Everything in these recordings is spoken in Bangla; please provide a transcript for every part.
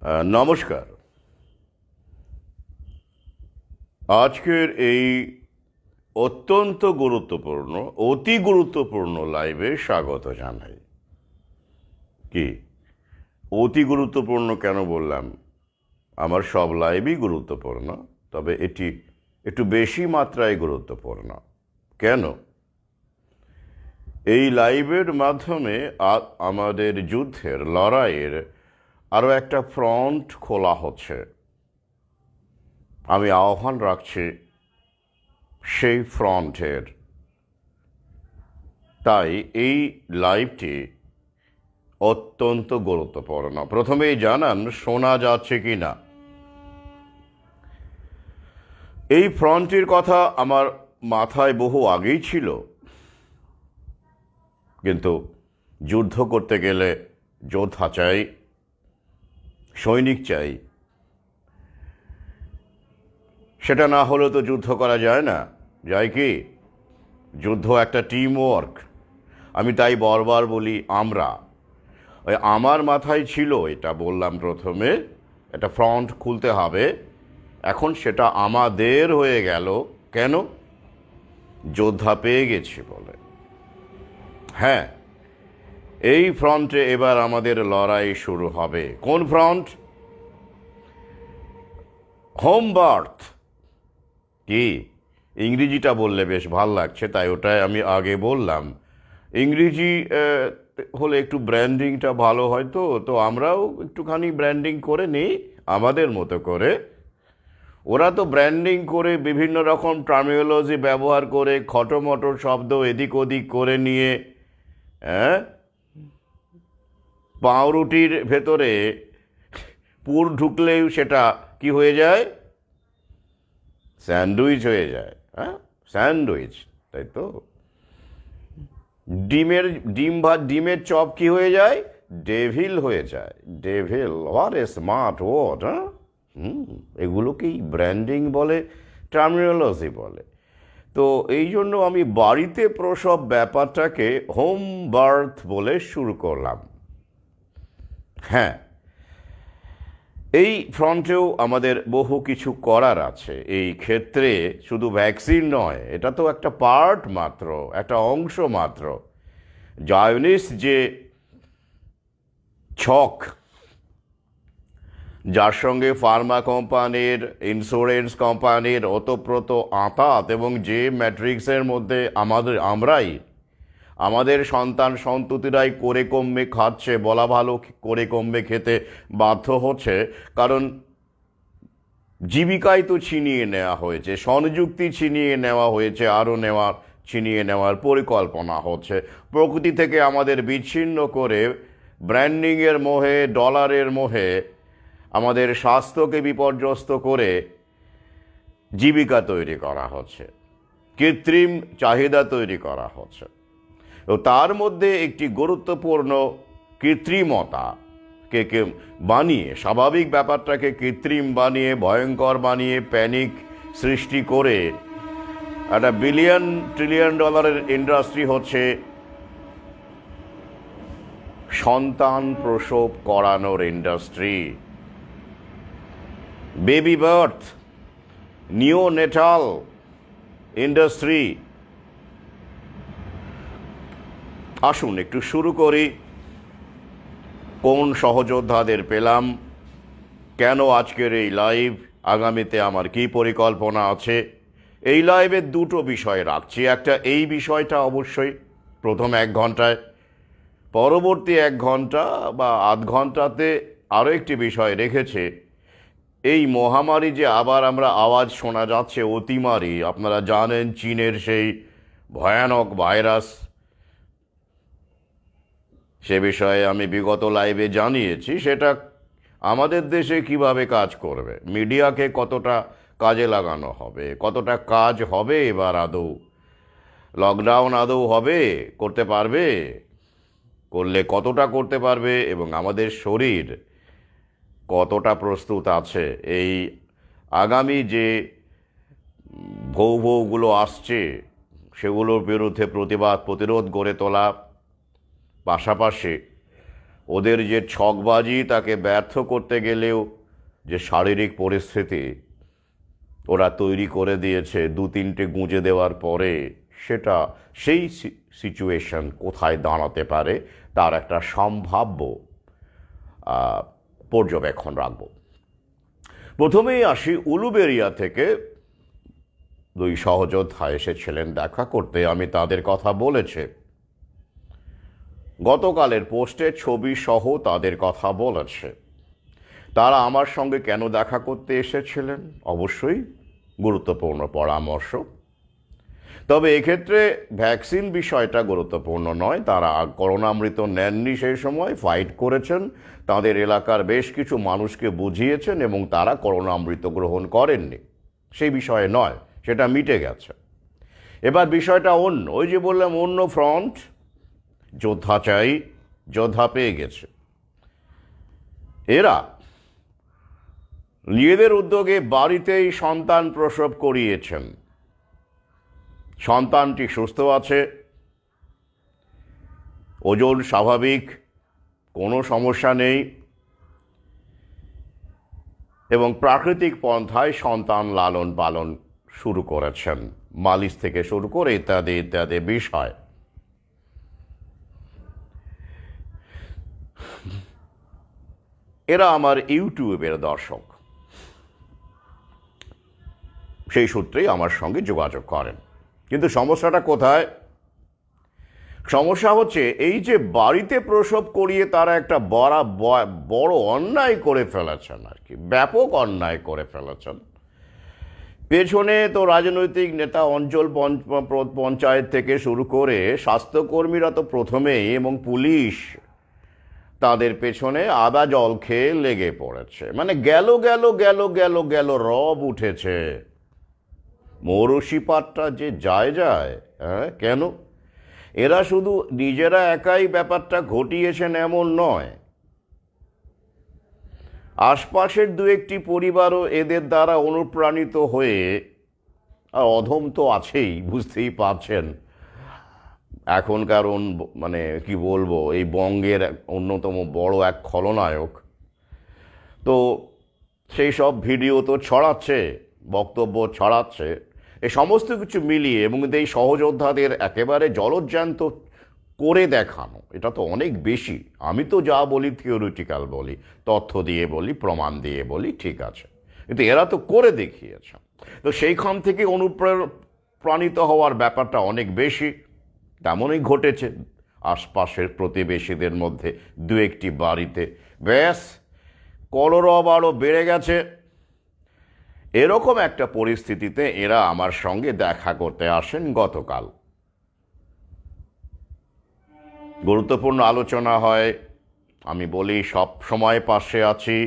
নমস্কার। আজকের এই অত্যন্ত গুরুত্বপূর্ণ, অতি গুরুত্বপূর্ণ লাইভে স্বাগত জানাই। কি অতি গুরুত্বপূর্ণ কেন বললাম? আমার সব লাইভই গুরুত্বপূর্ণ, তবে এটি একটু বেশি মাত্রায় গুরুত্বপূর্ণ। কেন? এই লাইভের মাধ্যমে আমাদের যুদ্ধের, লড়াইয়ের আরও একটা ফ্রন্ট খোলা হচ্ছে। আমি আহ্বান রাখছি সেই ফ্রন্টের। তাই এই লাইভটি অত্যন্ত গুরুত্বপূর্ণ। প্রথমেই জানান শোনা যাচ্ছে কি না। এই ফ্রন্টের কথা আমার মাথায় বহু আগেই ছিল, কিন্তু যুদ্ধ করতে গেলে যোদ্ধা চাই, সৈনিক চাই। সেটা না হলে তো যুদ্ধ করা যায় না। যায় কি? যুদ্ধ একটা টিম ওয়ার্ক। আমি তাই বারবার বলি আমরা। ওই আমার মাথায় ছিল, এটা বললাম প্রথমে, একটা ফ্রন্ট খুলতে হবে। এখন সেটা আমাদের হয়ে গেল। কেন? যোদ্ধা পেয়ে গেছি বলে। হ্যাঁ, এই ফ্রন্টে এবার আমাদের লড়াই শুরু হবে। কোন ফ্রন্ট? Home birth. কি ইংরেজিটা বললে বেশ ভাল লাগছে, তাই ওটাই আমি আগে বললাম। ইংরেজি হলে একটু ব্র্যান্ডিংটা ভালো হয়। তো আমরাও একটুখানি ব্র্যান্ডিং করে নিই আমাদের মতো করে। ওরা তো ব্র্যান্ডিং করে বিভিন্ন রকম টার্মিনোলজি ব্যবহার করে খটোমটো শব্দ এদিক ওদিক করে নিয়ে পাউরুটির ভেতরে পুর ঢুকলেও সেটা কি হয়ে যায়? স্যান্ডউইচ হয়ে যায়। স্যান্ডউইচ, তাই তো। ডিমের চপ কি হয়ে যায়? ডেভিল হয়ে যায়। Devil, what a smart word. এগুলোকেই ব্র্যান্ডিং বলে, টার্মিনোলজি বলে। তো এই জন্য আমি বাড়িতে প্রসব ব্যাপারটাকে হোম বার্থ বলে শুরু করলাম। হ্যাঁ, এই ফ্রন্টেও আমাদের বহু কিছু করার আছে। এই ক্ষেত্রে শুধু ভ্যাকসিন নয়, এটা তো একটা পার্ট মাত্র, একটা অংশ মাত্র। জায়নিস্ট যে ছক, যার সঙ্গে ফার্মা কোম্পানির, ইন্স্যুরেন্স কোম্পানির ওতপ্রোত আঁতাত, এবং যে ম্যাট্রিক্সের মধ্যে আমাদের সন্তান সন্ততিরাই করে কমবে খাচ্ছে, বলা ভালো করে কমবে খেতে বাধ্য হচ্ছে। কারণ জীবিকাই তো ছিনিয়ে নেওয়া হয়েছে, সংযুক্তি ছিনিয়ে নেওয়া হয়েছে, আরও ছিনিয়ে নেওয়ার পরিকল্পনা হচ্ছে। প্রকৃতি থেকে আমাদের বিচ্ছিন্ন করে ব্র্যান্ডিংয়ের মোহে, ডলারের মোহে আমাদের স্বাস্থ্যকে বিপর্যস্ত করে জীবিকা তৈরি করা হচ্ছে, কৃত্রিম চাহিদা তৈরি করা হচ্ছে। তো তার মধ্যে একটি গুরুত্বপূর্ণ কৃত্রিমতা কে বানিয়ে, স্বাভাবিক ব্যাপারটাকে কৃত্রিম বানিয়ে, ভয়ঙ্কর বানিয়ে, প্যানিক সৃষ্টি করে একটা বিলিয়ন ট্রিলিয়ন ডলারের ইন্ডাস্ট্রি হচ্ছে সন্তান প্রসব করানোর industry. Baby birth, neonatal industry. আসুন একটু শুরু করি। কোন সহযোদ্ধাদের পেলাম, কেন আজকের এই লাইভ, আগামীতে আমার কি পরিকল্পনা আছে। এই লাইভে দুটো বিষয় রাখছি। একটা এই বিষয়টা অবশ্যই প্রথম 1 ঘন্টায়, পরবর্তী 1 ঘন্টা বা আধ ঘন্টাতে আরও একটি বিষয় রেখেছে। এই মহামারী যে আবার আমরা আওয়াজ শোনা যাচ্ছে, অতিমারি, আপনারা জানেন চীনের সেই ভয়ানক ভাইরাস, সে বিষয়ে আমি বিগত লাইভে জানিয়েছি। সেটা আমাদের দেশে কিভাবে কাজ করবে, মিডিয়াকে কতটা কাজে লাগানো হবে, কতটা কাজ হবে এবার আদৌ, লকডাউন আদৌ হবে, করতে পারবে, করলে কতটা করতে পারবে, এবং আমাদের শরীর কতটা প্রস্তুত আছে এই আগামী যে ভৌগুলো আসছে সেগুলোর বিরুদ্ধে প্রতিরোধ গড়ে তোলা। পাশাপাশি ওদের যে ছকবাজি তাকে ব্যর্থ করতে গেলেও যে শারীরিক পরিস্থিতি ওরা তৈরি করে দিয়েছে 2-3টে গুঁজে দেওয়ার পরে, সেটা সেই সিচুয়েশন কোথায় দাঁড়াতে পারে তার একটা সম্ভাব্য পর্যবেক্ষণ রাখব। প্রথমেই আসি, উলুবেড়িয়া থেকে 2 সহযোদ্ধা এসেছিলেন দেখা করতে। আমি তাদের কথা বলেছি, গতকালের পোস্টের ছবি সহ তাদের কথা বলেছে। তারা আমার সঙ্গে কেন দেখা করতে এসেছিলেন? অবশ্যই গুরুত্বপূর্ণ পরামর্শ। তবে এক্ষেত্রে ভ্যাকসিন বিষয়টা গুরুত্বপূর্ণ নয়। তারা করোনামৃত নেননি, সেই সময় ফাইট করেছেন, তাদের এলাকার বেশ কিছু মানুষকে বুঝিয়েছেন এবং তারা করোনামৃত গ্রহণ করেননি, সেই বিষয়ে নয়, সেটা মিটে গেছে। এবার বিষয়টা অন্য, ওই যে বললাম অন্য ফ্রন্ট, যোদ্ধা চাই, যোদ্ধা পেয়ে গেছে। এরা নিজেদের উদ্যোগে বাড়িতেই সন্তান প্রসব করিয়েছেন। সন্তানটি সুস্থ আছে, ওজন স্বাভাবিক, কোনো সমস্যা নেই এবং প্রাকৃতিক পন্থায় সন্তান লালন পালন শুরু করেছেন, মালিশ থেকে শুরু করে ইত্যাদি ইত্যাদি বিষয়। এরা আমার ইউটিউবের দর্শক, সেই সূত্রেই আমার সঙ্গে যোগাযোগ করেন। কিন্তু সমস্যাটা কোথায়? সমস্যা হচ্ছে এই যে বাড়িতে প্রসব করিয়ে তারা একটা বড় অন্যায় করে ফেলেছেন, আর কি ব্যাপক অন্যায় করে ফেলেছেন। পেছনে তো রাজনৈতিক নেতা, অঞ্চল পঞ্চায়েত থেকে শুরু করে স্বাস্থ্যকর্মীরা তো প্রথমেই, এবং পুলিশ তাদের পেছনে আদা জল খেয়ে লেগে পড়েছে। মানে গেল গেল গেল গেল গেল রব উঠেছে। মৌরসিপাতটা যে যায় যায়, হ্যাঁ কেন? এরা শুধু নিজেরা একাই ব্যাপারটা ঘটিয়েছেন এমন নয়, আশপাশের 2-1টি পরিবারও এদের দ্বারা অনুপ্রাণিত হয়ে, আর অধম তো আছেই, বুঝতেই পারছেন। এখনকার মানে কি বলবো, এই বঙ্গের অন্যতম বড় এক খলনায়ক, তো সেই সব ভিডিও তো ছড়াচ্ছে, বক্তব্য ছড়াচ্ছে, এই সমস্ত কিছু মিলিয়ে এবং এই সহযোদ্ধাদের একেবারে জলজ্যান্ত করে দেখানো, এটা তো অনেক বেশি। আমি তো যা বলি থিওরিটিক্যাল বলি, তথ্য দিয়ে বলি, প্রমাণ দিয়ে বলি, ঠিক আছে, কিন্তু এরা তো করে দেখিয়েছে। তো সেইখান থেকে অনুপ্রাণিত হওয়ার ব্যাপারটা অনেক বেশি। তেমনই ঘটেছে আশপাশের প্রতিবেশীদের মধ্যে 2-1টি বাড়িতে। ব্যাস, কলরব আরও বেড়ে গেছে। এরকম একটা পরিস্থিতিতে এরা আমার সঙ্গে দেখা করতে আসেন গতকাল। গুরুত্বপূর্ণ আলোচনা হয়, আমি বলি সব সময় পাশে আছি,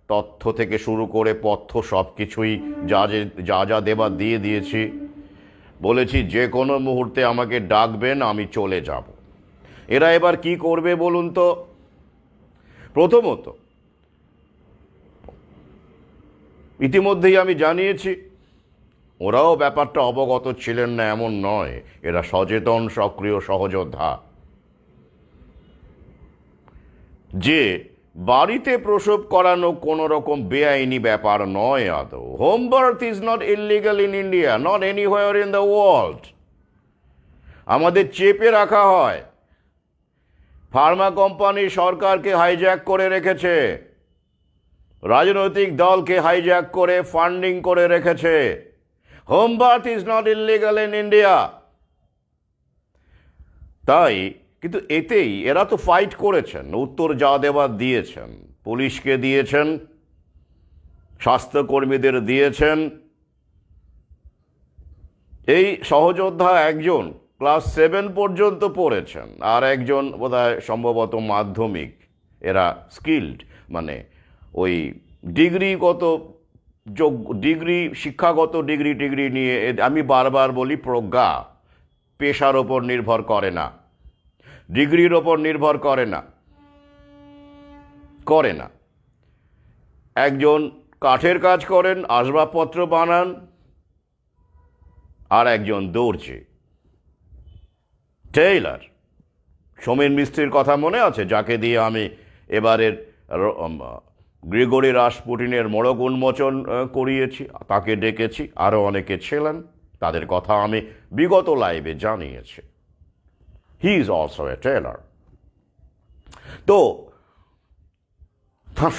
তথ্য থেকে শুরু করে পথ্য সব কিছুই যা যা দেবার দিয়ে দিয়েছি। বলেছি যে কোনো মুহূর্তে আমাকে ডাকবেন, আমি চলে যাব। এরা এবার কি করবে বলুন তো? প্রথমত, ইতিমধ্যেই আমি জানিয়েছি, ওরাও ব্যাপারটা অবগত ছিলেন না এমন নয়, এরা সচেতন সক্রিয় সহযোদ্ধা, যে বাড়িতে প্রসব করানো কোনো রকম বেআইনি ব্যাপার নয় আদৌ। Home birth is not illegal in India, not anywhere in the world. আমাদের চেপে রাখা হয়, ফার্মা কোম্পানি সরকারকে হাইজ্যাক করে রেখেছে, রাজনৈতিক দলকে হাইজ্যাক করে ফান্ডিং করে রেখেছে। Home birth is not illegal in India. তাই কিন্তু এতেই এরা তো ফাইট করেছেন, উত্তর যা দেওয়ার দিয়েছেন, পুলিশকে দিয়েছেন, স্বাস্থ্যকর্মীদের দিয়েছেন। এই সহযোদ্ধা একজন ক্লাস 7 পর্যন্ত পড়েছেন, আর একজন বোধহয় সম্ভবত মাধ্যমিক। এরা স্কিল্ড, মানে ওই ডিগ্রিগত শিক্ষাগত ডিগ্রি নিয়ে, আমি বারবার বলি প্রজ্ঞা পেশার ওপর নির্ভর করে না, ডিগ্রির ওপর নির্ভর করে না। একজন কাঠের কাজ করেন, আসবাবপত্র বানান, আর একজন দর্জি, টেইলার। সমীর মিস্ত্রির কথা মনে আছে, যাকে দিয়ে আমি এবারের গ্রিগরি রাসপুটিনের মোড়ক উন্মোচন করিয়েছি, তাকে ডেকেছি, আরও অনেকে ছিলেন, তাদের কথা আমি বিগত লাইভে জানিয়েছি। He is also a tailor. তো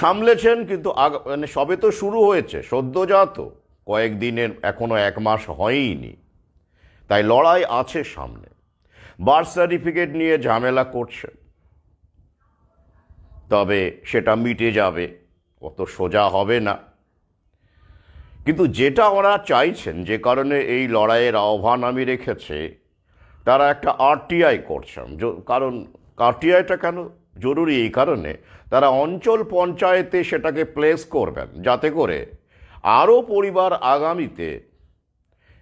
সামলেছেন, কিন্তু মানে সবে তো শুরু হয়েছে, সদ্যজাত, কয়েকদিনের, এখনো 1 মাস হয়নি, তাই লড়াই আছে সামনে। বার্থ সার্টিফিকেট নিয়ে ঝামেলা করছে, তবে সেটা মিটে যাবে, অত সোজা হবে না। কিন্তু যেটা ওরা চাইছেন, যে কারণে এই লড়াইয়ের আহ্বান আমি রেখেছি, তারা একটা আরটিআই করছেন। কারণ আরটিআইটা কেন জরুরি? এই কারণে তারা অঞ্চল পঞ্চায়েতে সেটাকে প্লেস করবেন, যাতে করে আরও পরিবার আগামীতে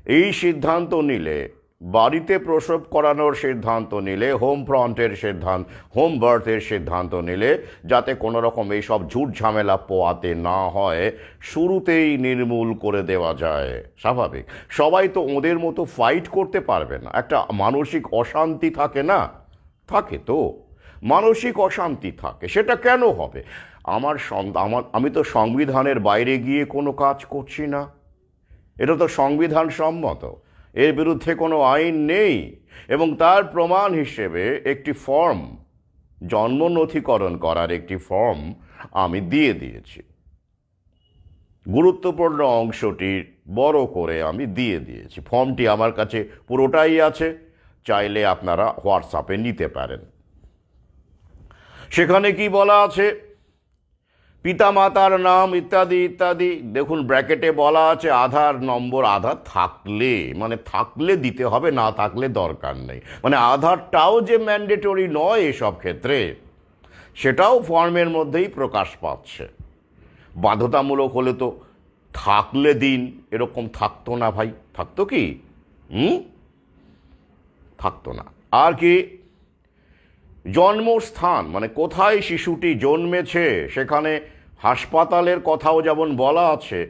এই সিদ্ধান্ত নিলে, বাড়িতে প্রসব করানোর সিদ্ধান্ত নিলে, হোম ফ্রন্টের সিদ্ধান্ত, হোম বার্থের সিদ্ধান্ত নিলে, যাতে কোনো রকম এইসব ঝুট ঝামেলা পোয়াতে না হয়, শুরুতেই নির্মূল করে দেওয়া যায়। স্বাভাবিক, সবাই তো ওদের মতো ফাইট করতে পারবে না, একটা মানসিক অশান্তি থাকে না? থাকে তো, মানসিক অশান্তি থাকে, সেটা কেন হবে? আমি তো সংবিধানের বাইরে গিয়ে কোনো কাজ করছি না, এটা তো সংবিধান সম্মত, এর বিরুদ্ধে কোনো আইন নেই। এবং তার প্রমাণ হিসেবে একটি ফর্ম, জন্ম নথিকরণ করার একটি ফর্ম আমি দিয়ে দিয়েছি, গুরুত্বপূর্ণ অংশটি বড় করে আমি দিয়ে দিয়েছি। ফর্মটি আমার কাছে পুরোটাই আছে, চাইলে আপনারা হোয়াটসঅ্যাপে নিতে পারেন। সেখানে কি বলা আছে? পিতামাতার নাম ইত্যাদি ইত্যাদি। দেখুন, ব্র্যাকেটে বলা আছে আধার নম্বর, আধার থাকলে, মানে থাকলে দিতে হবে, না থাকলে দরকার নেই। মানে আধারটাও যে ম্যান্ডেটরি নয় এসব ক্ষেত্রে, সেটাও ফর্মের মধ্যেই প্রকাশ পাচ্ছে। বাধ্যতামূলক হলে তো থাকলে দিন, এরকম থাকতো না ভাই, থাকতো কি? থাকতো না। আর কি, জন্মস্থান, মানে কোথায় শিশুটি জন্মেছে, সেখানে হাসপাতালের কথাও যেমন বলা আছে,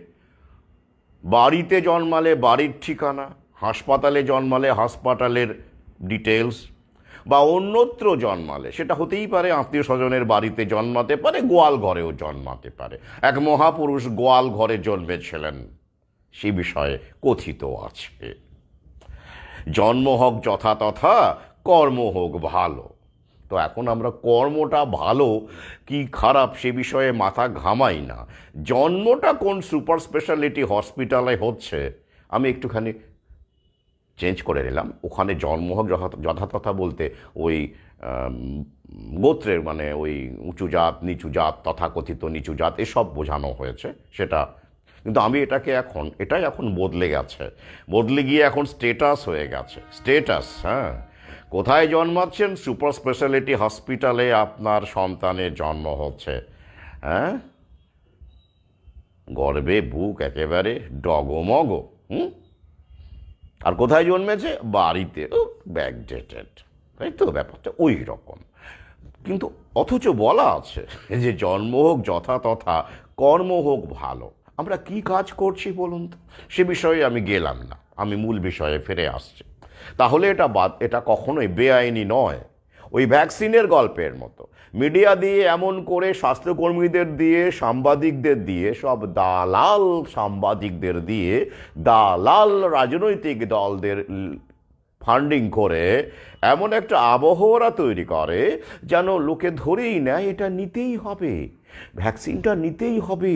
বাড়িতে জন্মালে বাড়ির ঠিকানা, হাসপাতালে জন্মালে হাসপাতালের ডিটেলস, বা অন্যত্র জন্মালে, সেটা হতেই পারে আত্মীয় স্বজনের বাড়িতে জন্মাতে পারে, গোয়াল ঘরেও জন্মাতে পারে। এক মহাপুরুষ গোয়াল ঘরে জন্মেছিলেন, সে বিষয়ে কথিত আছে। জন্ম হোক যথাতথা, কর্ম হোক ভালো। তো এখন আমরা কর্মটা ভালো কি খারাপ সে বিষয়ে মাথা ঘামাই না। জন্মটা কোন সুপার স্পেশালিটি হসপিটালে হচ্ছে, আমি একটুখানি চেঞ্জ করে নিলাম। ওখানে জন্ম হোক যথাতথা বলতে ওই গোত্রের, মানে ওই উঁচু জাত নিচু জাত, তথাকথিত নিচু জাত, এসব বোঝানো হয়েছে সেটা। কিন্তু আমি এটাই এখন বদলে গেছে, বদলে গিয়ে এখন স্টেটাস হয়ে গেছে। স্টেটাস, হ্যাঁ, কোথায় জন্মাচ্ছেন? সুপার স্পেশালিটি হসপিটালে আপনার সন্তানের জন্ম হচ্ছে, হ্যাঁ, গর্বে বুক একেবারে ডগমগ। আর কোথায় জন্মেছে? বাড়িতে। ব্যাকডেটেড, তাই তো ব্যাপারটা ওই রকম। কিন্তু অথচ বলা আছে যে জন্ম হোক যথাতথা, কর্ম হোক ভালো। আমরা কি কাজ করছি বলুন তো? সে বিষয়ে আমি গেলাম না, আমি মূল বিষয়ে ফিরে আসছি। তাহলে এটা কখনোই বেআইনি নয়। ওই ভ্যাকসিনের গল্পের মতো মিডিয়া দিয়ে, এমন করে স্বাস্থ্যকর্মীদের দিয়ে, সাংবাদিকদের দিয়ে, সব দালাল সাংবাদিকদের দিয়ে, দালাল রাজনৈতিক দলদের ফান্ডিং করে এমন একটা আবহাওয়া তৈরি করে যেন লোকে ধরেই নেয় এটা নিতেই হবে, ভ্যাকসিনটা নিতেই হবে,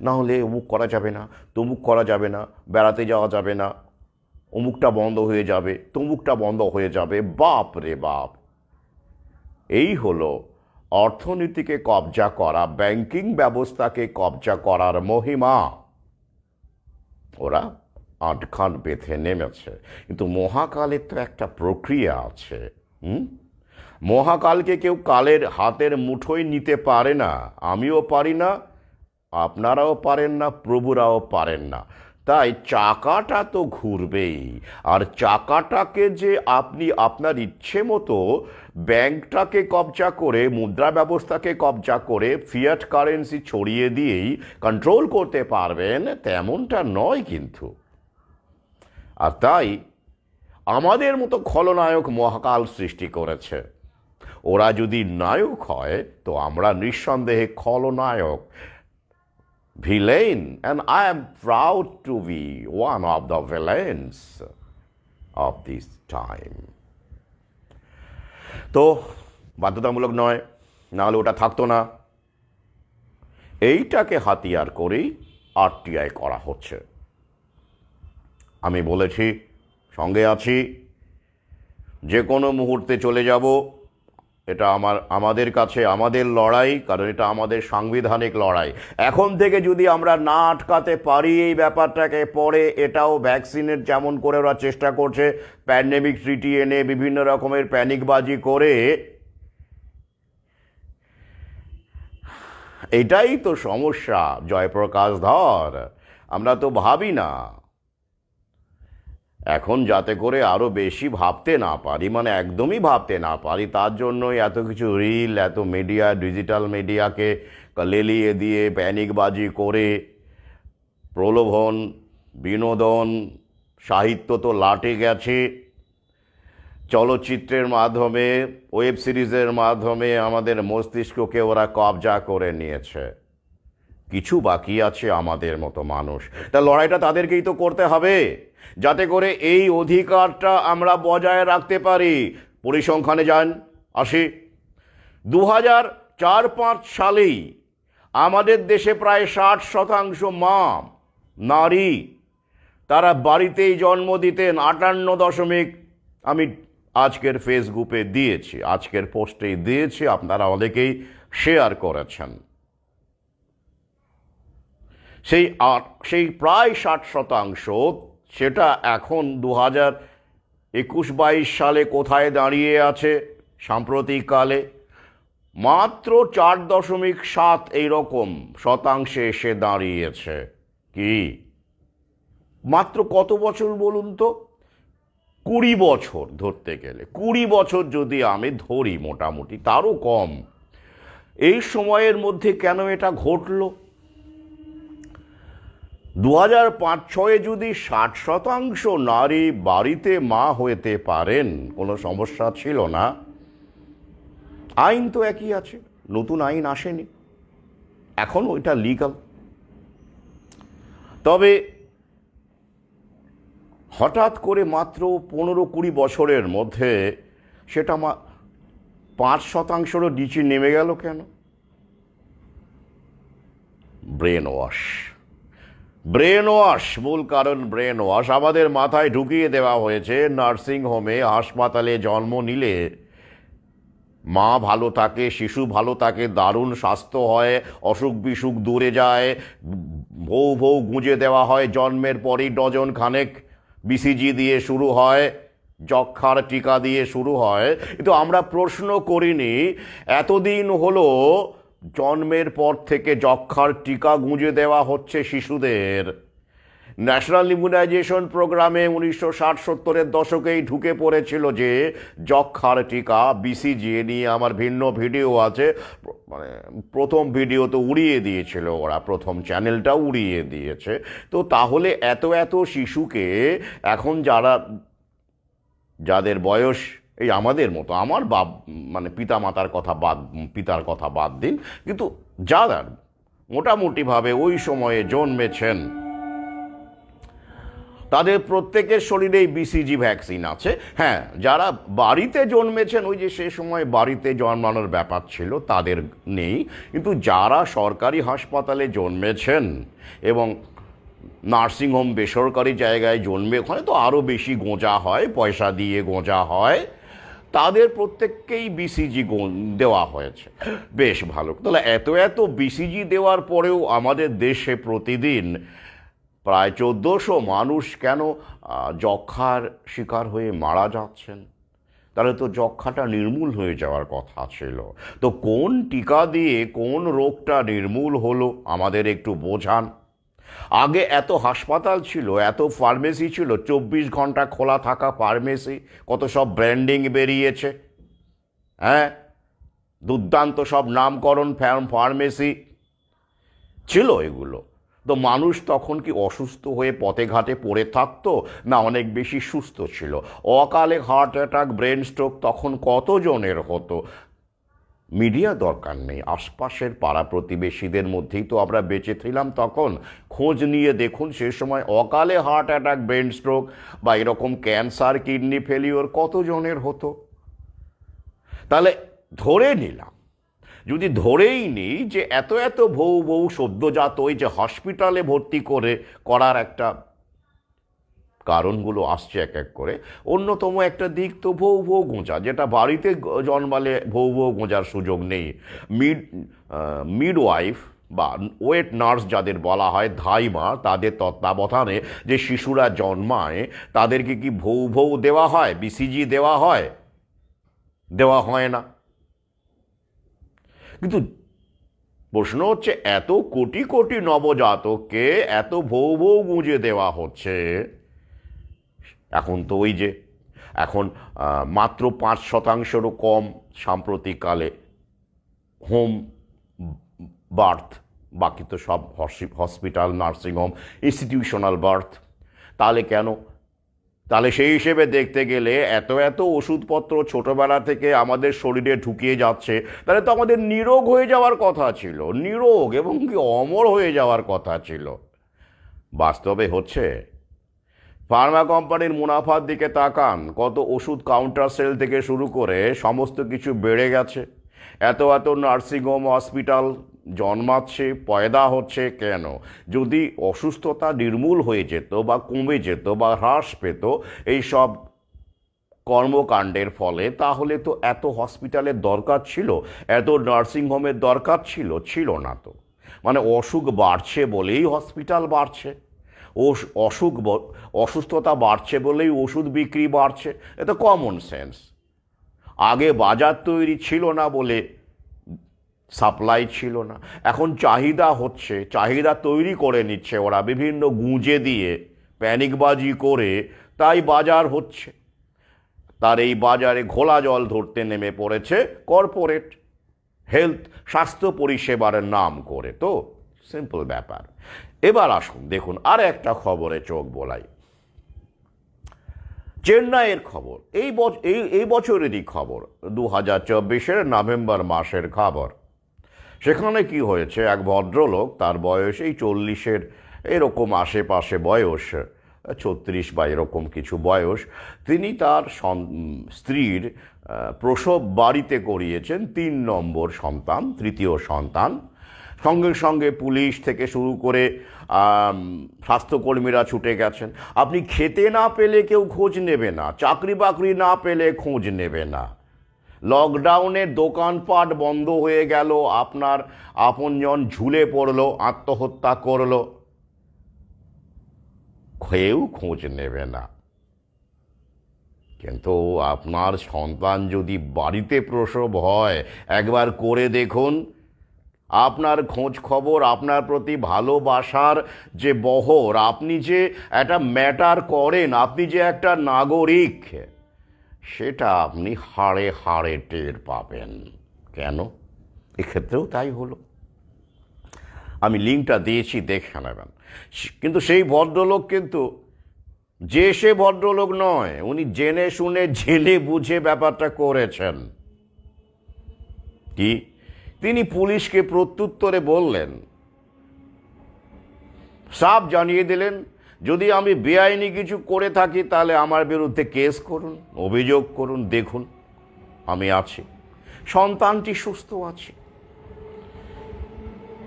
না হলে অমুক করা যাবে না, তমুক করা যাবে না, বেড়াতে যাওয়া যাবে না, অমুকটা বন্ধ হয়ে যাবে, তমুকটা বন্ধ হয়ে যাবে। বাপ রে বাপ! এই হলো অর্থনীতিকে কবজা করা, ব্যাংকিং ব্যবস্থাকে কবজা করার মহিমা। ওরা আটখান বেঁধে নেমেছে। কিন্তু মহাকালের তো একটা প্রক্রিয়া আছে। মহাকালকে কেউ কালের হাতের মুঠোয় নিতে পারে না। আমিও পারি না, আপনারাও পারেন না, প্রভুরাও পারেন না। তাই চাকাটা তো ঘুরবেই। আর চাকাটাকে যে আপনি আপনার ইচ্ছে মতো ব্যাংকটাকে কবজা করে, মুদ্রা ব্যবস্থাকে কবজা করে, ফিয়াট কারেন্সি ছড়িয়ে দিয়েই কন্ট্রোল করতে পারবেন, তেমনটা নয় কিন্তু। আর তাই আমাদের মতো খলনায়ক মহাকাল সৃষ্টি করেছে। ওরা যদি নায়ক হয় তো আমরা নিঃসন্দেহে খলনায়ক, villain, and I am proud to be one of the villains of this time. তো বাধ্যতামূলক নয়, নাহলে ওটা থাকতো না। এইটাকে হাতিয়ার করেই আরটিআই করা হচ্ছে। আমি বলেছি, সঙ্গে আছি, যে কোনো মুহূর্তে চলে যাব। এটা আমাদের কাছে আমাদের লড়াই, কারণ এটা আমাদের সাংবিধানিক লড়াই। এখন থেকে যদি আমরা না আটকাতে পারি এই ব্যাপারটাকে, পরে এটাও ভ্যাকসিনের যেমন করে ওরা চেষ্টা করছে প্যান্ডেমিক ট্রিটি এনে বিভিন্ন রকমের প্যানিকবাজি করে, এটাই তো সমস্যা জয়প্রকাশ ধর। আমরা তো ভাবি না এখন, যাতে করে আরও বেশি ভাবতে না পারি, মানে একদমই ভাবতে না পারি, তার জন্যই এত কিছু রিল, এত মিডিয়া, ডিজিটাল মিডিয়াকে লেলিয়ে দিয়ে প্যানিকবাজি করে প্রলোভন, বিনোদন, সাহিত্য তো লাটে গেছে, চলচ্চিত্রের মাধ্যমে, ওয়েব সিরিজের মাধ্যমে আমাদের মস্তিষ্ককে ওরা কবজা করে নিয়েছে। কিছু বাকি আছে আমাদের মতো মানুষ, তা লড়াইটা তাদেরকেই তো করতে হবে, যাতে করে এই অধিকারটা আমরা বজায় রাখতে পারি। পরিসংখ্যানে যান, আসি। 2004-05 সালেই আমাদের দেশে প্রায় 60% মা, নারী, তারা বাড়িতেই জন্ম দিতেন। 58 আমি আজকের ফেসবুকে দিয়েছি, আজকের পোস্টেই দিয়েছি, আপনারা অনেকেই শেয়ার করেছেন। সেই প্রায় 60%, সেটা এখন 2021-22 সালে কোথায় দাঁড়িয়ে আছে? সাম্প্রতিককালে মাত্র 4.7 এইরকম শতাংশে এসে দাঁড়িয়েছে। কি মাত্র কত বছর বলুন তো? 20 বছর ধরতে গেলে, 20 বছর যদি আমি ধরি, মোটামুটি তারও কম। এই সময়ের মধ্যে কেন এটা ঘটলো? 2005-06 যদি 60% নারী বাড়িতে মা হতে পারেন, কোনো সমস্যা ছিল না। আইন তো একই আছে, নতুন আইন আসেনি, এখন ওইটা লিগাল। তবে হঠাৎ করে মাত্র 15-20 বছরের মধ্যে সেটা 5%-রও নিচে নেমে গেল কেন? ব্রেন ওয়াশ, মূল কারণ ব্রেন ওয়াশ। আমাদের মাথায় ঢুকিয়ে দেওয়া হয়েছে নার্সিংহোমে, হাসপাতালে জন্ম নিলে মা ভালো থাকে, শিশু ভালো থাকে, দারুণ স্বাস্থ্য হয়, অসুখ বিসুখ দূরে যায়, ভৌ গুঁজে দেওয়া হয়, জন্মের পরই ডজন খানেক বিসিজি দিয়ে শুরু হয়, যক্ষ্মার টিকা দিয়ে শুরু হয়। কিন্তু আমরা প্রশ্ন করিনি, এতদিন হলো জন্মের পর থেকে যক্ষ্মার টিকা গুঁজে দেওয়া হচ্ছে শিশুদের। ন্যাশনাল ইমিউনাইজেশন প্রোগ্রামে 1960-70-এর দশকেই ঢুকে পড়েছিল যে যক্ষ্মার টিকা, বিসিজি নিয়ে আমার ভিন্ন ভিডিও আছে। মানে প্রথম ভিডিও তো উড়িয়ে দিয়েছিল ওরা, প্রথম চ্যানেলটা উড়িয়ে দিয়েছে। তো তাহলে এত শিশুকে এখন যাদের বয়স এই আমাদের মতো, আমার মানে পিতার কথা বাদ দিন, কিন্তু যারা মোটামুটিভাবে ওই সময়ে জন্মেছেন, তাদের প্রত্যেকের শরীরেই বিসিজি ভ্যাকসিন আছে। হ্যাঁ, যারা বাড়িতে জন্মেছেন, ওই যে সে সময় বাড়িতে জন্মানোর ব্যাপার ছিল, তাদের নেই। কিন্তু যারা সরকারি হাসপাতালে জন্মেছেন এবং নার্সিংহোম, বেসরকারি জায়গায় জন্মে, ওখানে তো আরও বেশি গোঁজা হয়, পয়সা দিয়ে গোঁজা হয়, তাদের প্রত্যেককেই বিসিজি দেওয়া হয়েছে। বেশ ভালো। তাহলে এত বিসিজি দেওয়ার পরেও আমাদের দেশে প্রতিদিন প্রায় 1400 মানুষ কেন যক্ষ্মার শিকার হয়ে মারা যাচ্ছেন? তাহলে তো যক্ষ্মাটা নির্মূল হয়ে যাওয়ার কথা ছিল। তো কোন টিকা দিয়ে কোন রোগটা নির্মূল হলো আমাদের একটু বোঝান। আগে এত হাসপাতাল ছিল, এত ফার্মেসি ছিল, 24 ঘন্টা খোলা থাকা ফার্মেসি, কত সব ব্র্যান্ডিং বেরিয়েছে, হ্যাঁ, দুর্দান্ত সব নামকরণ ফার্মেসি ছিল এগুলো। তো মানুষ তখন কি অসুস্থ হয়ে পথে ঘাটে পড়ে থাকতো? না, অনেক বেশি সুস্থ ছিল। অকালে হার্ট অ্যাটাক, ব্রেন স্ট্রোক তখন কতজনের হতো? মিডিয়া দরকার নেই, আশপাশের পাড়া প্রতিবেশীদের মধ্যেই তো আমরা বেঁচে ছিলাম তখন। খোঁজ নিয়ে দেখুন সে সময় অকালে হার্ট অ্যাটাক, ব্রেন স্ট্রোক বা এরকম ক্যান্সার, কিডনি ফেলিওর কতজনের হতো। তাহলে ধরে নিলাম, যদি ধরেই নিই যে এত এত বউ সদ্যজাত ওই যে হসপিটালে ভর্তি করার একটা কারণগুলো আসছে এক এক করে, অন্যতম একটা দিক তো বউ গোঁজা, যেটা বাড়িতে জন্মালে বউ গোঁজার সুযোগ নেই। মিডওয়াইফ বা ওয়েট নার্স যাদের বলা হয়, ধাইমা, তাদের তত্ত্বাবধানে যে শিশুরা জন্মায় তাদেরকে কি বউ দেওয়া হয়, বিসিজি দেওয়া হয়? দেওয়া হয় না। কিন্তু প্রশ্ন হচ্ছে, এত কোটি কোটি নবজাতককে এত বউ গুঁজে দেওয়া হচ্ছে, এখন তো ওই যে এখন মাত্র 5%-রও কম সাম্প্রতিককালে হোম বার্থ, বাকি তো সব হসপিটাল, নার্সিংহোম, ইনস্টিটিউশনাল বার্থ। তাহলে কেন? তাহলে সেই হিসেবে দেখতে গেলে এত ওষুধপত্র ছোটবেলা থেকে আমাদের শরীরে ঢুকিয়ে যাচ্ছে, তাহলে তো আমাদের নিরোগ হয়ে যাওয়ার কথা ছিল, নিরোগ এবং কি অমর হয়ে যাওয়ার কথা ছিল। বাস্তবে হচ্ছে, ফার্মা কোম্পানির মুনাফার দিকে তাকান, কত ওষুধ কাউন্টার সেল থেকে শুরু করে সমস্ত কিছু বেড়ে গেছে। এত নার্সিংহোম, হসপিটাল জন্মাচ্ছে, পয়দা হচ্ছে কেন? যদি অসুস্থতা নির্মূল হয়ে যেত বা কমে যেত বা হ্রাস পেত এই সব কর্মকাণ্ডের ফলে, তাহলে তো এত হসপিটালের দরকার ছিল, এত নার্সিংহোমের দরকার ছিল না তো। মানে অসুখ বাড়ছে বলেই হসপিটাল বাড়ছে, অসুস্থতা বাড়ছে বলেই ওষুধ বিক্রি বাড়ছে। এটা কমন সেন্স। আগে বাজার তৈরি ছিল না বলে সাপ্লাই ছিল না, এখন চাহিদা হচ্ছে, চাহিদা তৈরি করে নিচ্ছে ওরা বিভিন্ন গুঁজে দিয়ে, প্যানিকবাজি করে, তাই বাজার হচ্ছে। তার এই বাজারে ঘোলা জল ধরতে নেমে পড়েছে কর্পোরেট হেলথ, স্বাস্থ্য পরিষেবার নাম করে। তো সিম্পল ব্যাপার। এবার আসুন দেখুন আর একটা খবরে চোখ বোলাই। চেন্নাইয়ের খবর, এই বছরেরই খবর, 2024-এর নভেম্বর মাসের খবর। সেখানে কি হয়েছে, এক ভদ্রলোক, তার বয়স এই 40-এর এরকম আশেপাশে বয়স, 36 বা এরকম কিছু বয়স, তিনি তার স্ত্রীর প্রসব বাড়িতে করিয়েছেন 3 নম্বর সন্তান, তৃতীয় সন্তান। সঙ্গে সঙ্গে পুলিশ থেকে শুরু করে স্বাস্থ্যকর্মীরা ছুটে গেছেন। আপনি খেতে না পেলে কেউ খোঁজ নেবে না, চাকরি বাকরি না পেলে খোঁজ নেবে না, লকডাউনে দোকানপাট বন্ধ হয়ে গেল, আপনার আপনজন ঝুলে পড়লো, আত্মহত্যা করলো, কেউ খোঁজ নেবে না। কিন্তু আপনার সন্তান যদি বাড়িতে প্রসব হয়, একবার করে দেখুন, আপনার খোঁজ খবর, আপনার প্রতি ভালোবাসার যে বহর, আপনি যে একটা ম্যাটার করেন, আপনি যে একটা নাগরিক, সেটা আপনি হাড়ে হাড়ে টের পাবেন। কেন? এক্ষেত্রেও তাই হলো। আমি লিঙ্কটা দিয়েছি, দেখে নেবেন। কিন্তু সেই ভদ্রলোক কিন্তু সে ভদ্রলোক নয়, উনি জেনে শুনে জেনে বুঝে ব্যাপারটা করেছেন। কি? তিনি পুলিশকে প্রত্যুত্তরে বললেন, সাফ জানিয়ে দিলেন, যদি আমি বেআইনি কিছু করে থাকি তাহলে আমার বিরুদ্ধে কেস করুন, অভিযোগ করুন, দেখুন আমি আছি, সন্তানটি সুস্থ আছে।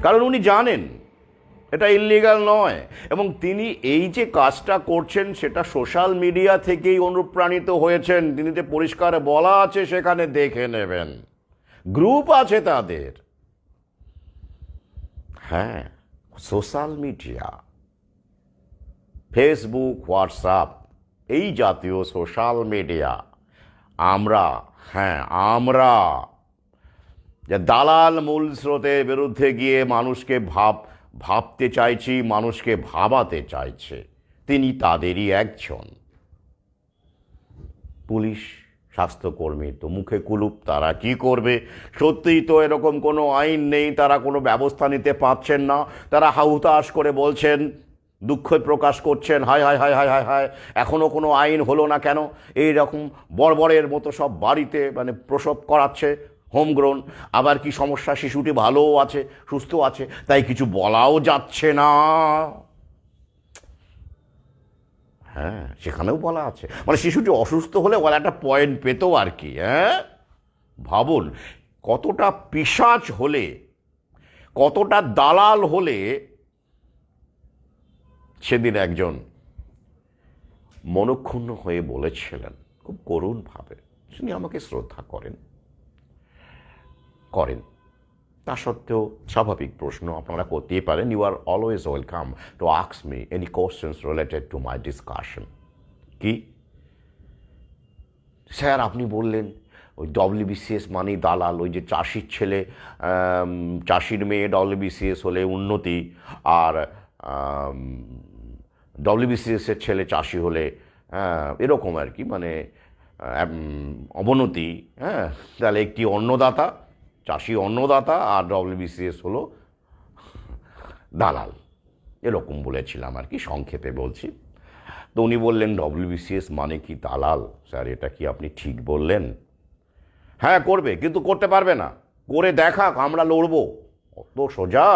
কারণ উনি জানেন এটা ইল্লিগাল নয়, এবং তিনি এই যে কাজটা করছেন সেটা সোশ্যাল মিডিয়া থেকেই অনুপ্রাণিত হয়েছেন। তিনি যে পরিষ্কার বলা আছে, সেখানে দেখে নেবেন, গ্রুপ আছে তাদের। হ্যাঁ, সোশ্যাল মিডিয়া, ফেসবুক, হোয়াটসঅ্যাপ, এই জাতীয় সোশ্যাল মিডিয়া, আমরা যে দালাল মূল স্রোতের বিরুদ্ধে গিয়ে মানুষকে ভাবতে চাইছি, মানুষকে ভাবাতে চাইছে, তিনি তাদেরই একজন। পুলিশ, স্বাস্থ্যকর্মী তো মুখে কুলুপ, তারা কি করবে? সত্যিই তো এরকম কোনো আইন নেই, তারা কোনো ব্যবস্থা নিতে পারছেন না, তারা হাহুতাশ করে বলছেন, দুঃখ প্রকাশ করছেন, হায় হায় হায় হায় হায় হায়, এখনও কোনো আইন হলো না কেন? এই রকম বর্বরের মতো সব বাড়িতে প্রসব করাচ্ছে, হোমগ্রোন। আবার কি সমস্যা, শিশুটি ভালোও আছে, সুস্থ আছে, তাই কিছু বলাও যাচ্ছে না। হ্যাঁ, সেখানেও বলা আছে, মানে শিশুটি অসুস্থ হলে ওরা একটা পয়েন্ট পেত আর কি। হ্যাঁ, ভাবুন কতটা পিশাচ হলে, কতটা দালাল হলে সেদিন একজন মনক্ষুণ্ণ হয়ে বলেছিলেন খুব করুণভাবে, তিনি আমাকে শ্রদ্ধা করেন, তা সত্ত্বেও স্বাভাবিক প্রশ্ন আপনারা করতেই পারেন। You are always welcome to ask me any questions related to my discussion. কি স্যার আপনি বললেন ওই ডব্লিউবিসিএস মানেই দালাল, ওই যে চাষির ছেলে, চাষির মেয়ে ডব্লিউবিসিএস হলে উন্নতি, আর ডব্লিউবিসিএসের ছেলে চাষি হলে এরকম আর কি, মানে অবনতি। হ্যাঁ, তাহলে একটি অন্নদাতা, চাষি অন্নদাতা, আর ডব্লিউবিসিএস হলো দালাল, এরকম বলেছিলাম আর কি, সংক্ষেপে বলছি। তো উনি বললেন ডব্লিউবিসিএস মানে কি দালাল? স্যার এটা কি আপনি ঠিক বললেন? হ্যাঁ করবে, কিন্তু করতে পারবে না, করে দেখাক, আমরা লড়বো, অত সোজা।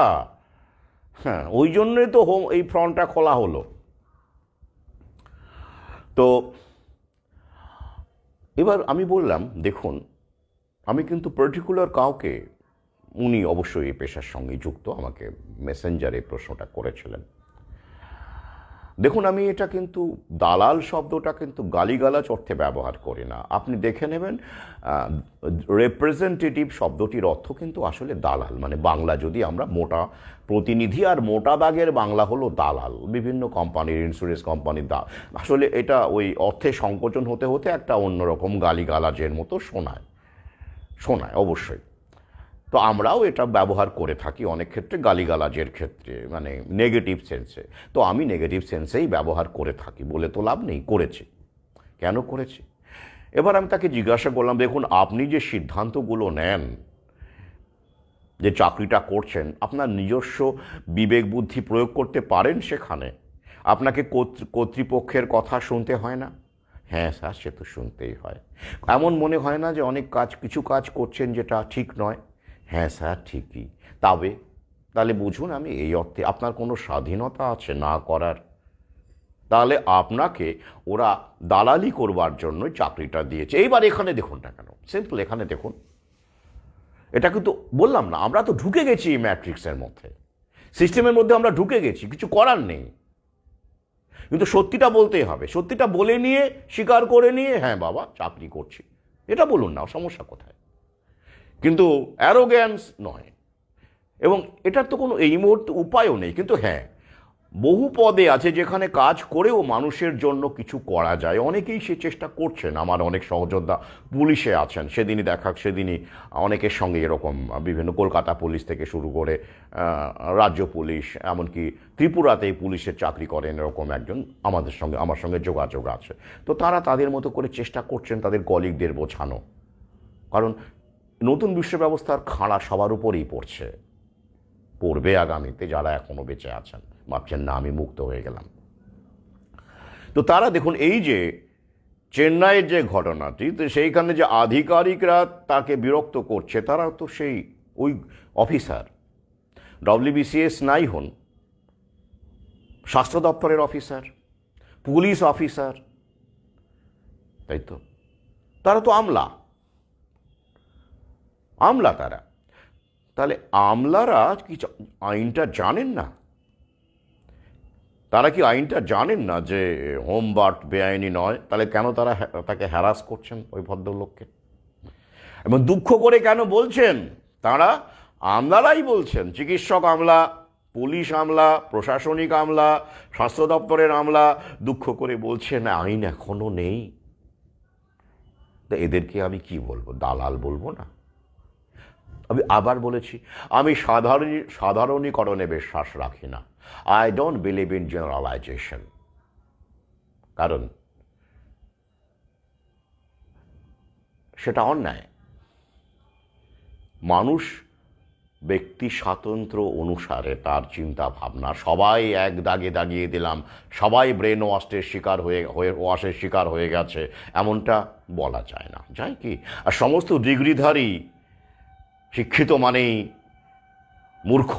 হ্যাঁ, ওই জন্যই তো এই ফ্রন্টটা খোলা হলো। তো এবার আমি বললাম দেখুন, আমি কিন্তু পার্টিকুলার কাউকে, উনি অবশ্যই এই পেশার সঙ্গে যুক্ত, আমাকে মেসেঞ্জারে প্রশ্নটা করেছিলেন। দেখুন আমি এটা কিন্তু দালাল শব্দটা কিন্তু গালিগালাজ অর্থে ব্যবহার করি না। আপনি দেখে নেবেন রিপ্রেজেন্টেটিভ শব্দটির অর্থ কিন্তু আসলে দালাল, মানে বাংলা যদি আমরা মোটা প্রতিনিধি, আর মোটা দাগের বাংলা হলো দালাল। বিভিন্ন কোম্পানির, ইন্স্যুরেন্স কোম্পানির আসলে এটা ওই অর্থে সংকোচন হতে হতে একটা অন্যরকম গালিগালাজের মতো শোনায় অবশ্যই। তো আমরাও এটা ব্যবহার করে থাকি অনেক ক্ষেত্রে, গালিগালাজের ক্ষেত্রে, মানে নেগেটিভ সেন্সে। তো আমি নেগেটিভ সেন্সেই ব্যবহার করে থাকি, বলে তো লাভ নেই, করেছি। কেন করেছি? এবার আমি তাকে জিজ্ঞাসা করলাম দেখুন আপনি যে সিদ্ধান্তগুলো নেন, যে চাকরিটা করছেন, আপনার নিজস্ব বিবেক বুদ্ধি প্রয়োগ করতে পারেন সেখানে? আপনাকে কর্তৃপক্ষের কথা শুনতে হয় না? হ্যাঁ স্যার, সে তো শুনতেই হয়। এমন মনে হয় না যে অনেক কিছু কাজ করছেন যেটা ঠিক নয়? হ্যাঁ স্যার ঠিকই। তাহলে বুঝুন আমি এই অর্থে আপনার কোনো স্বাধীনতা আছে না করার? তাহলে আপনাকে ওরা দালালি করবার জন্যই চাকরিটা দিয়েছে। এইবার এখানে দেখুন না কেন, সিম্পল, এখানে দেখুন, এটা কিন্তু বললাম না, আমরা তো ঢুকে গেছি এই ম্যাট্রিক্সের মধ্যে, সিস্টেমের মধ্যে আমরা ঢুকে গেছি, কিছু করার নেই। কিন্তু সত্যিটা বলতেই হবে, সত্যিটা বলে নিয়ে, স্বীকার করে নিয়ে, হ্যাঁ বাবা চাকরি করছি, এটা বলুন না, সমস্যা কোথায়? কিন্তু অ্যারোগ্যান্স নয়, এবং এটার তো কোনো এই মুহূর্তে উপায়ও নেই। কিন্তু হ্যাঁ, বহু পদে আছে যেখানে কাজ করেও মানুষের জন্য কিছু করা যায়, অনেকেই সে চেষ্টা করছেন। আমার অনেক সহযোদ্ধা পুলিশে আছেন, সেদিনই অনেকের সঙ্গে এরকম বিভিন্ন, কলকাতা পুলিশ থেকে শুরু করে রাজ্য পুলিশ, এমনকি ত্রিপুরাতেই পুলিশের চাকরি করেন এরকম একজন আমার সঙ্গে যোগাযোগ আছে। তো তারা তাদের মতো করে চেষ্টা করছেন তাদের কলিগদের বোঝানো, কারণ নতুন বিশ্ব ব্যবস্থার খাড়া সবার উপরেই পড়বে আগামীতে, যারা এখনো বেঁচে আছেন, ভাবছেন না আমি মুক্ত হয়ে গেলাম। তো তারা দেখুন এই যে চেন্নাইয়ের যে ঘটনাটি, তো সেইখানে যে আধিকারিকরা তাকে বিরক্ত করছে, তারা তো ওই অফিসার, ডব্লিউবিসিএস নাই হন, স্বাস্থ্য দপ্তরের অফিসার, পুলিশ অফিসার, তাই তো, তারা তো আমলা তারা। তাহলে আমলারা কি আইনটা জানেন না? তারা কি আইনটা জানেন না যে হোমগার্ড বেআইনি নয়? তাহলে কেন তাকে হ্যারাস করছেন ওই ভদ্রলোককে? এবং দুঃখ করে কেন বলছেন? তারা আমলারাই বলছেন, চিকিৎসক আমলা, পুলিশ আমলা, প্রশাসনিক আমলা, স্বাস্থ্য দপ্তরের আমলা দুঃখ করে বলছেন আইন এখনো নেই। তো এদেরকে আমি কি বলবো? দালাল বলবো না? আমি আবার বলেছি, আমি সাধারণীকরণে বিশ্বাস রাখি না। I don't believe in generalisation. কারণ সেটা অন্যায়। মানুষ ব্যক্তি স্বাতন্ত্র্য অনুসারে তার চিন্তা ভাবনা, সবাই এক দাগে দাগিয়ে দিলাম, সবাই ব্রেন ওয়াশের শিকার হয়ে গেছে, এমনটা বলা যায় না। যায় কি? আর সমস্ত ডিগ্রিধারী শিক্ষিত মানেই মূর্খ,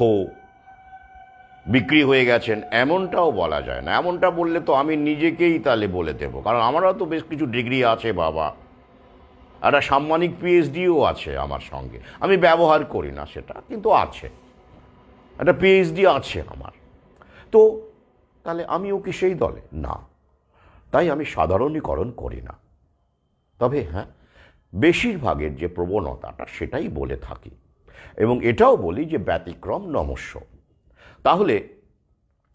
বিক্রি হয়ে গেছেন, এমনটাও বলা যায় না। এমনটা বললে তো আমি নিজেকেই তাহলে বলে দেবো, কারণ আমারও তো বেশ কিছু ডিগ্রি আছে বাবা, একটা সাম্মানিক পিএইচডিও আছে আমার সঙ্গে। আমি ব্যবহার করি না সেটা, কিন্তু আছে, একটা পিএইচডি আছে আমার। তো তাহলে আমিও কি সেই দলে? না। তাই আমি সাধারণীকরণ করি না। তবে হ্যাঁ, বেশিরভাগের যে প্রবণতাটা সেটাই বলে থাকি, এবং এটাও বলি যে ব্যতিক্রম নমস্য। তাহলে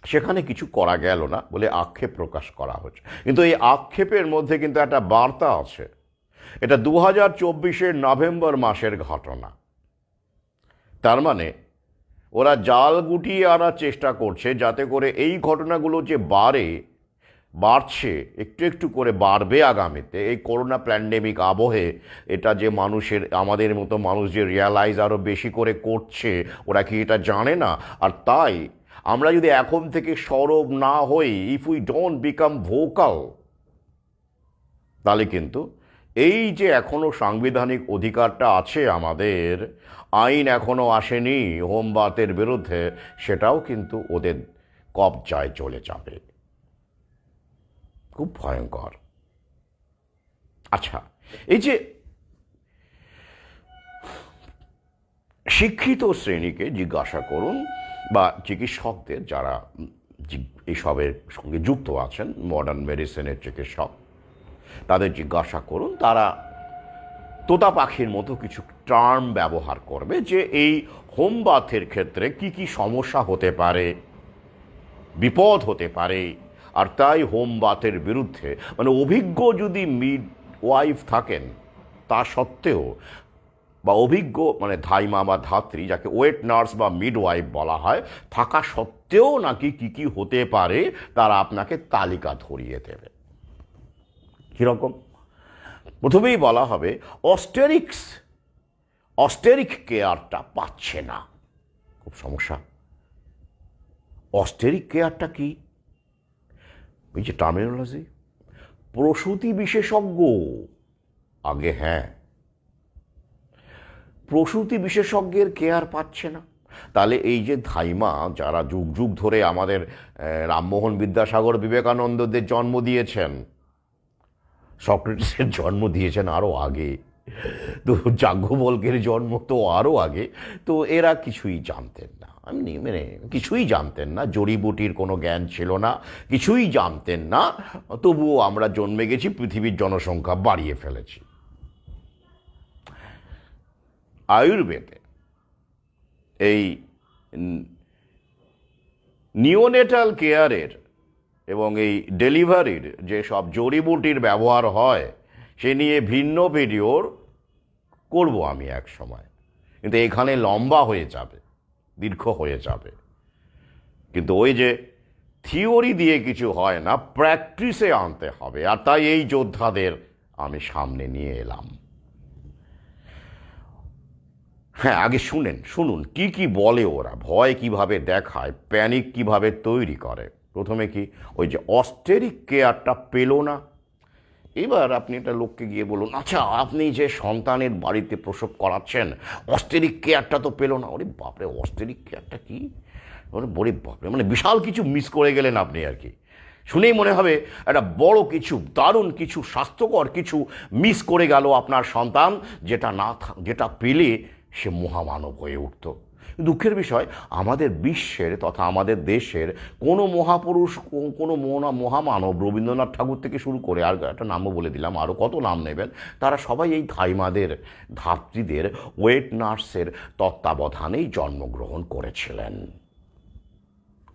সেখানে কিছু করা গেল না বলে আক্ষেপ প্রকাশ করা হচ্ছে, কিন্তু এই আক্ষেপের মধ্যে কিন্তু একটা বার্তা আছে। এটা 2024-এর নভেম্বর মাসের ঘটনা। তার মানে ওরা জাল গুটিয়ে আনার চেষ্টা করছে যাতে করে এই ঘটনাগুলো যে বাড়ছে, একটু একটু করে বাড়বে আগামীতে, এই করোনা প্যান্ডেমিক আবহে এটা যে মানুষের, আমাদের মতো মানুষ যে রিয়ালাইজ আরও বেশি করে করছে, ওরা কি এটা জানে না? আর তাই আমরা যদি এখন থেকে সরব না হই, if we don't become vocal, তাহলে কিন্তু এই যে এখনও সাংবিধানিক অধিকারটা আছে আমাদের, আইন এখনও আসেনি হোম বাথের বিরুদ্ধে, সেটাও কিন্তু ওদের কবজায় চলে যাবে। খুব ভয়ঙ্কর। আচ্ছা, এই যে শিক্ষিত শ্রেণীকে জিজ্ঞাসা করুন, বা চিকিৎসকদের যারা এইসবের সঙ্গে যুক্ত আছেন, মডার্ন মেডিসিনের চিকিৎসক, তাদের জিজ্ঞাসা করুন, তারা তোতা পাখির মতো কিছু টার্ম ব্যবহার করবে যে এই হোম বাথের ক্ষেত্রে কি কি সমস্যা হতে পারে, বিপদ হতে পারে। আর তাই হোম বাথের বিরুদ্ধে, মানে অভিজ্ঞ যদি মিড ওয়াইফ থাকেন তা সত্ত্বেও, বা অভিজ্ঞ মানে ধাইমা বা ধাত্রী, যাকে ওয়েট নার্স বা মিড ওয়াইফ বলা হয়, থাকা সত্ত্বেও নাকি কি কি হতে পারে তারা আপনাকে তালিকা ধরিয়ে দেবে। কীরকম? প্রথমেই বলা হবে অস্টেরিক কেয়ারটা পাচ্ছে না, খুব সমস্যা। অস্টেরিক কেয়ারটা কি? এই যে টার্মিনোলজি, প্রসূতি বিশেষজ্ঞ আগে, হ্যাঁ, প্রসূতি বিশেষজ্ঞের কেয়ার পাচ্ছে না। তাহলে এই যে ধাইমা, যারা যুগ যুগ ধরে আমাদের রামমোহন বিদ্যাসাগর বিবেকানন্দদের জন্ম দিয়েছেন, সক্রেটিসের জন্ম দিয়েছেন আরও আগে, তো যাজ্ঞবল্কের জন্ম তো আরও আগে, তো এরা কিছুই জানতেন না, মানে কিছুই জানতেন না, জড়িবুটির কোনো জ্ঞান ছিল না, কিছুই জানতেন না। তবুও আমরা জন্মে গেছি, পৃথিবীর জনসংখ্যা বাড়িয়ে ফেলেছি। আয়ুর্বেদে এই নিওনেটাল কেয়ারের এবং এই ডেলিভারির যে সব জড়িবুটির ব্যবহার হয়, সে নিয়ে ভিন্ন ভিডিওর করব আমি এক সময়, কিন্তু এখানে লম্বা হয়ে যাবে, দীর্ঘ হয়ে যাবে। কিন্তু ওই যে থিওরি দিয়ে কিছু হয় না, প্র্যাকটিসে আনতে হবে, আর তাই এই যোদ্ধাদের আমি সামনে নিয়ে এলাম। হ্যাঁ, আগে শুনুন কি কি বলে ওরা, ভয় কিভাবে দেখায়, প্যানিক কিভাবে তৈরি করে। প্রথমে কি, ওই যে অস্টেরিক কেয়ারটা পেল না। এবার আপনি একটা লোককে গিয়ে বলুন, আচ্ছা আপনি যে সন্তানের বাড়িতে প্রসব করাচ্ছেন, অস্টেরিক কেয়ারটা তো পেল না। ওরে বাপরে, অস্টেরিক কেয়ারটা কি? ওরে বলে বাপরে, মানে বিশাল কিছু মিস করে গেলেন আপনি আর কি। শুনেই মনে হবে একটা বড় কিছু, দারুণ কিছু, স্বাস্থ্যকর কিছু মিস করে গেল আপনার সন্তান, যেটা পেলে সে মহামানব হয়ে উঠত। দুঃখের বিষয়, আমাদের বিশ্বের তথা আমাদের দেশের কোনো মহাপুরুষ, কোনো মহামানব, রবীন্দ্রনাথ ঠাকুর থেকে শুরু করে, আর একটা নামও বলে দিলাম, আরও কত নাম নেবেন, তারা সবাই এই ধাইমাদের, ধাত্রীদের, ওয়েট নার্সের তত্ত্বাবধানেই জন্মগ্রহণ করেছিলেন।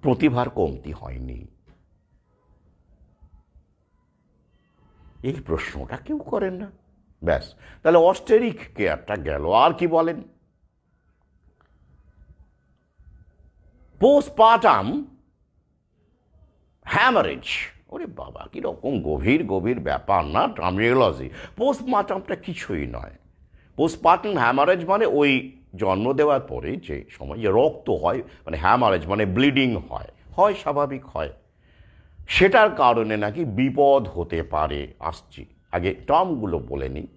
প্রতিভার কমতি হয়নি। এই প্রশ্নটা কেউ করেন না। ব্যাস, তাহলে অস্টেরিক কেয়ারটা গেল। আর কি বলেন? Postpartum haemorrhage. ওরে বাবা, কীরকম গভীর গভীর ব্যাপার না টার্মিনোলজি। পোস্টপার্টামটা কিছুই নয়। পোস্টপার্টাম হ্যামারেজ মানে ওই জন্ম দেওয়ার পরে যে সময় যে রক্ত হয়, মানে হ্যামারেজ মানে ব্লিডিং হয়, স্বাভাবিক হয়, সেটার কারণে নাকি বিপদ হতে পারে। আসছি, আগে টার্মগুলো বলে নিই।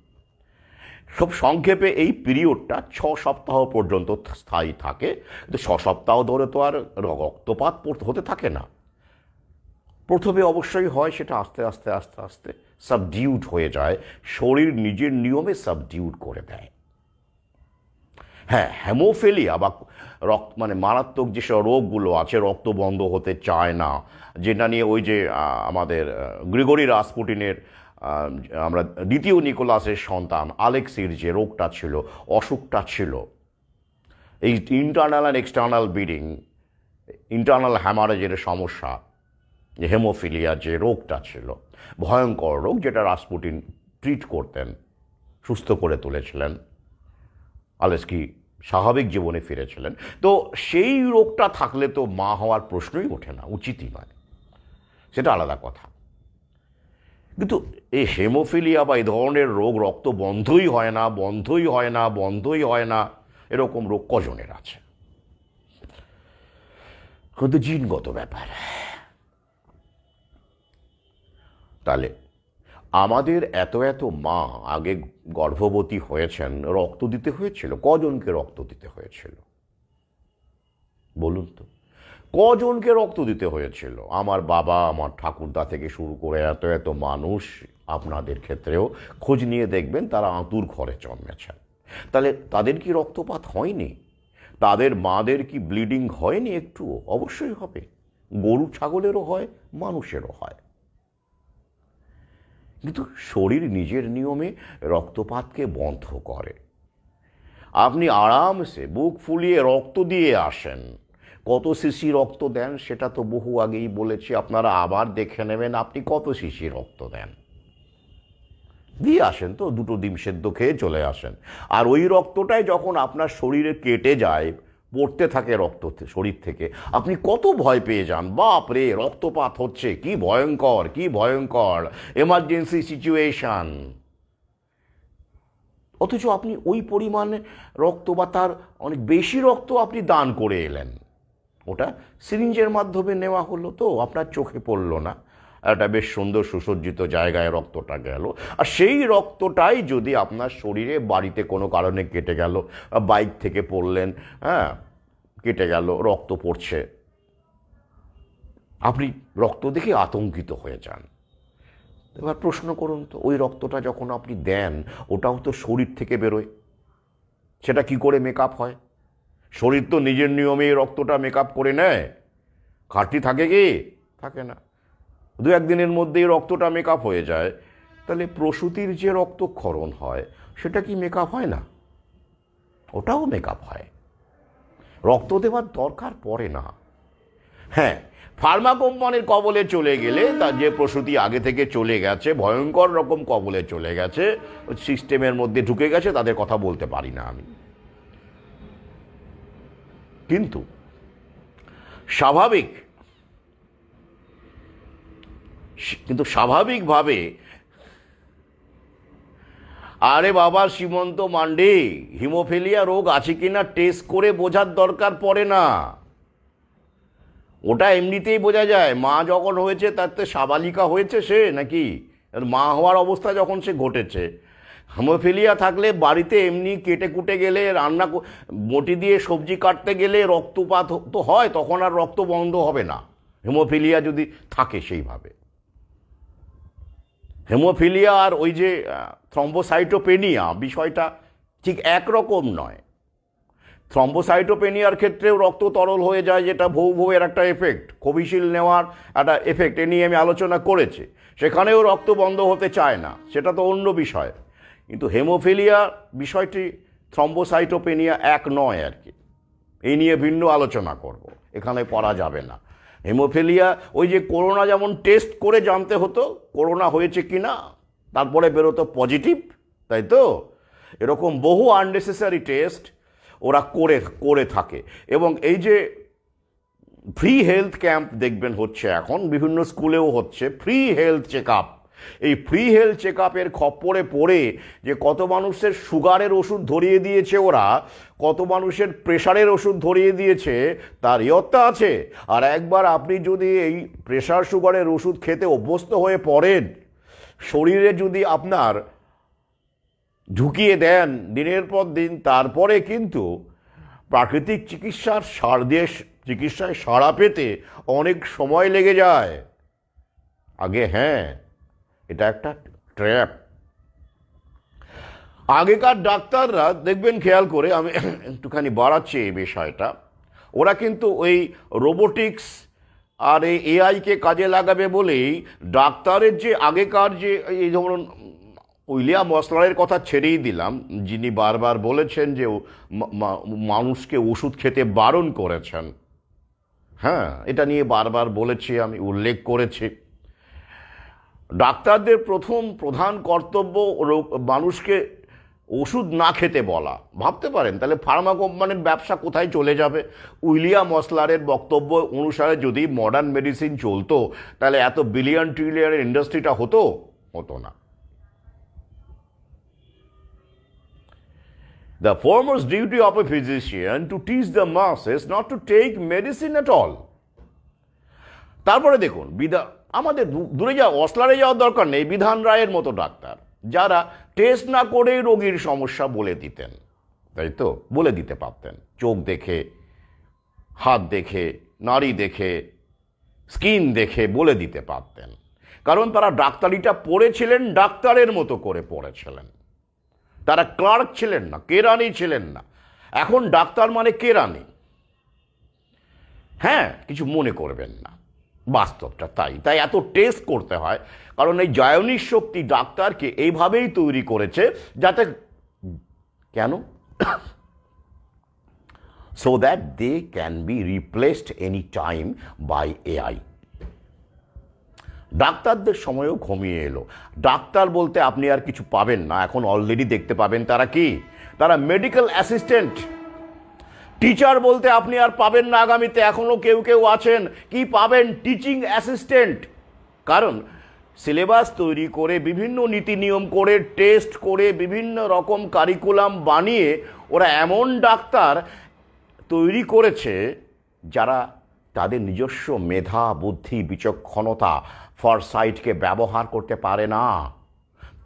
খুব সংক্ষেপে এই পিরিয়ডটা 6 সপ্তাহ পর্যন্ত স্থায়ী থাকে, কিন্তু 6 সপ্তাহ ধরে তো আর রক্তপাত হতে থাকে না। প্রথমে অবশ্যই হয়, সেটা আস্তে আস্তে আস্তে আস্তে সাবডিউড হয়ে যায়, শরীর নিজের নিয়মে সাবডিউড করে দেয়। হ্যাঁ, হেমোফিলিয়া বা মানে মারাত্মক যেসব রোগগুলো আছে, রক্ত বন্ধ হতে চায় না, যেটা নিয়ে ওই যে আমাদের গ্রিগরি রাসপুটিনের আমরা দ্বিতীয় নিকোলাসের সন্তান আলেক্সির যে রোগটা ছিল, অসুখটা ছিল, এই internal and external bleeding, internal হ্যামারেজের সমস্যা, হেমোফিলিয়া যে রোগটা ছিল, ভয়ঙ্কর রোগ, যেটা রাসপুটিন ট্রিট করতেন, সুস্থ করে তুলেছিলেন, আলেস্কি স্বাভাবিক জীবনে ফিরেছিলেন। তো সেই রোগটা থাকলে তো মা হওয়ার প্রশ্নই ওঠে না, উচিতই নয়, সেটা আলাদা কথা। কিন্তু এই হেমোফিলিয়া বা এই ধরনের রোগ রক্ত বন্ধই হয় না, বন্ধই হয় না, বন্ধই হয় না, এরকম রোগ কজনের আছে? কিন্তু জিনগত ব্যাপার। তাহলে আমাদের এত এত মা আগে গর্ভবতী হয়েছেন, রক্ত দিতে হয়েছিল কজনকে? রক্ত দিতে হয়েছিল বলুন তো, কজনকে রক্ত দিতে হয়েছিল? আমার বাবা, আমার ঠাকুরদা থেকে শুরু করে এত এত মানুষ, আপনাদের ক্ষেত্রেও খোঁজ নিয়ে দেখবেন, তারা আঁতুর ঘরে জন্মেছেন। তাহলে তাদের কি রক্তপাত হয়নি? তাদের মাদের কি ব্লিডিং হয়নি? একটুও অবশ্যই হবে। গরু ছাগলেরও হয়, মানুষেরও হয়। কিন্তু শরীর নিজের নিয়মে রক্তপাতকে বন্ধ করে। আপনি আরামসে বুক ফুলিয়ে রক্ত দিয়ে আসেন। কত সিসি রক্ত দেন সেটা তো বহু আগেই বলেছি, আপনারা আবার দেখে নেবেন আপনি কত সিসি রক্ত দেন। দিয়ে আসেন তো, 2টো ডিম সেদ্ধ খেয়ে চলে আসেন। আর ওই রক্তটাই যখন আপনার শরীরে কেটে যায়, পড়তে থাকে রক্ত শরীর থেকে, আপনি কত ভয় পেয়ে যান, বাপ রে রক্তপাত হচ্ছে, কি ভয়ঙ্কর, কি ভয়ঙ্কর, এমার্জেন্সি সিচুয়েশন। অথচ আপনি ওই পরিমাণে রক্ত বা তার অনেক বেশি রক্ত আপনি দান করে এলেন। ওটা সিরিঞ্জের মাধ্যমে নেওয়া হলো, তো আপনার চোখে পড়ল না, একটা বেশ সুন্দর সুসজ্জিত জায়গায় রক্তটা গেল। আর সেই রক্তটাই যদি আপনার শরীরে বাড়িতে কোনো কারণে কেটে গেল, বাইক থেকে পড়লেন, হ্যাঁ, কেটে গেল, রক্ত পড়ছে, আপনি রক্ত দেখে আতঙ্কিত হয়ে যান। এবার প্রশ্ন করুন তো, ওই রক্তটা যখন আপনি দেন, ওটাও তো শরীর থেকে বেরোয়, সেটা কি করে মেকআপ হয়? শরীর তো নিজের নিয়মে রক্তটা মেকআপ করে নেয়, ঘাটতি থাকে কি? থাকে না। 2-1 দিনের মধ্যেই রক্তটা মেকআপ হয়ে যায়। তাহলে প্রসূতির যে রক্তক্ষরণ হয় সেটা কি মেকআপ হয় না? ওটাও মেকআপ হয়, রক্ত দেওয়ার দরকার পড়ে না। হ্যাঁ, ফার্মা কোম্পানির কবলে চলে গেলে, তার যে প্রসূতি আগে থেকে চলে গেছে, ভয়ঙ্কর রকম কবলে চলে গেছে, সিস্টেমের মধ্যে ঢুকে গেছে, তাদের কথা বলতে পারি না আমি। কিন্তু স্বাভাবিকভাবে, আরে বাবা সীমন্ত মান্ডি, হিমোফিলিয়া রোগ আছে কিনা টেস্ট করে বোঝার দরকার পড়ে না, ওটা এমনিতেই বোঝা যায়। মা যখন হয়েছে, তার তো সাবালিকা হয়েছে সে নাকি, মা হওয়ার অবস্থা যখন সে ঘটেছে। হিমোফিলিয়া থাকলে বাড়িতে এমনি কেটে কুটে গেলে, বটি দিয়ে সবজি কাটতে গেলে রক্তপাত তো হয়, তখন আর রক্ত বন্ধ হবে না, হিমোফিলিয়া যদি থাকে সেইভাবে। হেমোফিলিয়া আর ওই যে থ্রম্বোসাইটোপেনিয়া বিষয়টা ঠিক একরকম নয়। থ্রম্বোসাইটোপেনিয়ার ক্ষেত্রেও রক্ত তরল হয়ে যায়, যেটা ভৌভৌয়ের একটা এফেক্ট, কোভিশিল্ড নেওয়ার একটা এফেক্ট, এ নিয়ে আমি আলোচনা করেছি। সেখানেও রক্ত বন্ধ হতে চায় না, সেটা তো অন্য বিষয়। কিন্তু হেমোফিলিয়া বিষয়টি থ্রম্বোসাইটোপেনিয়া এক নয় আর কি, এই নিয়ে ভিন্ন আলোচনা করব, এখানে পড়া যাবে না। হেমোফিলিয়া ওই যে করোনা যেমন টেস্ট করে জানতে হতো করোনা হয়েছে কি না, তারপরে বেরোতো পজিটিভ, তাই তো, এরকম বহু আননেসেসারি টেস্ট ওরা করে থাকে। এবং এই যে ফ্রি হেলথ ক্যাম্প দেখবেন হচ্ছে এখন, বিভিন্ন স্কুলেও হচ্ছে ফ্রি হেলথ চেক আপ। এই ফ্রি হেলথ চেক আপের খপ্পরে পড়ে যে কত মানুষের সুগারের ওষুধ ধরিয়ে দিয়েছে ওরা, কত মানুষের প্রেশারের ওষুধ ধরিয়ে দিয়েছে, তার ইয়ত্তা আছে। আর একবার আপনি যদি এই প্রেশার সুগারের ওষুধ খেতে অভ্যস্ত হয়ে পড়েন, শরীরে যদি আপনার ঢুকিয়ে দেন দিনের পর দিন, তারপরে কিন্তু প্রাকৃতিক চিকিৎসায় সাড়া পেতে অনেক সময় লেগে যায়। আগে হ্যাঁ, এটা একটা ট্র্যাপ। আগেকার ডাক্তাররা দেখবেন, খেয়াল করে, আমি একটুখানি বাড়াচ্ছি এই বিষয়টা, ওরা কিন্তু ওই রোবোটিক্স আর এই এআইকে কাজে লাগাবে বলেই ডাক্তারের যে আগেকার যে এই ধরুন উইলিয়াম ওসলারের কথা ছেড়েই দিলাম, যিনি বারবার বলেছেন যে মানুষকে ওষুধ খেতে বারণ করেছেন, হ্যাঁ এটা নিয়ে বারবার বলেছি, আমি উল্লেখ করেছি। ডাক্তারদের প্রধান কর্তব্য মানুষকে ওষুধ না খেতে বলা। ভাবতে পারেন তাহলে ফার্মা কোম্পানির ব্যবসা কোথায় চলে যাবে? উইলিয়াম ওসলারের বক্তব্য অনুসারে যদি মডার্ন মেডিসিন চলতো, তাহলে এত বিলিয়ন ট্রিলিয়নের ইন্ডাস্ট্রিটা হতো না। The foremost duty of a physician to teach the masses not to take medicine at all. তারপরে দেখুন, আমাদের দূরে অসলারে যাওয়ার দরকার নেই, বিধান রায়ের মতো ডাক্তার যারা টেস্ট না করেই রোগীর সমস্যা বলে দিতেন, তাই তো? বলে দিতে পারতেন, চোখ দেখে, হাত দেখে, নাড়ি দেখে, স্কিন দেখে বলে দিতে পারতেন, কারণ তারা ডাক্তারিটা পড়েছিলেন, ডাক্তারের মতো করে পড়েছিলেন। তারা ক্লার্ক ছিলেন না, কেরানি ছিলেন না। এখন ডাক্তার মানে কেরানি। হ্যাঁ, কিছু মনে করবেন না, বাস্তবটা তাই এত টেস্ট করতে হয়, কারণ এই জায়নিক শক্তি ডাক্তারকে এইভাবেই তৈরি করেছে, যাতে কেন? so that they can be replaced any time by AI. ডাক্তারদের সময়ও ঘমিয়ে এলো। ডাক্তার বলতে আপনি আর কিছু পাবেন না, এখন অলরেডি দেখতে পাবেন তারা কি, তারা মেডিকেল অ্যাসিস্ট্যান্ট। টিচার বলতে আপনি আর পাবেন না আগামীতে, এখনো কেউ আছেন, কি পাবেন? Teaching assistant. কারণ সিলেবাস তৈরি করে, বিভিন্ন নীতি নিয়ম করে, টেস্ট করে, বিভিন্ন রকম কারিকুলাম বানিয়ে ওরা এমন ডাক্তার তৈরি করেছে যারা তাদের নিজস্ব মেধা, বুদ্ধি, বিচক্ষণতা, ফরসাইটকে ব্যবহার করতে পারে না।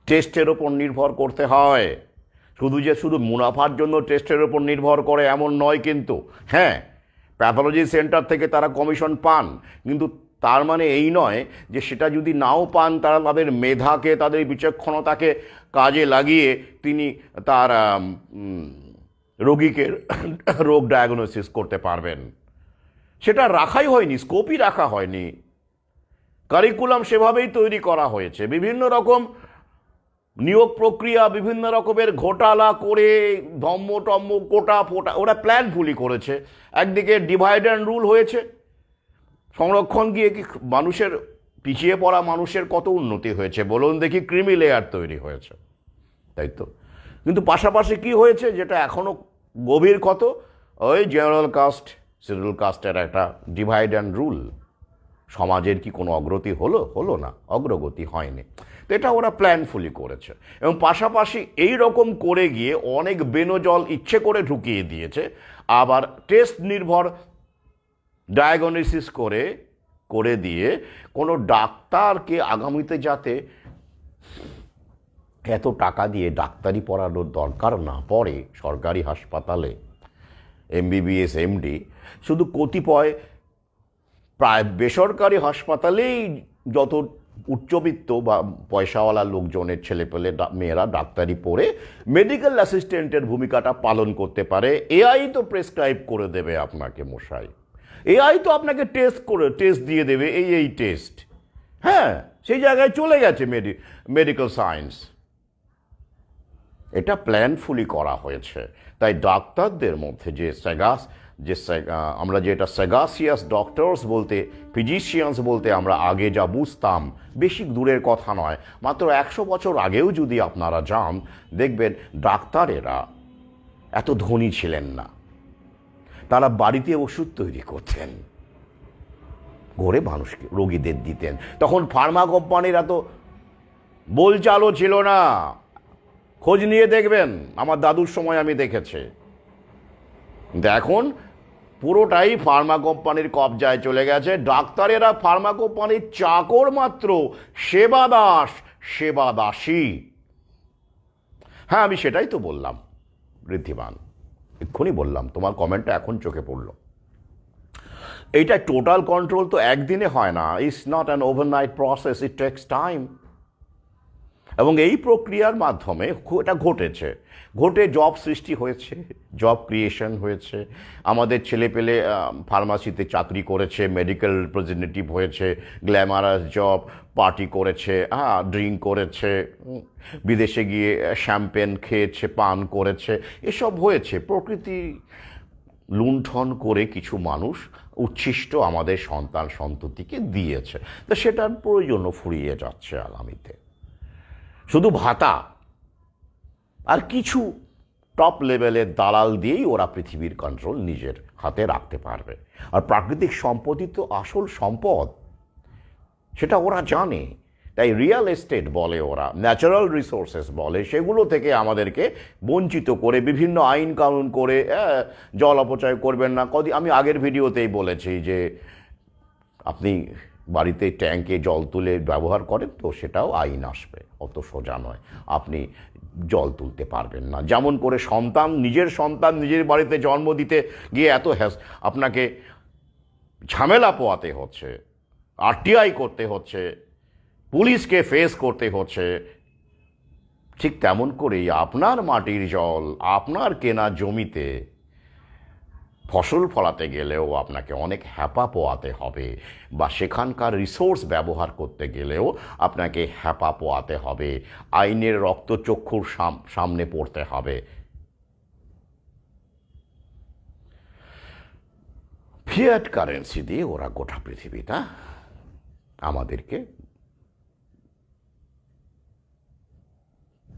টেস্টের ওপর নির্ভর করতে হয়। শুধু মুনাফার জন্য টেস্টের ওপর নির্ভর করে এমন নয় কিন্তু। হ্যাঁ, প্যাথোলজি সেন্টার থেকে তারা কমিশন পান, কিন্তু তার মানে এই নয় যে সেটা যদি নাও পান, তারা তাদের মেধাকে, তাদের বিচক্ষণতাকে কাজে লাগিয়ে তিনি তার রোগীকে রোগ ডায়াগনোসিস করতে পারবেন। সেটা রাখাই হয়নি, স্কোপই রাখা হয়নি। কারিকুলাম সেভাবেই তৈরি করা হয়েছে, বিভিন্ন রকম নিয়োগ প্রক্রিয়া, বিভিন্ন রকমের ঘোটালা করে, ধম্ম কোটা ফোটা ওরা প্ল্যানফুলি করেছে। একদিকে ডিভাইড অ্যান্ড রুল হয়েছে, সংরক্ষণ গিয়ে কি মানুষের, পিছিয়ে পড়া মানুষের কত উন্নতি হয়েছে বলুন দেখি, ক্রিমি লেয়ার তৈরি হয়েছে, তাই তো? কিন্তু পাশাপাশি কি হয়েছে, যেটা এখনো গভীর ক্ষত, ওই জেনারেল কাস্ট, শিডিউল কাস্টের একটা ডিভাইড অ্যান্ড রুল। সমাজের কি কোনো অগ্রগতি হলো না, অগ্রগতি হয়নি। তো এটা ওরা প্ল্যানফুলি করেছে, এবং পাশাপাশি এই রকম করে গিয়ে অনেক বেনজল ইচ্ছে করে ঢুকিয়ে দিয়েছে। আবার টেস্ট নির্ভর ডায়াগনোসিস করে দিয়ে কোনো ডাক্তারকে আগামীতে যাতে এত টাকা দিয়ে ডাক্তারি পড়ানোর দরকার না পড়ে সরকারি হাসপাতালে, MBBS MD, শুধু কতিপয় প্রায় বেসরকারি হাসপাতালেই যত উচ্চবিত্ত বা পয়সাওয়ালা লোকজনের ছেলেপেলে মেয়েরা ডাক্তারি পড়ে মেডিকেল অ্যাসিস্ট্যান্টের ভূমিকাটা পালন করতে পারে। এআই তো প্রেসক্রাইব করে দেবে আপনাকে মশাই, এআই তো আপনাকে টেস্ট দিয়ে দেবে, এই টেস্ট। হ্যাঁ, সেই জায়গায় চলে গেছে মেডিকেল সায়েন্স। এটা প্ল্যানফুলি করা হয়েছে। তাই ডাক্তারদের মধ্যে আমরা যেটা সেগাসিয়াস ডক্টরস বলতে, ফিজিশিয়ানস বলতে আমরা আগে যা বুঝতাম, বেশি দূরের কথা নয়, মাত্র 100 বছর আগেও যদি আপনারা যান, দেখবেন ডাক্তারেরা এত ধনী ছিলেন না। তারা বাড়িতে ওষুধ তৈরি করতেন, ঘরে মানুষকে, রোগীদের দিতেন। তখন ফার্মা কোম্পানির এত বলচালও ছিল না। খোঁজ নিয়ে দেখবেন, আমার দাদুর সময় আমি দেখেছি। এখন পুরোটাই ফার্মা কোম্পানির কবজায় চলে গেছে। ডাক্তারেরা ফার্মা কোম্পানির চাকর মাত্র, সেবাদাসী। হ্যাঁ, আমি সেটাই তো বললাম ঋদ্ধিমান, এক্ষুনি বললাম, তোমার কমেন্টটা এখন চোখে পড়লো। এইটা টোটাল কন্ট্রোল তো একদিনে হয় না, it's not an overnight process, it takes time. এবং এই প্রক্রিয়ার মাধ্যমে এটা ঘটে জব সৃষ্টি হয়েছে, জব ক্রিয়েশন হয়েছে, আমাদের ছেলেপেলে ফার্মাসিতে চাকরি করেছে, মেডিকেল রিপ্রেজেন্টেটিভ হয়েছে, গ্ল্যামারাস জব, পার্টি করেছে, ড্রিঙ্ক করেছে, বিদেশে গিয়ে শ্যাম্পেন খেয়েছে, পান করেছে, এসব হয়েছে। প্রকৃতি লুণ্ঠন করে কিছু মানুষ উচ্ছিষ্ট আমাদের সন্তান সন্ততিকে দিয়েছে, তো সেটার প্রয়োজনও ফুরিয়ে যাচ্ছে আগামীতে। শুধু ভাতা আর কিছু টপ লেভেলের দালাল দিয়েই ওরা পৃথিবীর কন্ট্রোল নিজের হাতে রাখতে পারবে। আর প্রাকৃতিক সম্পদই তো আসল সম্পদ, সেটা ওরা জানে। তাই রিয়েল এস্টেট বলে ওরা, ন্যাচারাল রিসোর্সেস বলে, সেগুলো থেকে আমাদেরকে বঞ্চিত করে বিভিন্ন আইন কানুন করে জল অপচয় করবেন না। আমি আগের ভিডিওতেই বলেছি যে আপনি বাড়িতে ট্যাঙ্কে জল তুলে ব্যবহার করেন তো সেটাও আইন আসবে, অত সোজা নয়, আপনি জল তুলতে পারবেন না। যেমন করে নিজের সন্তান নিজের বাড়িতে জন্ম দিতে গিয়ে এত আপনাকে ঝামেলা পোয়াতে হচ্ছে, আরটিআই করতে হচ্ছে, পুলিশকে ফেস করতে হচ্ছে, ঠিক তেমন করেই আপনার মাটির জল আপনার কেনা জমিতে ফসল ফলাতে গেলেও আপনাকে অনেক হ্যাপা পোয়াতে হবে, বা সেখানকার রিসোর্স ব্যবহার করতে গেলেও আপনাকে হ্যাপা পোয়াতে হবে, আইনের রক্তচক্ষুর সামনে পড়তে হবে। ফিয়াট কারেন্সি দিয়ে ওরা গোটা পৃথিবীটা আমাদেরকে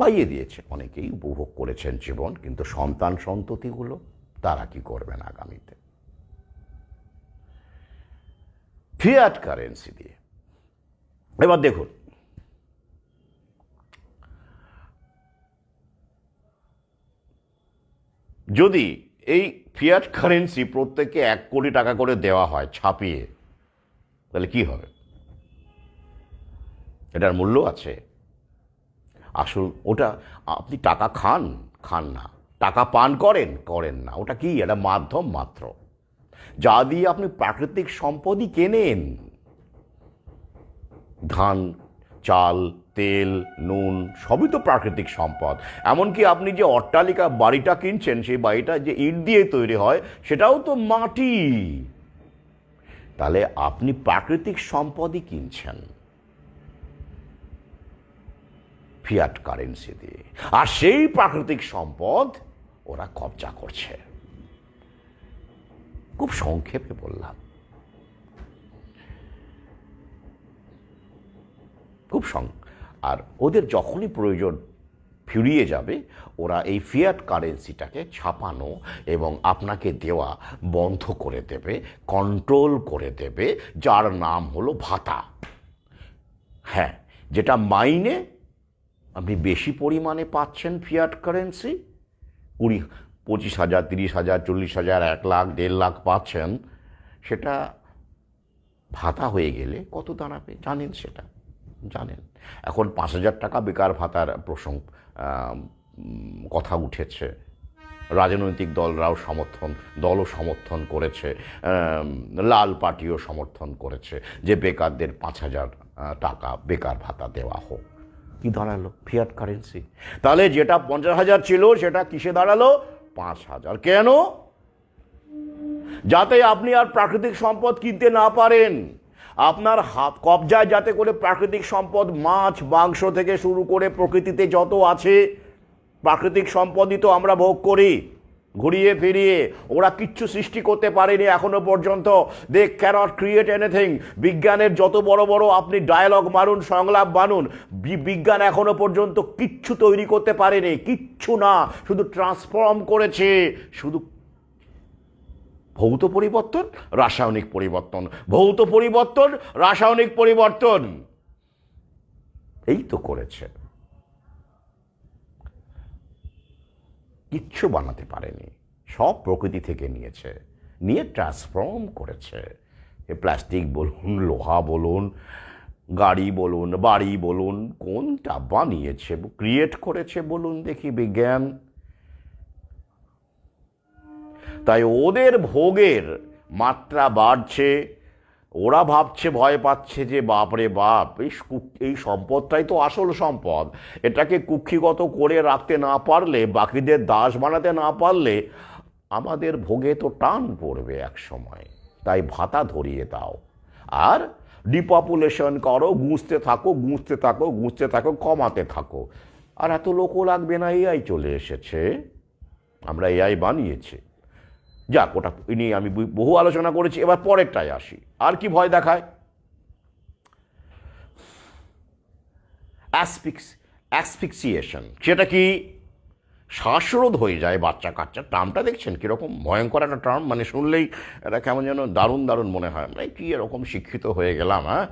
পাইয়ে দিয়েছে। অনেকেই উপভোগ করেছেন জীবন, কিন্তু সন্তান সন্ততিগুলো তারা কি করবেন আগামীতে? ফিয়াট কারেন্সি দিয়ে। এবার দেখুন, যদি এই ফিয়াট কারেন্সি প্রত্যেককে 1 কোটি টাকা করে দেওয়া হয় ছাপিয়ে, তাহলে কি হবে? এটার মূল্য আছে? আসল ওটা আপনি টাকা খান না, টাকা পান করেন না, ওটা কি? এটা মাধ্যম মাত্র, যা দিয়ে আপনি প্রাকৃতিক সম্পদই কেনেন। ধান, চাল, তেল, নুন সবই তো প্রাকৃতিক সম্পদ। এমনকি আপনি যে অট্টালিকা বাড়িটা কিনছেন, সেই বাড়িটা যে ইট দিয়ে তৈরি হয় সেটাও তো মাটি। তাহলে আপনি প্রাকৃতিক সম্পদই কিনছেন ফিয়াট কারেন্সি দিয়ে, আর সেই প্রাকৃতিক সম্পদ ওরা কবজা করছে। খুব সংক্ষেপে বললাম, আর ওদের যখনই প্রয়োজন ফিরিয়ে যাবে, ওরা এই ফিয়াট কারেন্সিটাকে ছাপানো এবং আপনাকে দেওয়া বন্ধ করে দেবে, কন্ট্রোল করে দেবে, যার নাম হলো ভাতা। হ্যাঁ, যেটা মাইনে আপনি বেশি পরিমাণে পাচ্ছেন ফিয়াট কারেন্সি, 25,000, 30,000, 40,000, 1 লাখ, 1.5 লাখ পাচ্ছেন, সেটা ভাতা হয়ে গেলে কত দাঁড়াবে জানেন? সেটা জানেন। এখন 5,000 টাকা বেকার ভাতার কথা উঠেছে, রাজনৈতিক দলও সমর্থন করেছে, লাল পার্টিও সমর্থন করেছে যে বেকারদের 5,000 টাকা বেকার ভাতা দেওয়া হোক। কি দাঁড়ালো? Fiat currency. তাহলে যেটা 50,000 ছিল সেটা কিসে দাঁড়ালো? 5,000। কেন? যাতে আপনি আর প্রাকৃতিক সম্পদ কিনতে না পারেন, আপনার হাত কবজায় যাতে করে প্রাকৃতিক সম্পদ, মাছ মাংস থেকে শুরু করে প্রকৃতিতে যত আছে প্রাকৃতিক সম্পদই তো আমরা ভোগ করি ঘুরিয়ে ফিরিয়ে। ওরা কিচ্ছু সৃষ্টি করতে পারেনি এখনো পর্যন্ত। They can't create anything. বিজ্ঞানের যত বড় বড় আপনি ডায়ালগ মারুন, সংলাপ বানুন, বিজ্ঞান এখনো পর্যন্ত কিচ্ছু তৈরি করতে পারেনি, কিচ্ছু না, শুধু ট্রান্সফর্ম করেছে। শুধু ভৌত পরিবর্তন, রাসায়নিক পরিবর্তন, ভৌত পরিবর্তন, রাসায়নিক পরিবর্তন, এই তো করেছে। কিচ্ছু বানাতে পারেনি, সব প্রকৃতি থেকে নিয়ে ট্রান্সফর্ম করেছে। প্লাস্টিক বলুন, লোহা বলুন, গাড়ি বলুন, বাড়ি বলুন, কোনটা বানিয়েছে, ক্রিয়েট করেছে বলুন দেখি বিজ্ঞান? তাই ওদের ভোগের মাত্রা বাড়ছে, ওরা ভাবছে, ভয় পাচ্ছে যে বাপরে বাপ, এই সম্পদটাই তো আসল সম্পদ, এটাকে কুক্ষিগত করে রাখতে না পারলে, বাকিদের দাস বানাতে না পারলে আমাদের ভোগে তো টান পড়বে এক সময়। তাই ভাতা ধরিয়ে দাও আর ডিপপুলেশন করো, গুঁজতে থাকো গুঁজতে থাকো গুঁজতে থাকো, কমাতে থাকো। আর এত লোকও লাগবে না, এআই চলে এসেছে, আমরা এআই বানিয়েছি। যাক, ওটা নিয়ে আমি বহু আলোচনা করেছি, এবার পরেরটায় আসি। আর কি ভয় দেখায়? অ্যাসফিক্সিয়েশন। সেটা কি? শ্বাসরোধ হয়ে যায় বাচ্চা কাচ্চা। টার্মটা দেখছেন কীরকম ভয়ঙ্কর একটা টার্ম, মানে শুনলেই এটা কেমন যেন দারুণ দারুণ মনে হয়, মানে কি এরকম শিক্ষিত হয়ে গেলাম, হ্যাঁ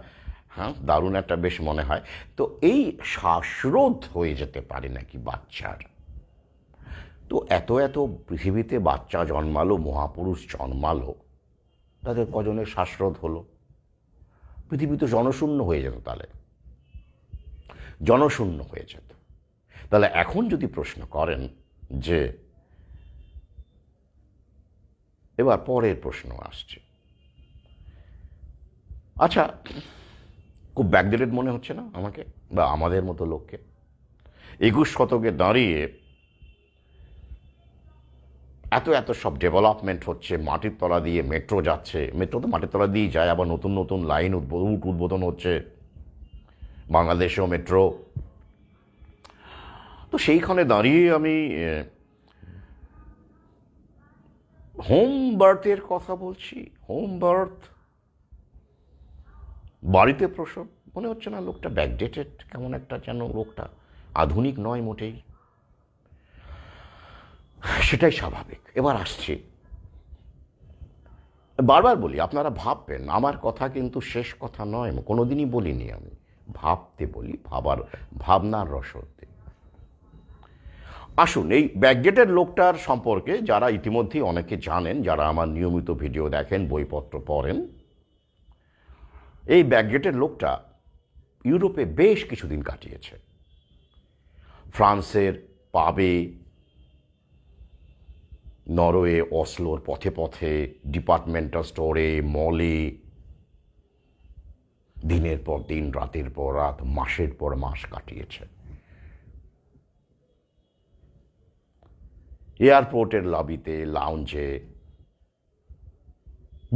হ্যাঁ, দারুণ একটা বেশ মনে হয়। তো এই শ্বাসরোধ হয়ে যেতে পারে নাকি বাচ্চার? তো এত এত পৃথিবীতে বাচ্চা জন্মালো, মহাপুরুষ জন্মালো, তাদের কজনের শ্বাসরোধ হলো? পৃথিবী তো জনশূন্য হয়ে যেত, তাহলে জনশূন্য হয়ে যেত। তাহলে এখন যদি প্রশ্ন করেন যে, এবার পরের প্রশ্ন আসছে, আচ্ছা খুব ব্যাকডেটেড মনে হচ্ছে না আমাকে বা আমাদের মতো লোককে? 21 শতকে দাঁড়িয়ে এত এত সব ডেভেলপমেন্ট হচ্ছে, মাটির তলা দিয়ে মেট্রো যাচ্ছে, মেট্রো তো মাটির তলা দিয়েই যায়, আবার নতুন নতুন লাইন উদ্বোধন হচ্ছে, বাংলাদেশেও মেট্রো। তো সেইখানে দাঁড়িয়ে আমি হোম বার্থের কথা বলছি। হোম বার্থ, বাড়িতে প্রসব, মনে হচ্ছে না লোকটা ব্যাকডেটেড, কেমন একটা যেন লোকটা আধুনিক নয় মোটেই। সেটাই স্বাভাবিক। এবার আসছি, বারবার বলি, আপনারা ভাববেন, আমার কথা কিন্তু শেষ কথা নয়, কোনোদিনই বলিনি আমি, ভাবতে বলি, ভাবনার রসদ। আসুন, এই ব্যাকডেটেড লোকটার সম্পর্কে যারা ইতিমধ্যেই অনেকে জানেন, যারা আমার নিয়মিত ভিডিও দেখেন, বইপত্র পড়েন, এই ব্যাকডেটেড লোকটা ইউরোপে বেশ কিছুদিন কাটিয়েছে। ফ্রান্সের পাবে, নরওয়ে অসলোর পথে পথে, ডিপার্টমেন্টাল স্টোরে, মলে দিনের পর দিন, রাতের পর রাত, মাসের পর মাস কাটিয়েছে। এয়ারপোর্টের লবিতে, লাউঞ্জে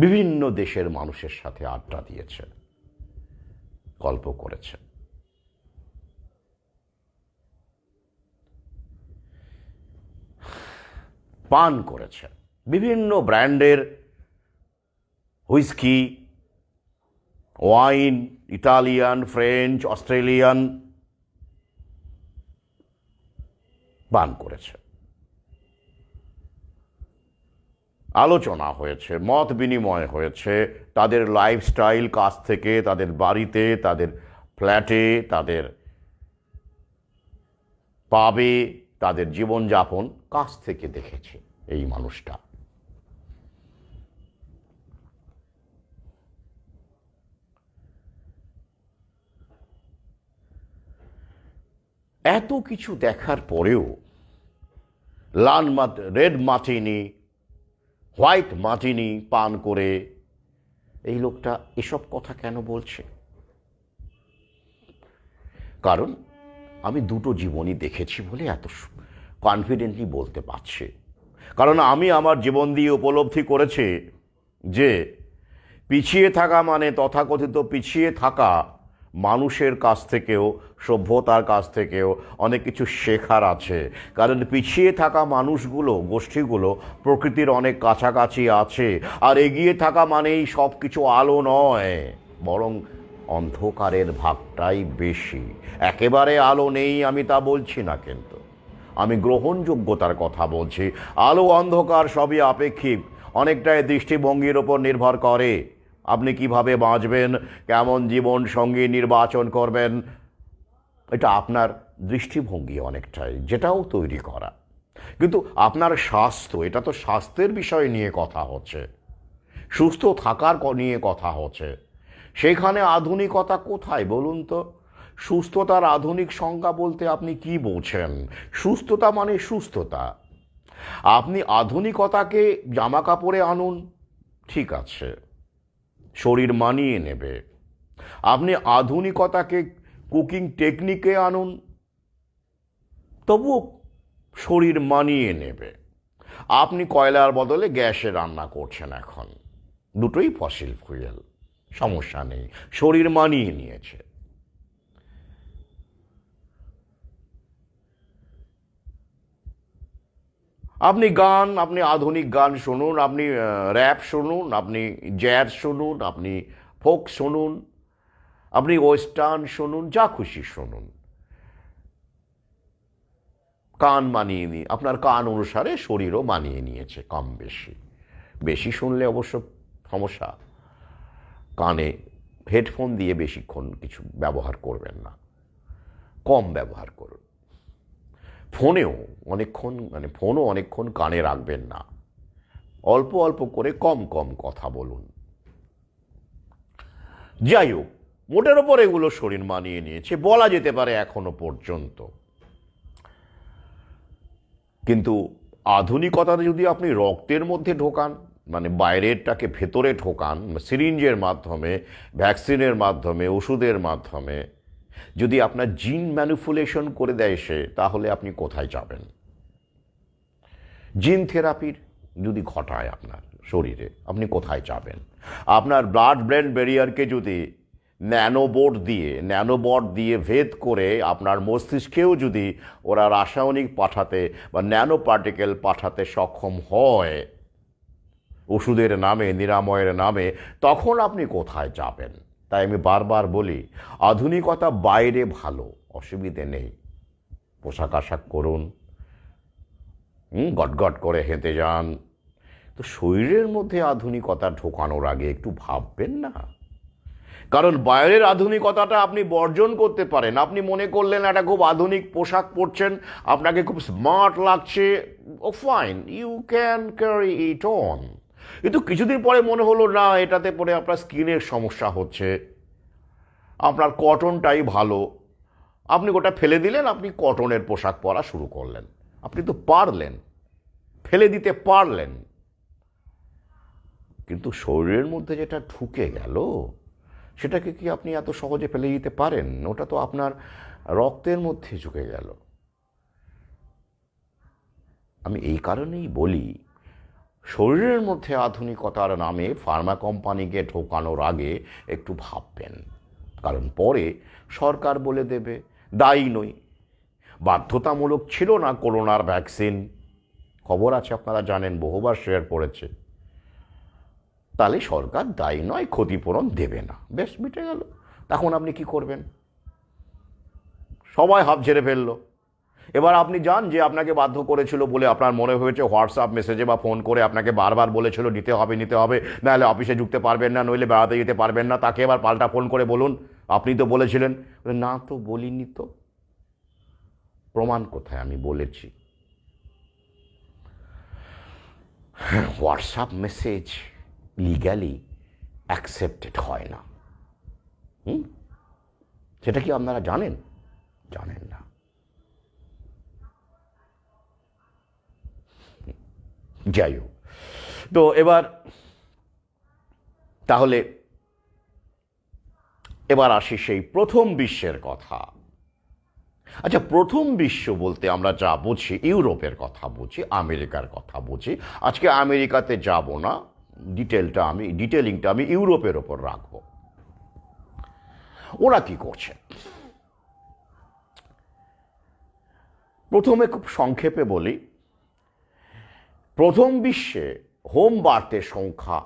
বিভিন্ন দেশের মানুষের সাথে আড্ডা দিয়েছে, গল্প করেছে। পান করেছে বিভিন্ন ব্র্যান্ডের whisky, wine, Italian, French, Australian, পান করেছে। আলোচনা হয়েছে, মত বিনিময় হয়েছে, তাদের লাইফস্টাইল কাছ থেকে, তাদের বাড়িতে, তাদের ফ্ল্যাটে, তাদের পাবে, তাদের জীবনযাপন কাছ থেকে দেখেছে এই মানুষটা। এত কিছু দেখার পরেও রেড মার্টিনি, হোয়াইট মার্টিনি পান করে এই লোকটা এসব কথা কেন বলছে? কারণ আমি দুটো জীবনই দেখেছি বলে এত কনফিডেন্টলি বলতে পারছি। কারণ আমি আমার জীবন দিয়ে উপলব্ধি করেছি যে পিছিয়ে থাকা মানে তথাকথিত পিছিয়ে থাকা মানুষের কাছ থেকেও, সভ্যতার কাছ থেকেও অনেক কিছু শেখার আছে। কারণ পিছিয়ে থাকা মানুষগুলো, গোষ্ঠীগুলো প্রকৃতির অনেক কাছাকাছি আছে। আর এগিয়ে থাকা মানেই সব কিছু আলো নয়, বরং অন্ধকারের ভাগটাই বেশি। একেবারে আলো নেই আমি তা বলছি না, কিন্তু আমি গ্রহণযোগ্যতার কথা বলছি। আলো অন্ধকার সবই আপেক্ষিক, অনেকটাই দৃষ্টিভঙ্গির ওপর নির্ভর করে। আপনি কিভাবে বাঁচবেন, কেমন জীবন সঙ্গী নির্বাচন করবেন, এটা আপনার দৃষ্টিভঙ্গি অনেকটাই, যেটাও তৈরি করা। কিন্তু আপনার স্বাস্থ্য, এটা তো স্বাস্থ্যের বিষয় নিয়ে কথা হচ্ছে, সুস্থ থাকার নিয়ে কথা হচ্ছে। সেখানে আধুনিকতা কোথায় বলুন তো? সুস্থতার আধুনিক সংজ্ঞা বলতে আপনি কি বোঝেন? সুস্থতা মানে সুস্থতা। আপনি আধুনিকতাকে জামা কাপড়ে আনুন, ঠিক আছে, শরীর মানিয়ে নেবে। আপনি আধুনিকতাকে কুকিং টেকনিকে আনুন, তবুও শরীর মানিয়ে নেবে। আপনি কয়লার বদলে গ্যাসে রান্না করছেন এখন, দুটোই ফসিল ফুয়েল, সমস্যা নেই, শরীর মানিয়ে নিয়েছে। আপনি আধুনিক গান শুনুন, আপনি র্যাপ শুনুন, আপনি জ্যাজ শুনুন, আপনি ফোক শুনুন, আপনি ওয়েস্টার্ন শুনুন, যা খুশি শুনুন, কান মানিয়ে নিয়ে আপনার কান অনুসারে শরীরও মানিয়ে নিয়েছে কম বেশি। বেশি শুনলে অবশ্য সমস্যা। কানে হেডফোন দিয়ে বেশিক্ষণ কিছু ব্যবহার করবেন না, কম ব্যবহার করুন। ফোনও অনেকক্ষণ কানে রাখবেন না, অল্প অল্প করে কম কম কথা বলুন। যাই হোক, মোটের ওপর এগুলো শরীর মানিয়ে নিয়েছে বলা যেতে পারে এখনো পর্যন্ত। কিন্তু আধুনিকতাটা যদি আপনি রক্তের মধ্যে ঢোকান, মানে বাইরেরটাকে ভেতরে ঢোকান, সিরিঞ্জের মাধ্যমে, ভ্যাকসিনের মাধ্যমে, ওষুধের মাধ্যমে, যদি আপনার জিন ম্যানিপুলেশন করে দেয় সে, তাহলে আপনি কোথায় যাবেন? জিন থেরাপির যদি ঘটায় আপনার শরীরে, আপনি কোথায় যাবেন? আপনার ব্লাড ব্রেন ব্যারিয়ারকে যদি ন্যানোবট দিয়ে ভেদ করে আপনার মস্তিষ্কেও যদি ওরা রাসায়নিক পাঠাতে বা ন্যানো পার্টিকেল পাঠাতে সক্ষম হয় ওষুধের নামে, নিরাময়ের নামে, তখন আপনি কোথায় যাবেন? তাই আমি বারবার বলি, আধুনিকতা বাইরে ভালো, অসুবিধে নেই, পোশাক আশাক করুন, গটগট করে হেঁটে যান, তো শরীরের মধ্যে আধুনিকতা ঢোকানোর আগে একটু ভাববেন না? কারণ বাইরের আধুনিকতাটা আপনি বর্জন করতে পারেন। আপনি মনে করলেন একটা খুব আধুনিক পোশাক পরছেন, আপনাকে খুব স্মার্ট লাগছে, oh fine, you can carry it on. কিন্তু কিছুদিন পরে মনে হলো না, এটাতে পরে আপনার স্কিনের সমস্যা হচ্ছে, আপনার কটনটাই ভালো, আপনি ওটা ফেলে দিলেন, আপনি কটনের পোশাক পরা শুরু করলেন। আপনি তো পারলেন, ফেলে দিতে পারলেন, কিন্তু শরীরের মধ্যে যেটা ঢুকে গেল সেটাকে কি আপনি এত সহজে ফেলে দিতে পারেন? ওটা তো আপনার রক্তের মধ্যে ঢুকে গেল। আমি এই কারণেই বলি, শরীরের মধ্যে আধুনিকতার নামে ফার্মা কোম্পানিকে ঢোকানোর আগে একটু ভাববেন। কারণ পরে সরকার বলে দেবে দায়ী নই, বাধ্যতামূলক ছিল না করোনার ভ্যাকসিন, খবর আছে, আপনারা জানেন, বহুবার শেয়ার করেছে। তাহলে সরকার দায়ী নয়, ক্ষতিপূরণ দেবে না, বেশ মিটে গেল। তখন আপনি কি করবেন? সবাই হাফ ঝেড়ে ফেলল। এবার আপনি যান, যে আপনাকে বাধ্য করেছিল বলে আপনার মনে হয়েছে, হোয়াটসঅ্যাপ মেসেজে বা ফোন করে আপনাকে বারবার বলেছিল নিতে হবে, নাহলে অফিসে ঢুকতে পারবেন না, নইলে বেড়াতে যেতে পারবেন না, তাকে এবার পাল্টা ফোন করে বলুন আপনি তো বলেছিলেন। না তো বলিনি তো, প্রমাণ কোথায় আমি বলেছি? হোয়াটসঅ্যাপ মেসেজ লিগ্যালি অ্যাকসেপ্টেড হয় না। সেটা কি আপনারা জানেন? জানেন না। যাই হোক, তো এবার আসি সেই প্রথম বিশ্বের কথা। আচ্ছা, প্রথম বিশ্ব বলতে আমরা যা বুঝি, ইউরোপের কথা বুঝি, আমেরিকার কথা বুঝি। আজকে আমেরিকাতে যাব না, ডিটেলিংটা আমি ইউরোপের ওপর রাখবো। ওরা কি করছে? প্রথমে খুব সংক্ষেপে বলি, প্রথম বিশ্বে হোম বার্থের সংখ্যা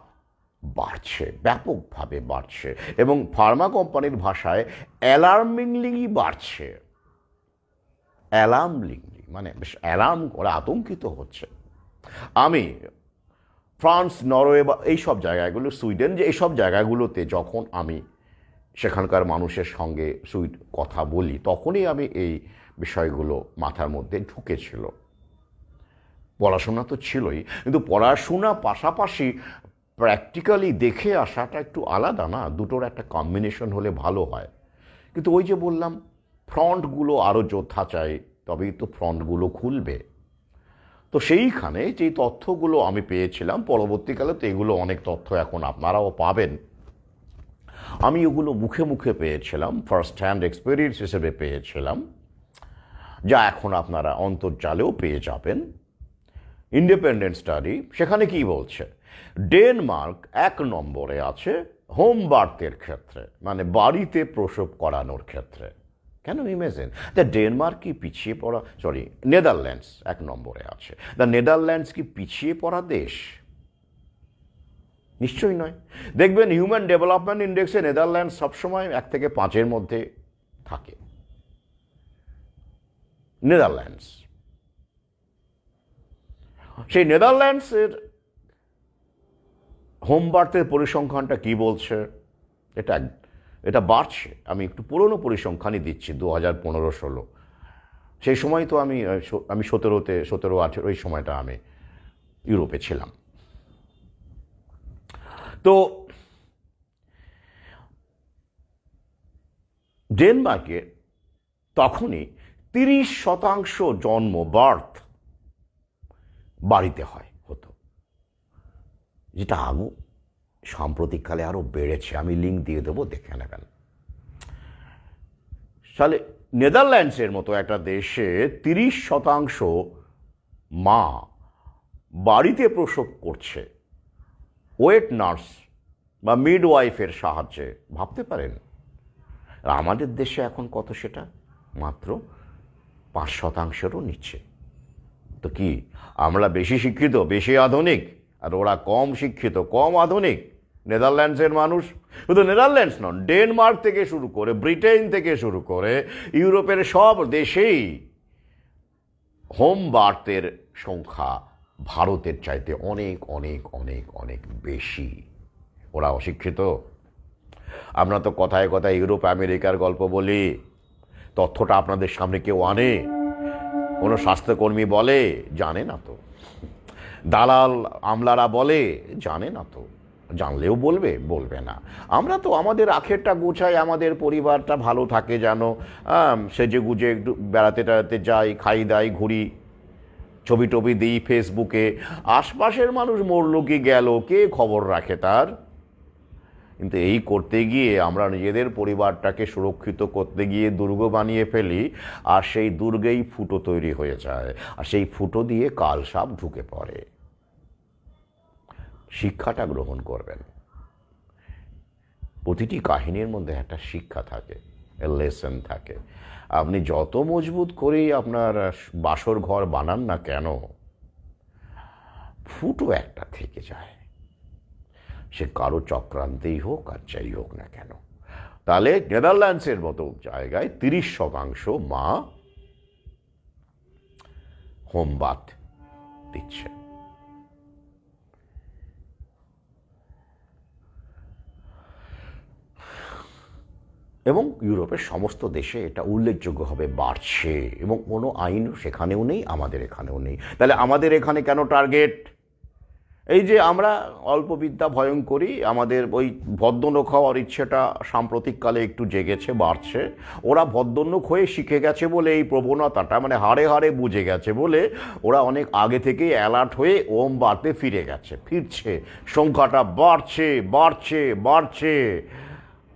বাড়ছে, ব্যাপকভাবে বাড়ছে, এবং ফার্মা কোম্পানির ভাষায় অ্যালার্মিংলি বাড়ছে। অ্যালার্মিংলি মানে বেশ অ্যালার্ম করে, আতঙ্কিত হচ্ছে। আমি ফ্রান্স, নরওয়ে বা এইসব জায়গাগুলো, সুইডেন, যে এইসব জায়গাগুলোতে যখন আমি সেখানকার মানুষের সঙ্গে কথা বলি, তখনই আমি এই বিষয়গুলো মাথার মধ্যে ঢুকেছিল। পড়াশোনা তো ছিলই, কিন্তু পড়াশোনা পাশাপাশি প্র্যাকটিক্যালি দেখে আসাটা একটু আলাদা না, দুটোর একটা কম্বিনেশন হলে ভালো হয়। কিন্তু ওই যে বললাম, ফ্রন্টগুলো আরও যোদ্ধা চাই, তবেই তো ফ্রন্টগুলো খুলবে। তো সেইখানে যেই তথ্যগুলো আমি পেয়েছিলাম, পরবর্তীকালে তো এগুলো অনেক তথ্য এখন আপনারাও পাবেন, আমি ওগুলো মুখে মুখে পেয়েছিলাম, ফার্স্ট হ্যান্ড এক্সপিরিয়েন্স হিসেবে পেয়েছিলাম, যা এখন আপনারা অন্তর্জালেও পেয়ে যাবেন। ইন্ডিপেন্ডেন্ট স্টাডি, সেখানে কি বলছে, ডেনমার্ক 1 নম্বরে আছে হোম বার্থের ক্ষেত্রে, মানে বাড়িতে প্রসব করানোর ক্ষেত্রে। কেন ইমেজিন, দ্য ডেনমার্ক কি পিছিয়ে পড়া, সরি নেদারল্যান্ডস 1 নম্বরে আছে। দ্য নেদারল্যান্ডস কি পিছিয়ে পড়া দেশ? নিশ্চয়ই নয়। দেখবেন হিউম্যান ডেভেলপমেন্ট ইন্ডেক্সে নেদারল্যান্ডস সবসময় 1 থেকে 5-এর মধ্যে থাকে। নেদারল্যান্ডস, সেই নেদারল্যান্ডসের হোম বার্থের পরিসংখ্যানটা কি বলছে, এটা বাড়ছে। আমি একটু পুরনো পরিসংখ্যানই দিচ্ছি, 2015-16। সেই সময় তো আমি 17-18 ওই সময়টা আমি ইউরোপে ছিলাম। তো ডেনমার্কে তখনই 30% জন্ম, বার্থ বাড়িতে হতো, যেটা সাম্প্রতিককালে আরও বেড়েছে। আমি লিঙ্ক দিয়ে দেবো, দেখে নেবেন। তাহলে নেদারল্যান্ডসের মতো একটা দেশে 30% মা বাড়িতে প্রসব করছে ওয়েট নার্স বা মিডওয়াইফের সাহায্যে। ভাবতে পারেন। আর আমাদের দেশে এখন কত, সেটা মাত্র 5%-রও নিচ্ছে। তো কি আমরা বেশি শিক্ষিত, বেশি আধুনিক, আর ওরা কম শিক্ষিত, কম আধুনিক? নেদারল্যান্ডসের মানুষ, শুধু নেদারল্যান্ডস নন, ডেনমার্ক থেকে শুরু করে, ব্রিটেন থেকে শুরু করে, ইউরোপের সব দেশেই হোম বার্থের সংখ্যা ভারতের চাইতে অনেক অনেক অনেক অনেক বেশি। ওরা অশিক্ষিত? আমরা তো কথায় কথায় ইউরোপ আমেরিকার গল্প বলি, তথ্যটা আপনাদের সামনে কেউ আনে? কোনো স্বাস্থ্যকর্মী বলে? জানে না তো। দালাল আমলারা বলে? জানে না তো। জানলেও বলবে না। আমরা তো আমাদের আখেরটা গোছাই, আমাদের পরিবারটা ভালো থাকে যেন, সেজে গুজে একটু বেড়াতে টেড়াতে যাই, খাই দাই, ঘুরি, ছবি টবি দিই ফেসবুকে। আশপাশের মানুষ মরল কি গেল, কে খবর রাখে তার? কিন্তু এই করতে গিয়ে আমরা নিজেদের পরিবারটাকে সুরক্ষিত করতে গিয়ে দুর্গ বানিয়ে ফেলি, আর সেই দুর্গেই ফুটো তৈরি হয়ে যায়, আর সেই ফুটো দিয়ে কালসাপ ঢুকে পড়ে। শিক্ষাটা গ্রহণ করবেন। প্রতিটি কাহিনীর মধ্যে একটা শিক্ষা থাকে, লেসন থাকে। আপনি যত মজবুত করেই আপনার বাসর ঘর বানান না কেন, ফুটো একটা থেকে যায়, সে কারো চক্রান্তেই হোক আর যাই হোক না কেন। তাহলে নেদারল্যান্ডসের মতো জায়গায় 30% মা হোম বার্থ দিচ্ছে। এবং ইউরোপের সমস্ত দেশে এটা উল্লেখযোগ্যভাবে বাড়ছে, এবং কোনো আইন সেখানেও নেই, আমাদের এখানেও নেই। তাহলে আমাদের এখানে কেন টার্গেট? এই যে আমরা অল্প বিদ্যা ভয়ঙ্করী, আমাদের ওই ভদ্রলোক হওয়ার ইচ্ছেটা সাম্প্রতিককালে একটু জেগেছে, বাড়ছে। ওরা ভদ্রলোক হয়ে শিখে গেছে বলে, এই প্রবণতাটা মানে হাড়ে হাড়ে বুঝে গেছে বলে, ওরা অনেক আগে থেকেই অ্যালার্ট হয়ে ওম বাড়তে ফিরছে। সংখ্যাটা বাড়ছে বাড়ছে বাড়ছে,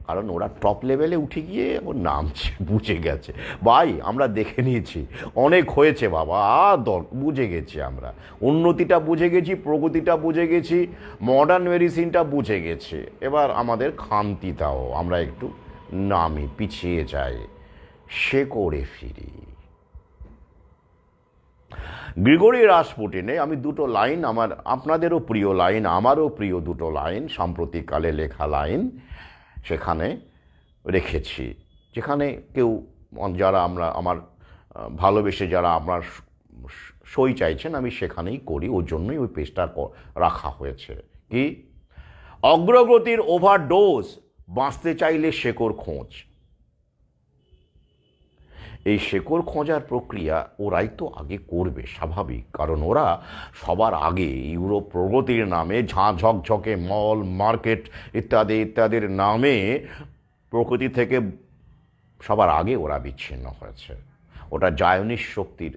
কারণ ওরা টপ লেভেলে উঠে গিয়ে ওর নামছে, বুঝে গেছে। ভাই আমরা দেখে নিয়েছি, অনেক হয়েছে বাবা, বুঝে গেছি আমরা, উন্নতিটা বুঝে গেছি, প্রগতিটা বুঝে গেছি, মডার্ন মেডিসিনটা বুঝে গেছি। এবার আমাদের খামতিটাও আমরা একটু নামি, পিছিয়ে যাই, সে করে ফিরি। গ্রিগরি রাসপুটিনে আমি দুটো লাইন, আপনাদেরও প্রিয় লাইন, আমারও প্রিয় দুটো লাইন, সাম্প্রতিককালে লেখা লাইন সেখানে রেখেছি, যেখানে কেউ যারা আমার ভালোবেসে যারা আমার সই চাইছেন, আমি সেখানেই করি, ওই জন্যই ওই পেজটা রাখা হয়েছে। কি? অগ্রগতির ওভারডোজ, বাঁচতে চাইলে শেকড় খোঁজ। এই শেকড় খোঁজার প্রক্রিয়া ওরাই তো আগে করবে, স্বাভাবিক, কারণ ওরা সবার আগে ইউরোপ প্রগতির নামে ঝকঝকে মল, মার্কেট ইত্যাদি ইত্যাদির নামে প্রকৃতি থেকে সবার আগে ওরা বিচ্ছিন্ন হয়েছে। ওটা জায়নিস্ট শক্তির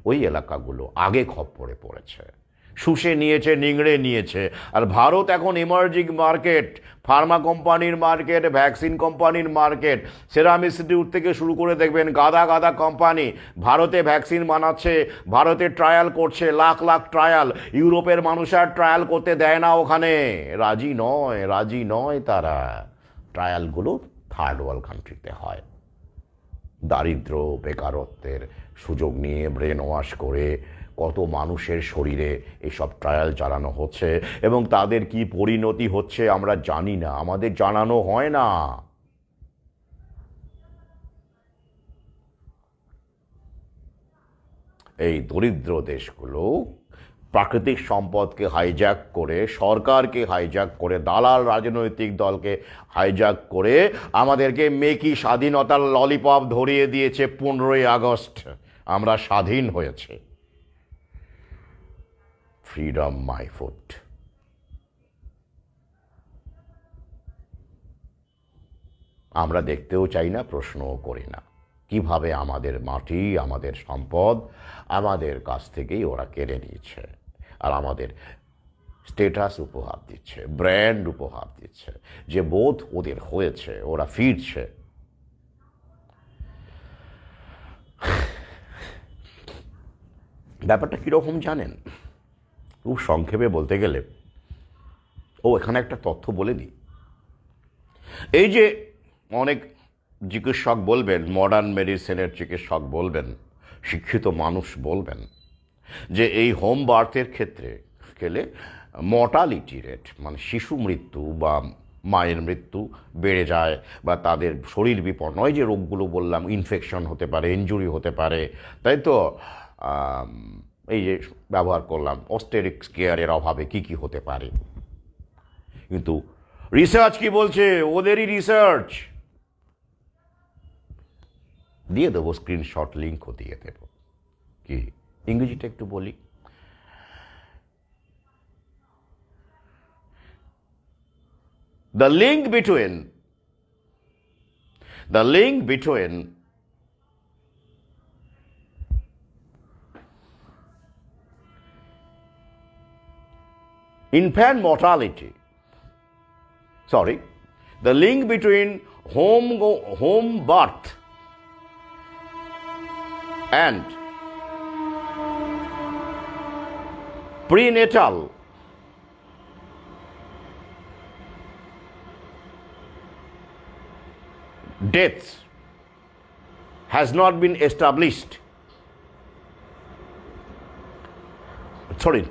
ওই এলাকাগুলো আগে খপ্পরে পড়েছে, শুষে নিয়েছে, নিংড়ে নিয়েছে। আর ভারত এখন ইমার্জিং মার্কেট, ফার্মা কোম্পানির মার্কেট, ভ্যাকসিন কোম্পানির মার্কেট, সেরাম ইনস্টিটিউট থেকে শুরু করে দেখবেন গাদা গাদা কোম্পানি ভারতে ভ্যাকসিন বানাচ্ছে, ভারতে ট্রায়াল করছে, লাখ লাখ ট্রায়াল। ইউরোপের মানুষ আর ট্রায়াল করতে দেয় না, ওখানে রাজি নয় তারা। ট্রায়ালগুলো থার্ড ওয়ার্ল্ড কান্ট্রিতে হয়, দারিদ্র বেকারত্বের সুযোগ নিয়ে ব্রেন ওয়াশ করে কত মানুষের শরীরে এসব ট্রায়াল চালানো হচ্ছে, এবং তাদের কি পরিণতি হচ্ছে আমরা জানি না, আমাদের জানানো হয় না। এই দরিদ্র দেশগুলো প্রাকৃতিক সম্পদকে হাইজ্যাক করে, সরকারকে হাইজ্যাক করে, দালাল রাজনৈতিক দলকে হাইজ্যাক করে আমাদেরকে মেকি স্বাধীনতার ললিপপ ধরিয়ে দিয়েছে। 15ই আগস্ট আমরা স্বাধীন হয়েছে, ফ্রিডম মাই ফুট। আমরা দেখতেও চাই না, প্রশ্নও করি না কিভাবে আমাদের মাটি, আমাদের সম্পদ আমাদের কাছ থেকেই ওরা কেড়ে নিয়েছে, আর আমাদের স্টেটাস উপহার দিচ্ছে, ব্র্যান্ড উপহার দিচ্ছে। যে বোধ ওদের হয়েছে, ওরা ফিরছে। ব্যাপারটা কীরকম জানেন? খুব সংক্ষেপে বলতে গেলে, এখানে একটা তথ্য বলে দিই। এই যে অনেক চিকিৎসক বলবেন, মডার্ন মেডিসিনের চিকিৎসক বলবেন, শিক্ষিত মানুষ বলবেন যে এই হোম বার্থের ক্ষেত্রে গেলে মর্টালিটি রেট, মানে শিশু মৃত্যু বা মায়ের মৃত্যু বেড়ে যায়, বা তাদের শরীর বিপন্ন, ওই যে রোগগুলো বললাম, ইনফেকশন হতে পারে, ইনজুরি হতে পারে, তাই তো। এই যে ব্যবহার করলাম অস্টেরিক্স কেয়ারের অভাবে কি কি হতে পারে। কিন্তু রিসার্চ কি বলছে? ওদেরই রিসার্চ দিয়ে দেবো, স্ক্রিনশট লিঙ্কও দিয়ে দেবো। কি ইংরেজিটা একটু বলি। The link between infant mortality, the link between home birth and prenatal deaths has not been established.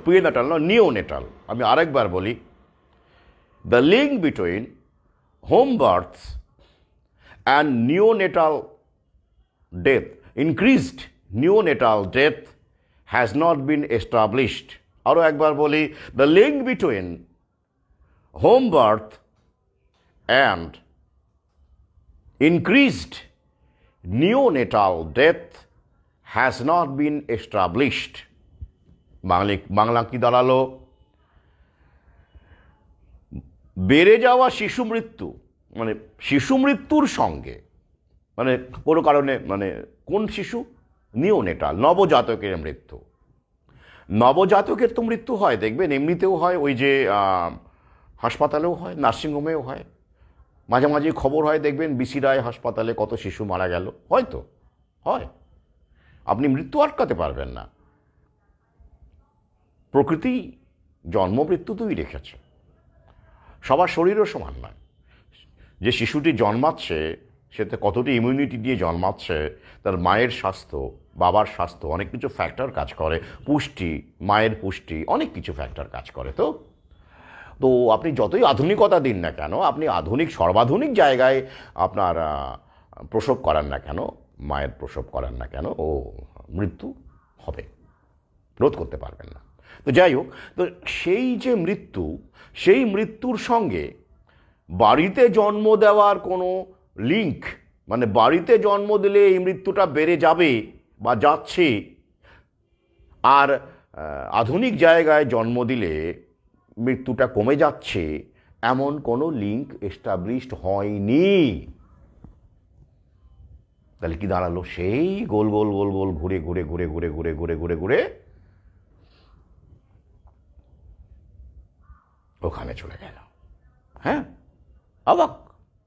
Prenatal, no, neonatal. আমি আরেকবার বলি, the link between home births and neonatal death, increased neonatal death has not been established. আরও একবার বলি, the link between home birth and increased neonatal death has not been established. Bangla কি দাঁড়ালো? বেড়ে যাওয়া শিশু মৃত্যু, মানে শিশু মৃত্যুর সঙ্গে, মানে কোনো কারণে, মানে কোন শিশু? নিওনেটাল, নবজাতকের মৃত্যু। নবজাতকের তো মৃত্যু হয়, দেখবেন এমনিতেও হয়, ওই যে হাসপাতালেও হয়, নার্সিংহোমেও হয়, মাঝে মাঝে খবর হয়, দেখবেন বিসি রায় হাসপাতালে কত শিশু মারা গেল, হয়তো হয়। আপনি মৃত্যু আটকাতে পারবেন না, প্রকৃতি জন্ম মৃত্যু দুই রেখেছে, সবার শরীরও সমান নয়। যে শিশুটি জন্মাচ্ছে সেতে কতটি ইমিউনিটি দিয়ে জন্মাচ্ছে, তার মায়ের স্বাস্থ্য, বাবার স্বাস্থ্য, অনেক কিছু ফ্যাক্টর কাজ করে, পুষ্টি, মায়ের পুষ্টি, অনেক কিছু ফ্যাক্টর কাজ করে। তো আপনি যতই আধুনিকতা দিন না কেন, আপনি সর্বাধুনিক জায়গায় আপনার প্রসব করান না কেন, মায়ের প্রসব করান না কেন, মৃত্যু হবে, রোধ করতে পারবেন না। তো যাই হোক, তো সেই যে মৃত্যু, সেই মৃত্যুর সঙ্গে বাড়িতে জন্ম দেওয়ার কোনো লিঙ্ক মানে বাড়িতে জন্ম দিলে এই মৃত্যুটা বেড়ে যাবে বা যাচ্ছে, আর আধুনিক জায়গায় জন্ম দিলে মৃত্যুটা কমে যাচ্ছে, এমন কোনো লিঙ্ক এস্টাবলিশড হয়নি। তাহলে কি দাঁড়ালো? সেই গোল গোল গোল গোল ঘুরে ঘুরে ঘুরে ঘুরে ঘুরে ঘুরে ঘুরে ঘুরে ওখানে চলে গেল। হ্যাঁ, অবাক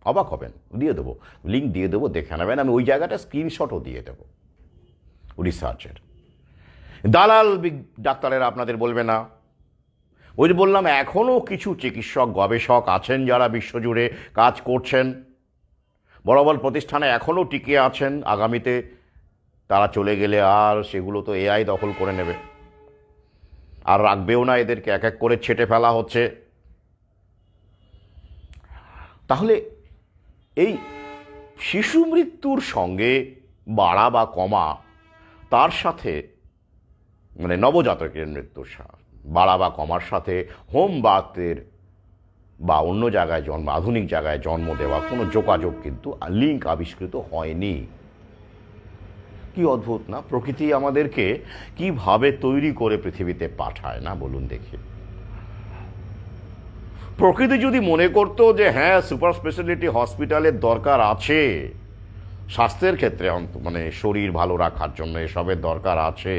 অবাক হবেন। দিয়ে দেবো, লিঙ্ক দিয়ে দেবো, দেখে নেবেন। আমি ওই জায়গাটা স্ক্রিনশটও দিয়ে দেবো রিসার্চের। দালাল ডাক্তারেরা আপনাদের বলবে না। ওই যে বললাম, এখনও কিছু চিকিৎসক গবেষক আছেন যারা বিশ্বজুড়ে কাজ করছেন, বড় বড় প্রতিষ্ঠানে এখনও টিকে আছেন। আগামীতে তারা চলে গেলে আর সেগুলো তো এআই দখল করে নেবে, আর রাখবেও না, এদেরকে এক এক করে ছেটে ফেলা হচ্ছে। তাহলে এই শিশু মৃত্যুর সঙ্গে বাড়া বা কমা, তার সাথে মানে নবজাতকের মৃত্যুর বাড়া বা কমার সাথে হোম বার্থের বা অন্য জায়গায় জন্ম, আধুনিক জায়গায় জন্ম দেওয়া কোনো যোগাযোগ কিন্তু লিঙ্ক আবিষ্কৃত হয়নি। কি অদ্ভুত না? প্রকৃতি আমাদেরকে কিভাবে তৈরি করে পৃথিবীতে পাঠায় না, বলুন দেখি। প্রকৃতি যদি মনে করতো যে হ্যাঁ সুপার স্পেশালিটি হসপিটালের দরকার আছে, স্বাস্থ্যের ক্ষেত্রে মানে শরীর ভালো রাখার জন্য এসবের দরকার আছে,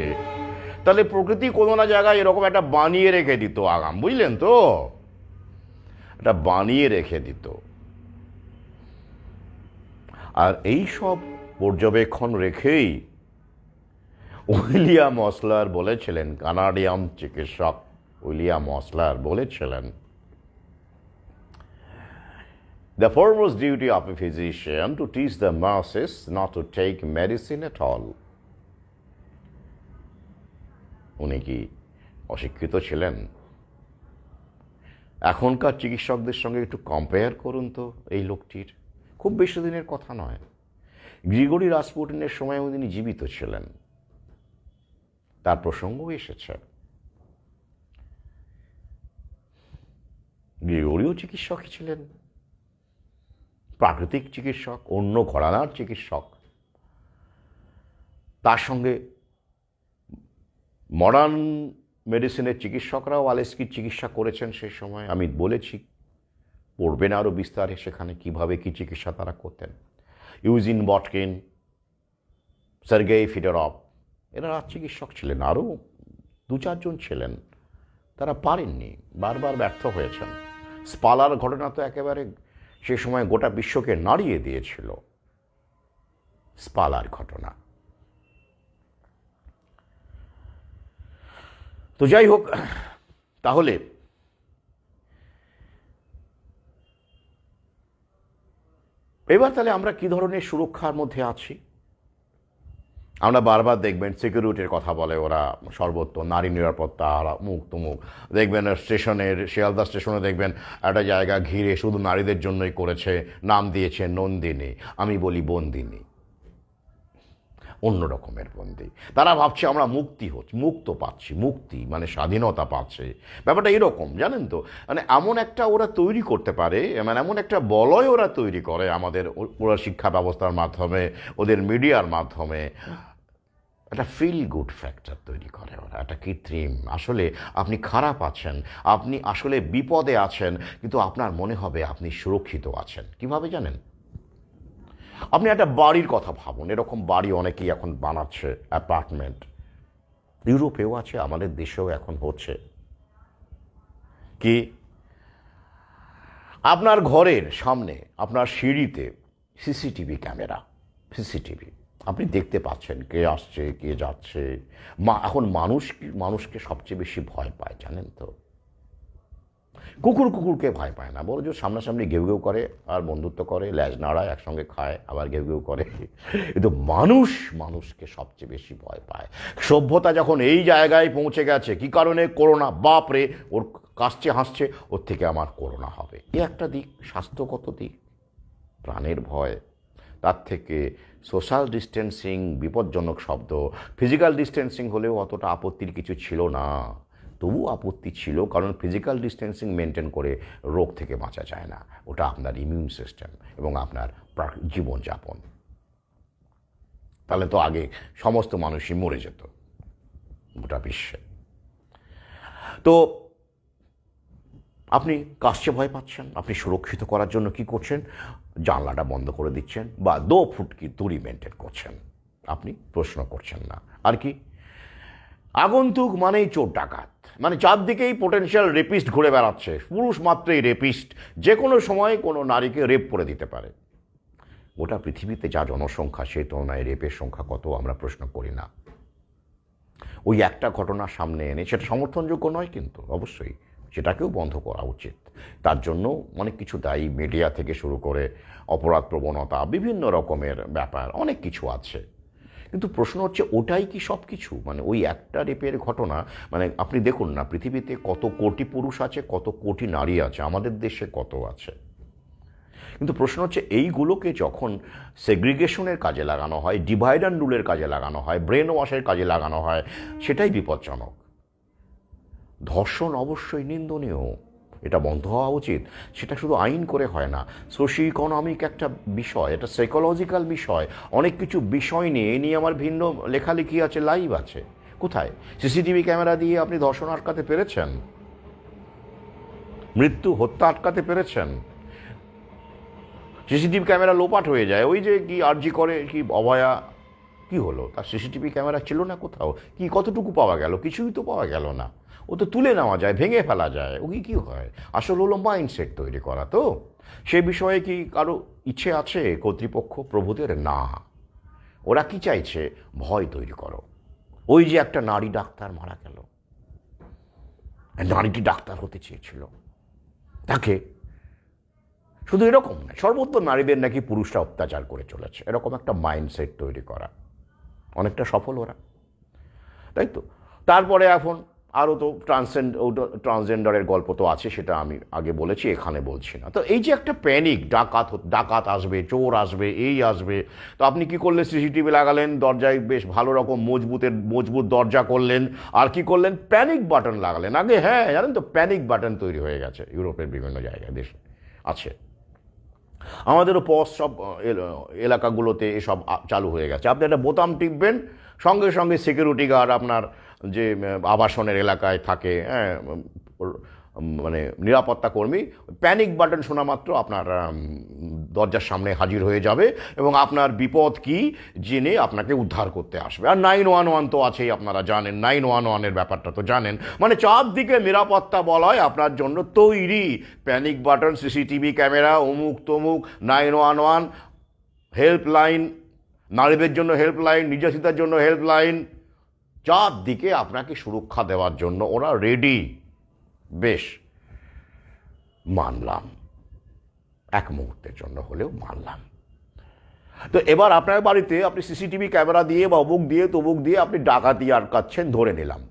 তাহলে প্রকৃতি কোনো না জায়গায় এরকম একটা বানিয়ে রেখে দিত আগাম, বুঝলেন তো? এটা বানিয়ে রেখে দিত। আর এই সব পর্যবেক্ষণ রেখেই উইলিয়াম অসলার বলেছিলেন, কানাডিয়ান চিকিৎসক উইলিয়াম অসলার বলেছিলেন, The foremost duty of a physician to teach the masses not to take medicine at all. উনি কি অশিক্ষিত ছিলেন? এখনকার চিকিৎসকদের সঙ্গে একটু কম্পেয়ার করুন তো এই লোকটির। খুব বেশি দিনের কথা নয়, গ্রিগরি রাসপুটিনের সময় তিনি জীবিত ছিলেন, তার প্রসঙ্গও এসেছে। গ্রিগরিও চিকিৎসকই ছিলেন, প্রাকৃতিক চিকিৎসক, অন্য ঘরানার চিকিৎসক। তার সঙ্গে মডার্ন মেডিসিনের চিকিৎসকরাও আলেস্কির চিকিৎসা করেছেন সেই সময়। আমি বলেছি, পড়বেন আরও বিস্তারে সেখানে কিভাবে কি চিকিৎসা তারা করতেন। ইউজিন বটকিন, সার্গেই ফিডরভ, এরা চিকিৎসক ছিলেন, আরও দু চারজন ছিলেন, তারা পারেননি, বারবার ব্যর্থ হয়েছেন। স্পালার ঘটনা তো একেবারে সে সময় গোটা বিশ্বকে নাড়িয়ে দিয়েছিল, স্পালার ঘটনা। তো যাই হোক, তাহলে এবার তাহলে আমরা কি ধরনের সুরক্ষার মধ্যে আছি? আমরা বারবার দেখবেন সিকিউরিটির কথা বলে ওরা, সর্বত্র নারী নিরাপত্তা, মুখ তুমুক। দেখবেন স্টেশনের, শিয়ালদা স্টেশনে দেখবেন একটা জায়গা ঘিরে শুধু নারীদের জন্যই করেছে, নাম দিয়েছে নন্দিনী। আমি বলি বন্দিনী, অন্য রকমের বন্দি। তারা ভাবছে আমরা মুক্ত পাচ্ছি, মুক্তি মানে স্বাধীনতা পাচ্ছে। ব্যাপারটা এরকম, জানেন তো? মানে এমন একটা ওরা তৈরি করতে পারে, মানে এমন একটা বলয় ওরা তৈরি করে আমাদের, ওরা শিক্ষা ব্যবস্থার মাধ্যমে, ওদের মিডিয়ার মাধ্যমে একটা ফিল গুড ফ্যাক্টর তৈরি করে ওরা, একটা কৃত্রিম। আসলে আপনি খারাপ আছেন, আপনি আসলে বিপদে আছেন, কিন্তু আপনার মনে হবে আপনি সুরক্ষিত আছেন। কিভাবে জানেন? আপনি একটা বাড়ির কথা ভাবুন, এরকম বাড়ি অনেকেই এখন বানাচ্ছে, অ্যাপার্টমেন্ট। ইউরোপেও আছে, আমাদের দেশেও এখন হচ্ছে। কি আপনার ঘরের সামনে, আপনার সিঁড়িতে সিসিটিভি ক্যামেরা, সিসিটিভি, আপনি দেখতে পাচ্ছেন কে আসছে কে যাচ্ছে। এখন মানুষকে সবচেয়ে বেশি ভয় পায় জানেন তো? কুকুরকে ভয় পায় না, বড় জোর সামনাসামনি ঘেউ ঘেউ করে আর বন্ধুত্ব করে, ল্যাজ নাড়ায়, একসঙ্গে খায়, আবার ঘেউ ঘেউ করে। কিন্তু মানুষকে সবচেয়ে বেশি ভয় পায়। সভ্যতা যখন এই জায়গায় পৌঁছে গেছে, কি কারণে? করোনা। বাপরে, ওর কাশছে হাসছে, ওর থেকে আমার করোনা হবে, এ একটা দিক, স্বাস্থ্যগত দিক, প্রাণের ভয়। তার থেকে সোশ্যাল ডিস্টেন্সিং বিপজ্জনক শব্দ। ফিজিক্যাল ডিস্টেন্সিং হলেও অতটা আপত্তির কিছু ছিল না, তবু আপত্তি ছিল, কারণ ফিজিক্যাল ডিস্টেন্সিং মেনটেন করে রোগ থেকে বাঁচা যায় না। ওটা আপনার ইমিউন সিস্টেম এবং আপনার জীবনযাপন। তাহলে তো আগে সমস্ত মানুষই মরে যেত গোটা বিশ্বে। তো আপনি কাশছে ভয় পাচ্ছেন, আপনি সুরক্ষিত করার জন্য কি করছেন? জানলাটা বন্ধ করে দিচ্ছেন বা 2 ফুট কি দূরি মেনটেন করছেন, আপনি প্রশ্ন করছেন না। আর কি আগন্তুক মানেই চোর ডাকাত, মানে চারদিকেই পোটেনশিয়াল রেপিস্ট ঘুরে বেড়াচ্ছে। পুরুষ মাত্রই রেপিস্ট, যে কোনো সময় কোনো নারীকে রেপ করে দিতে পারে। গোটা পৃথিবীতে যা জনসংখ্যা সেই তুলনায় রেপের সংখ্যা কত আমরা প্রশ্ন করি না। ওই একটা ঘটনা সামনে এনে সেটা সমর্থনযোগ্য নয়, কিন্তু অবশ্যই সেটাকেও বন্ধ করা উচিত। তার জন্য অনেক কিছু দায়ী, মিডিয়া থেকে শুরু করে অপরাধ প্রবণতা, বিভিন্ন রকমের ব্যাপার, অনেক কিছু আছে। কিন্তু প্রশ্ন হচ্ছে ওটাই কি সব কিছু? মানে ওই একটা রেপের ঘটনা, মানে আপনি দেখুন না পৃথিবীতে কত কোটি পুরুষ আছে, কত কোটি নারী আছে, আমাদের দেশে কত আছে। কিন্তু প্রশ্ন হচ্ছে এইগুলোকে যখন সেগ্রিগেশনের কাজে লাগানো হয়, ডিভাইড অ্যান্ড রুলের কাজে লাগানো হয়, ব্রেন ওয়াশের কাজে লাগানো হয়, সেটাই বিপজ্জনক। ধর্ষণ অবশ্যই নিন্দনীয়, এটা বন্ধ হওয়া উচিত। সেটা শুধু আইন করে হয় না, সোশিও ইকোনমিক একটা বিষয়, এটা সাইকোলজিক্যাল বিষয়, অনেক কিছু বিষয় নিয়ে এই নিয়ে আমার ভিন্ন লেখালেখি আছে, লাইভ আছে। কোথায়? সিসিটিভি ক্যামেরা দিয়ে আপনি ধর্ষণ আটকাতে পেরেছেন? মৃত্যু, হত্যা আটকাতে পেরেছেন? সিসিটিভি ক্যামেরা লোপাট হয়ে যায়, ওই যে কি আরজি করে কি অভয়া কি হলো, তার সিসিটিভি ক্যামেরা ছিল না কোথাও, কি কতটুকু পাওয়া গেল? কিছুই তো পাওয়া গেল না। ও তো তুলে নেওয়া যায়, ভেঙে ফেলা যায়, ও কি হয়? আসল হলো মাইন্ডসেট তৈরি করা। তো সে বিষয়ে কি কারো ইচ্ছে আছে কর্তৃপক্ষ প্রভুদের? না, ওরা কি চাইছে? ভয় তৈরি করো। ওই যে একটা নারী ডাক্তার মারা গেল, নারীটি ডাক্তার হতে চেয়েছিল, তাকে শুধু এরকম নয়, সর্বত্র নারীদের নাকি পুরুষরা অত্যাচার করে চলেছে, এরকম একটা মাইন্ডসেট তৈরি করা, অনেকটা সফল ওরা, তাই তো। তারপরে এখন আরও তো ট্রান্সজেন্ডারের গল্প তো আছে, সেটা আমি আগে বলেছি, এখানে বলছি না। তো এই যে একটা প্যানিক, ডাকাত আসবে, চোর আসবে, এই আসবে, তো আপনি কি করলেন? সিসিটিভি লাগালেন, দরজায় বেশ ভালো রকম মজবুত দরজা করলেন, আর কি করলেন? প্যানিক বাটন লাগালেন আগে। হ্যাঁ, জানেন তো প্যানিক বাটন তৈরি হয়ে গেছে ইউরোপের বিভিন্ন জায়গায়, দেশে আছে। আমাদেরও সব এলাকাগুলোতে এসব চালু হয়ে গেছে। আপনি একটা বোতাম টিপবেন, সঙ্গে সঙ্গে সিকিউরিটি গার্ড আপনার যে আবাসনের এলাকায় থাকে, হ্যাঁ, মানে নিরাপত্তা কর্মী, প্যানিক বাটন শোনা মাত্র আপনার দরজার সামনে হাজির হয়ে যাবে এবং আপনার বিপদ কি জেনে আপনাকে উদ্ধার করতে আসবে। আর 911 তো আছেই, আপনারা জানেন 911-এর ব্যাপারটা তো জানেন। মানে চারদিকে নিরাপত্তা বলয় আপনার জন্য তৈরি। প্যানিক বাটন, সিসিটিভি ক্যামেরা, অমুক তমুক, 911, হেল্পলাইন, নারীদের জন্য হেল্পলাইন, নির্যাতিতার জন্য হেল্পলাইন, চারদিকে আপনাকে সুরক্ষা দেওয়ার জন্য ওরা রেডি। বেশ, মানলাম, এক মুহূর্তের জন্য হলেও মানলাম। তো এবার আপনার বাড়িতে আপনি সিসিটিভি ক্যামেরা দিয়ে বা অমুক দিয়ে তমুক দিয়ে আপনি ডাকাতি আটকাচ্ছেন, ধরে নিলাম।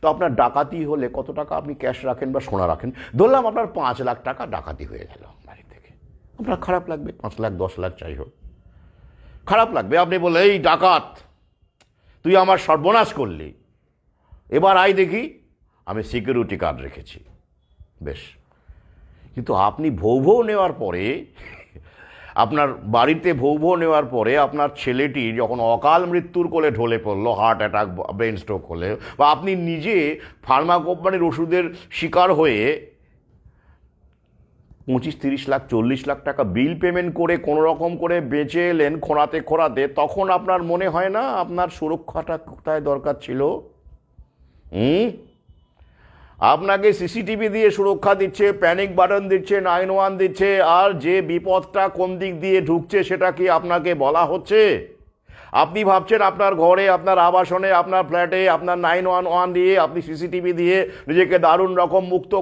তো আপনার ডাকাতি হলে কত টাকা আপনি ক্যাশ রাখেন বা সোনা রাখেন? ধরলাম আপনার 5 লাখ টাকা ডাকাতি হয়ে গেল বাড়ি থেকে। আপনার খারাপ লাগবে? 5 লাখ 10 লাখ যাই হোক, খারাপ লাগবে। আপনি বলে, এই ডাকাত, তুই আমার সর্বনাশ করলি, এবার আয় দেখি আমি সিকিউরিটি গার্ড রেখেছি। বেশ, কিন্তু আপনি ভৌ নেওয়ার পরে, আপনার বাড়িতে ভৌ নেওয়ার পরে আপনার ছেলেটি যখন অকাল মৃত্যুর কোলে ঢলে পড়লো, হার্ট অ্যাটাক, ব্রেন স্ট্রোক হলে, বা আপনি নিজে ফার্মা কোম্পানির ওষুধের শিকার হয়ে 25-30 লাখ 40 লাখ টাকা বিল পেমেন্ট করে কোনো রকম করে বেঁচে এলেন খোঁড়াতে, তখন আপনার মনে হয় না আপনার সুরক্ষাটা কোথায় দরকার ছিল? আপনাকে সিসিটিভি দিয়ে সুরক্ষা দিচ্ছে, প্যানিক বাটন দিচ্ছে, 911 দিচ্ছে, আর যে বিপদটা কোন দিক দিয়ে ঢুকছে সেটা কি আপনাকে বলা হচ্ছে? আপনি ভাবছেন আপনার ঘরে, আপনার আবাসনে, আপনার ফ্ল্যাটে আপনার 911 দিয়ে, আপনি সিসিটিভি দিয়ে নিজেকে দারুণ রকম মুক্ত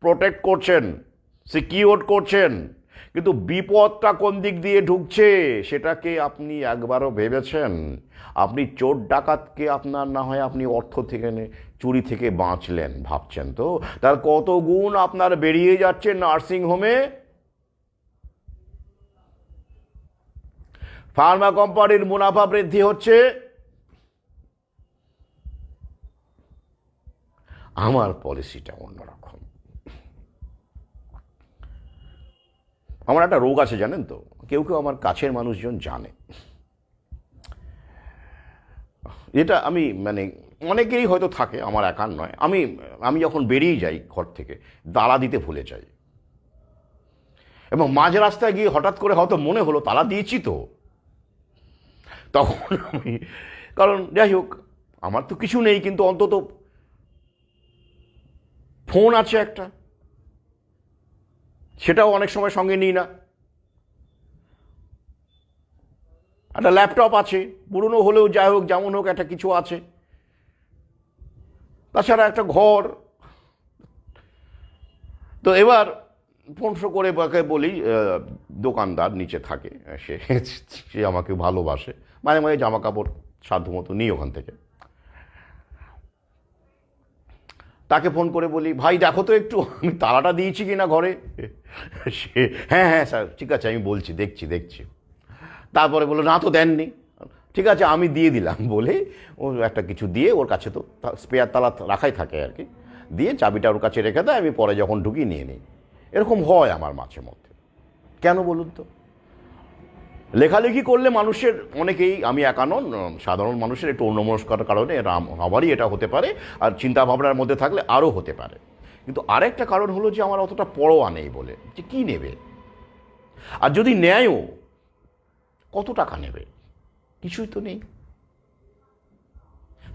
প্রোটেক্ট করছেন, সিকিউর করছেন, কিন্তু বিপদটা কোন দিক দিয়ে ঢুকছে সেটাকে আপনি একবারও ভেবেছেন? আপনি চোর ডাকাতকে আপনার না হয় আপনি অর্থ থেকে চুরি থেকে বাঁচলেন ভাবছেন, তো তার কত গুণ আপনার বেরিয়ে যাচ্ছে নার্সিংহোমে। ফার্মা কোম্পানির মুনাফা বৃদ্ধি হচ্ছে, আমার পলিসিটা অন্যরকম। আমার একটা রোগ আছে জানেন তো, কেউ কেউ আমার কাছের মানুষজন জানে। এটা আমি মানে অনেকেই হয়তো থাকে, আমার একার নয়। আমি আমি যখন বেরিয়ে যাই ঘর থেকে তালা দিতে ভুলে যাই, এবং মাঝ রাস্তায় গিয়ে হঠাৎ করে হয়তো মনে হলো তালা দিয়েছি তো, তখন আমি, কারণ যাই হোক আমার তো কিছু নেই, কিন্তু অন্তত ফোন আছে একটা, সেটাও অনেক সময় সঙ্গে নিই না। একটা ল্যাপটপ আছে, পুরনো হলেও যাই হোক যেমন হোক একটা কিছু আছে। তাছাড়া একটা ঘর। তো এবার ফোনশো করে বাকে বলি, দোকানদার নিচে থাকে, সে সে আমাকে ভালোবাসে, মাঝে মাঝে জামা কাপড় সাধ্যমতো নিই ওখান থেকে। তাকে ফোন করে বলি, ভাই দেখো তো একটু আমি তালাটা দিয়েছি কিনা ঘরে। সে হ্যাঁ হ্যাঁ স্যার ঠিক আছে আমি বলছি, দেখছি দেখছি। তারপরে বললো না তো দেননি। ঠিক আছে আমি দিয়ে দিলাম বলে ও একটা কিছু দিয়ে, ওর কাছে তো স্পেয়ার তালা রাখাই থাকে আর কি, দিয়ে চাবিটা ওর কাছে রেখে দেয়, আমি পরে যখন ঢুকি নিয়ে নিই। এরকম হয় আমার মাঝে মধ্যে। কেন বলুন তো? লেখালেখি করলে মানুষের অনেকেই, আমি একা নন, সাধারণ মানুষের একটু অন্যমনস্কার কারণে আমারই এটা হতে পারে, আর চিন্তা ভাবনার মধ্যে থাকলে আরও হতে পারে। কিন্তু আরেকটা কারণ হলো যে আমার অতটা পরোয়া নেই বলে, যে কী নেবে, আর যদি নেয়ও কত টাকা নেবে, কিছুই তো নেই।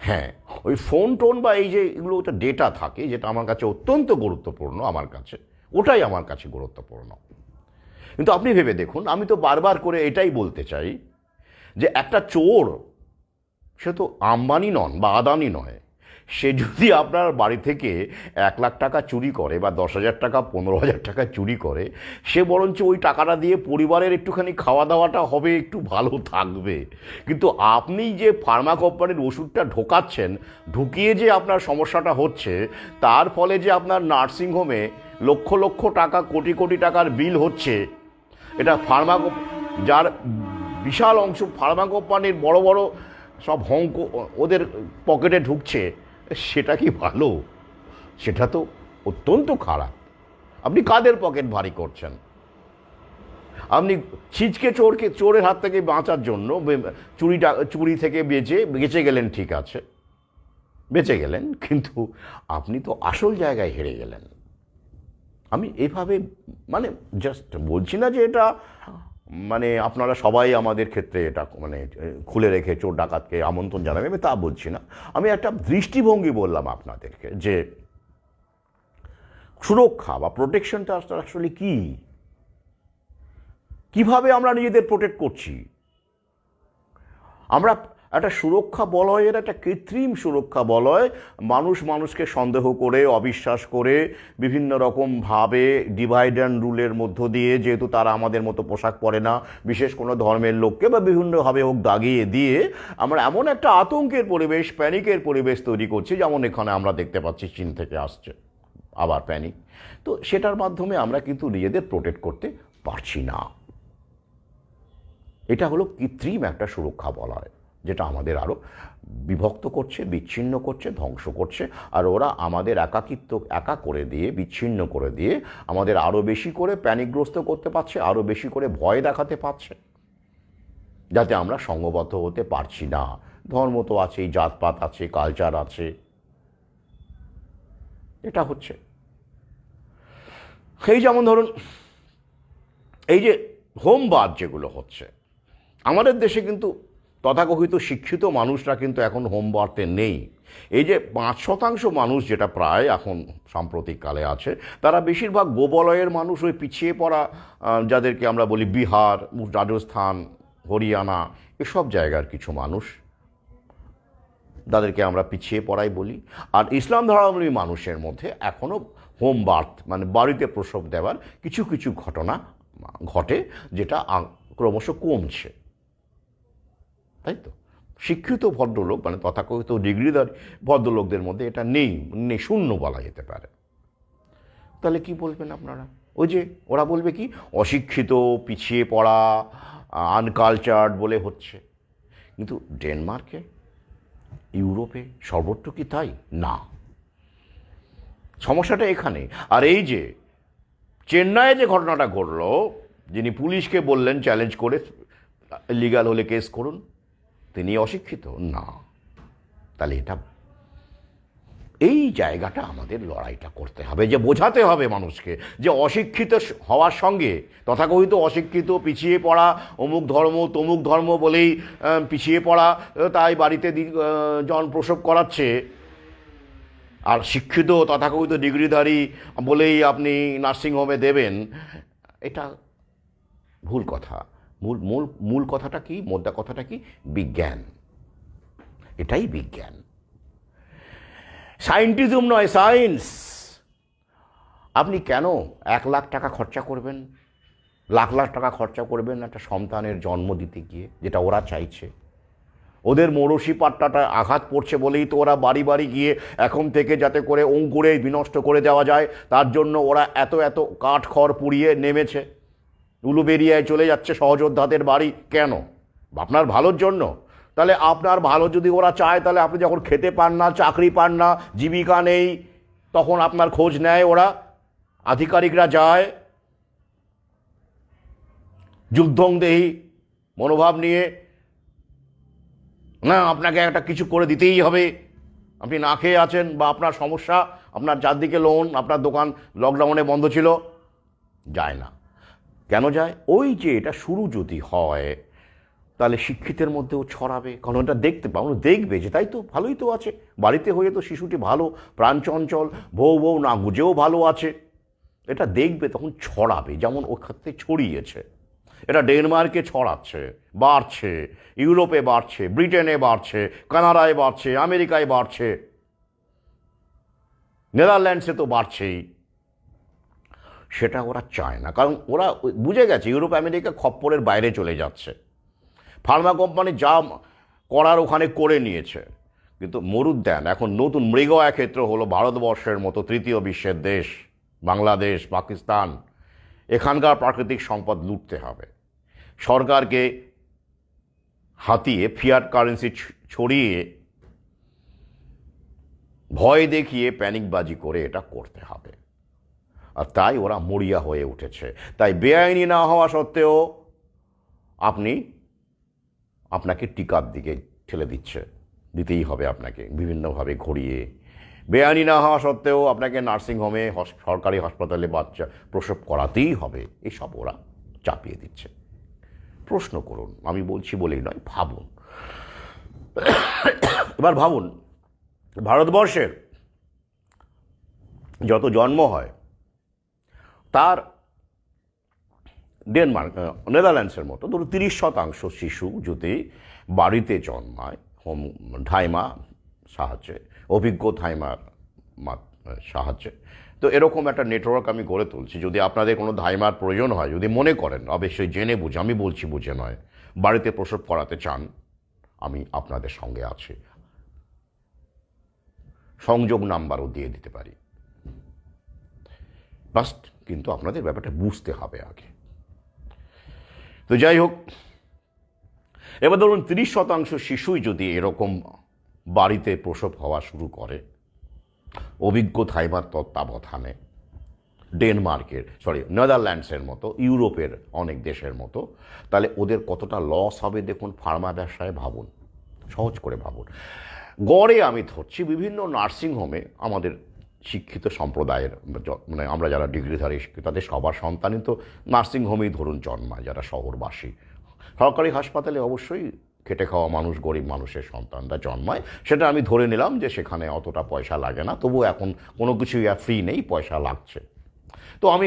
হ্যাঁ, ওই ফোন টোন বা এই যে এগুলো ওটা ডেটা থাকে, যেটা আমার কাছে অত্যন্ত গুরুত্বপূর্ণ, আমার কাছে ওটাই আমার কাছে গুরুত্বপূর্ণ। কিন্তু আপনি ভেবে দেখুন, আমি তো বারবার করে এটাই বলতে চাই যে একটা চোর, সে তো আম্বানি নন বা আদানি নয়, সে যদি আপনার বাড়ি থেকে 1 লাখ টাকা চুরি করে বা 10,000 টাকা 15,000 টাকা চুরি করে, সে বরঞ্চ ওই টাকাটা দিয়ে পরিবারের একটুখানি খাওয়া দাওয়াটা হবে, একটু ভালো থাকবে। কিন্তু আপনি যে ফার্মা কোম্পানির ওষুধটা ঢোকাচ্ছেন, ঢুকিয়ে যে আপনার সমস্যাটা হচ্ছে, তার ফলে যে আপনার নার্সিংহোমে লক্ষ লক্ষ টাকা কোটি কোটি টাকার বিল হচ্ছে, এটা যার বিশাল অংশ ফার্মা কোম্পানির বড় বড় সব ওদের পকেটে ঢুকছে, সেটা কি ভালো? সেটা তো অত্যন্ত খারাপ। আপনি কাদের পকেট ভারী করছেন? আপনি ছিচকে চোরের হাত থেকে বাঁচার জন্য চুরি থেকে বেঁচে গেলেন, ঠিক আছে বেঁচে গেলেন, কিন্তু আপনি তো আসল জায়গায় হেরে গেলেন। আমি এভাবে মানে জাস্ট বলছি না যে এটা মানে আপনারা সবাই আমাদের ক্ষেত্রে এটা মানে খুলে রেখে চোর ডাকাতকে আমন্ত্রণ জানাবে, আমি তা বলছি না। আমি একটা দৃষ্টিভঙ্গি বললাম আপনাদেরকে, যে সুরক্ষা বা প্রোটেকশনটা আসলে কি, কিভাবে আমরা নিজেদের প্রোটেক্ট করছি। আমরা একটা সুরক্ষা বলয়ের একটা কৃত্রিম সুরক্ষা বলয়, মানুষ মানুষকে সন্দেহ করে, অবিশ্বাস করে, বিভিন্ন রকমভাবে ডিভাইড অ্যান্ড রুলের মধ্য দিয়ে, যেহেতু তারা আমাদের মতো পোশাক পরে না, বিশেষ কোনো ধর্মের লোককে বা বিভিন্নভাবে হোক দাগিয়ে দিয়ে আমরা এমন একটা আতঙ্কের পরিবেশ, প্যানিকের পরিবেশ তৈরি করছি, যেমন এখানে আমরা দেখতে পাচ্ছি চীন থেকে আসছে আবার প্যানিক। তো সেটার মাধ্যমে আমরা কিন্তু নিজেদের প্রোটেক্ট করতে পারছি না। এটা হলো কৃত্রিম একটা সুরক্ষা বলয়, যেটা আমাদের আরও বিভক্ত করছে, বিচ্ছিন্ন করছে, ধ্বংস করছে। আর ওরা আমাদের একাকিত্ব একা করে দিয়ে, বিচ্ছিন্ন করে দিয়ে আমাদের আরও বেশি করে প্যানিকগ্রস্ত করতে পারছে, আরও বেশি করে ভয় দেখাতে পারছে, যাতে আমরা সঙ্গবদ্ধ হতে পারছি না। ধর্ম তো আছেই, জাতপাত আছে, কালচার আছে, এটা হচ্ছে। এই যেমন ধরুন এই যে হোমবাদ যেগুলো হচ্ছে, আমাদের দেশে কিন্তু তথাকথিত শিক্ষিত মানুষরা কিন্তু এখন হোমওয়ার্কে নেই। এই যে 5% মানুষ যেটা প্রায় এখন সাম্প্রতিককালে আছে, তারা বেশিরভাগ গোবলয়ের মানুষ, ওই পিছিয়ে পড়া যাদেরকে আমরা বলি বিহার, রাজস্থান, হরিয়ানা, এসব জায়গার কিছু মানুষ, তাদেরকে আমরা পিছিয়ে পড়াই বলি। আর ইসলাম ধর্মাবলম্বী মানুষের মধ্যে এখনও হোম বার্থ মানে বাড়িতে প্রসব দেওয়ার কিছু কিছু ঘটনা ঘটে, যেটা ক্রমশ কমছে, তাই তো? শিক্ষিত ভদ্রলোক মানে তথাকথিত ডিগ্রিদার ভদ্রলোকদের মধ্যে এটা নেই, শূন্য বলা যেতে পারে। তাহলে কি বলবেন আপনারা? ওই যে ওরা বলবে কি, অশিক্ষিত, পিছিয়ে পড়া, আনকালচার্ড বলে হচ্ছে। কিন্তু ডেনমার্কে, ইউরোপে সর্বত্র কি তাই? না, সমস্যাটা এখানে। আর এই যে চেন্নাইয়ে যে ঘটনাটা ঘটল, যিনি পুলিশকে বললেন চ্যালেঞ্জ করে লিগ্যাল হলে কেস করুন, তিনি অশিক্ষিত? না, তাহলে এই জায়গাটা আমাদের লড়াইটা করতে হবে, যে বোঝাতে হবে মানুষকে যে অশিক্ষিত হওয়ার সঙ্গে তথাকথিত অশিক্ষিত পিছিয়ে পড়া অমুক ধর্ম তমুক ধর্ম বলেই পিছিয়ে পড়া, তাই বাড়িতে জন প্রসব করাচ্ছে, আর শিক্ষিত তথাকথিত ডিগ্রিধারী বলেই আপনি নার্সিংহোমে দেবেন, এটা ভুল কথা। মূল মূল মূল কথাটা কি, মোদ্দা কথাটা কি? বিজ্ঞান। এটাই বিজ্ঞান, সায়েন্টিজম নয়, সায়েন্স। আপনি কেন 1,00,000 টাকা খরচা করবেন, লাখ লাখ টাকা খরচা করবেন একটা সন্তানের জন্ম দিতে গিয়ে, যেটা ওরা চাইছে? ওদের মৌরসি পাট্টাটা আঘাত পড়ছে বলেই তো ওরা বাড়ি বাড়ি গিয়ে এখন থেকে যাতে করে অঙ্কুরে বিনষ্ট করে দেওয়া যায় তার জন্য ওরা এত এত কাঠ খড় পুড়িয়ে নেমেছে, উলুবেরিয়ায় চলে যাচ্ছে সহযোদ্ধাদের বাড়ি। কেন? আপনার ভালোর জন্য। তাহলে আপনার ভালো যদি ওরা চায়, তাহলে আপনি যখন খেতে পান না, চাকরি পান না, জীবিকা নেই, তখন আপনার খোঁজ নেয় ওরা, আধিকারিকরা যায় যুদ্ধংদেহী মনোভাব নিয়ে, না আপনাকে একটা কিছু করে দিতেই হবে, আপনি না খেয়ে আছেন বা আপনার সমস্যা, আপনার চারদিকে লোন, আপনার দোকান লকডাউনে বন্ধ ছিল। যায় না। কেন যায়? ওই যে এটা শুরু যদি হয় তাহলে শিক্ষিতের মধ্যেও ছড়াবে, কারণ এটা দেখতে পাবো, দেখবে যে তাই তো ভালোই তো আছে, বাড়িতে হয়ে তো শিশুটি ভালো, প্রাণচঞ্চল, বউ না গুজেও ভালো আছে, এটা দেখবে তখন ছড়াবে, যেমন ওখানে ছড়িয়েছে। এটা ডেনমার্কে ছড়াচ্ছে, বাড়ছে, ইউরোপে বাড়ছে, ব্রিটেনে বাড়ছে, কানাডায় বাড়ছে, আমেরিকায় বাড়ছে, নেদারল্যান্ডসে তো বাড়ছেই। সেটা ওরা চায় না, কারণ ওরা বুঝে গেছে ইউরোপ আমেরিকা খপ্পরের বাইরে চলে যাচ্ছে, ফার্মা কোম্পানি যা করার ওখানে করে নিয়েছে। কিন্তু মরুদ্যান এখন নতুন মৃগয়া ক্ষেত্র হলো ভারতবর্ষের মতো তৃতীয় বিশ্বের দেশ, বাংলাদেশ, পাকিস্তান, এখানকার প্রাকৃতিক সম্পদ লুটতে হবে। সরকারকে হাতিয়ে ফিয়াট কারেন্সি ছড়িয়ে ভয় দেখিয়ে প্যানিকবাজি করে এটা করতে হবে, আর তাই ওরা মরিয়া হয়ে উঠেছে। তাই বেআইনি না হওয়া সত্ত্বেও আপনাকে টিকার দিকে ঠেলে দিতেই হবে, আপনাকে বিভিন্নভাবে ঘুরিয়ে। বেআইনি না হওয়া সত্ত্বেও আপনাকে নার্সিংহোমে, সরকারি হাসপাতালে বাচ্চা প্রসব করাতেই হবে, এসব ওরা চাপিয়ে দিচ্ছে। প্রশ্ন করুন, আমি বলছি বলেই নয়, ভাবুন। এবার ভাবুন, ভারতবর্ষের যত জন্ম হয় তার ডেনমার্ক, নেদারল্যান্ডসের মতো ধরুন 30% শিশু যদি বাড়িতে জন্মায় ধাইমা সাহায্যে, অভিজ্ঞ ধাইমার সাহায্যে। তো এরকম একটা নেটওয়ার্ক আমি গড়ে তুলছি। যদি আপনাদের কোনো ধাইমার প্রয়োজন হয়, যদি মনে করেন, অবশ্যই জেনে বুঝে, আমি বলছি বুঝে নয়, বাড়িতে প্রসব করাতে চান, আমি আপনাদের সঙ্গে আছি, সংযোগ নাম্বারও দিয়ে দিতে পারি। বাস্ট, কিন্তু আপনাদের ব্যাপারটা বুঝতে হবে আগে। তো যাই হোক, এবার ধরুন 30% শিশুই যদি এরকম বাড়িতে প্রসব হওয়া শুরু করে অভিজ্ঞ থাইমার তত্ত্বাবধানে, নেদারল্যান্ডসের মতো, ইউরোপের অনেক দেশের মতো, তাহলে ওদের কতটা লস হবে দেখুন ফার্মা ব্যবসায়। ভাবুন, সহজ করে ভাবুন। গড়ে আমি ধরছি বিভিন্ন নার্সিংহোমে আমাদের শিক্ষিত সম্প্রদায়ের, মানে আমরা যারা ডিগ্রিধারী শিক্ষিত, তাদের সবার সন্তানই তো নার্সিংহোমেই ধরুন জন্মায়, যারা শহরবাসী। সরকারি হাসপাতালে অবশ্যই খেটে খাওয়া মানুষ, গরিব মানুষের সন্তানরা জন্মায়, সেটা আমি ধরে নিলাম যে সেখানে অতটা পয়সা লাগে না, তবু এখন কোনো কিছুই আর ফ্রি নেই, পয়সা লাগছে। তো আমি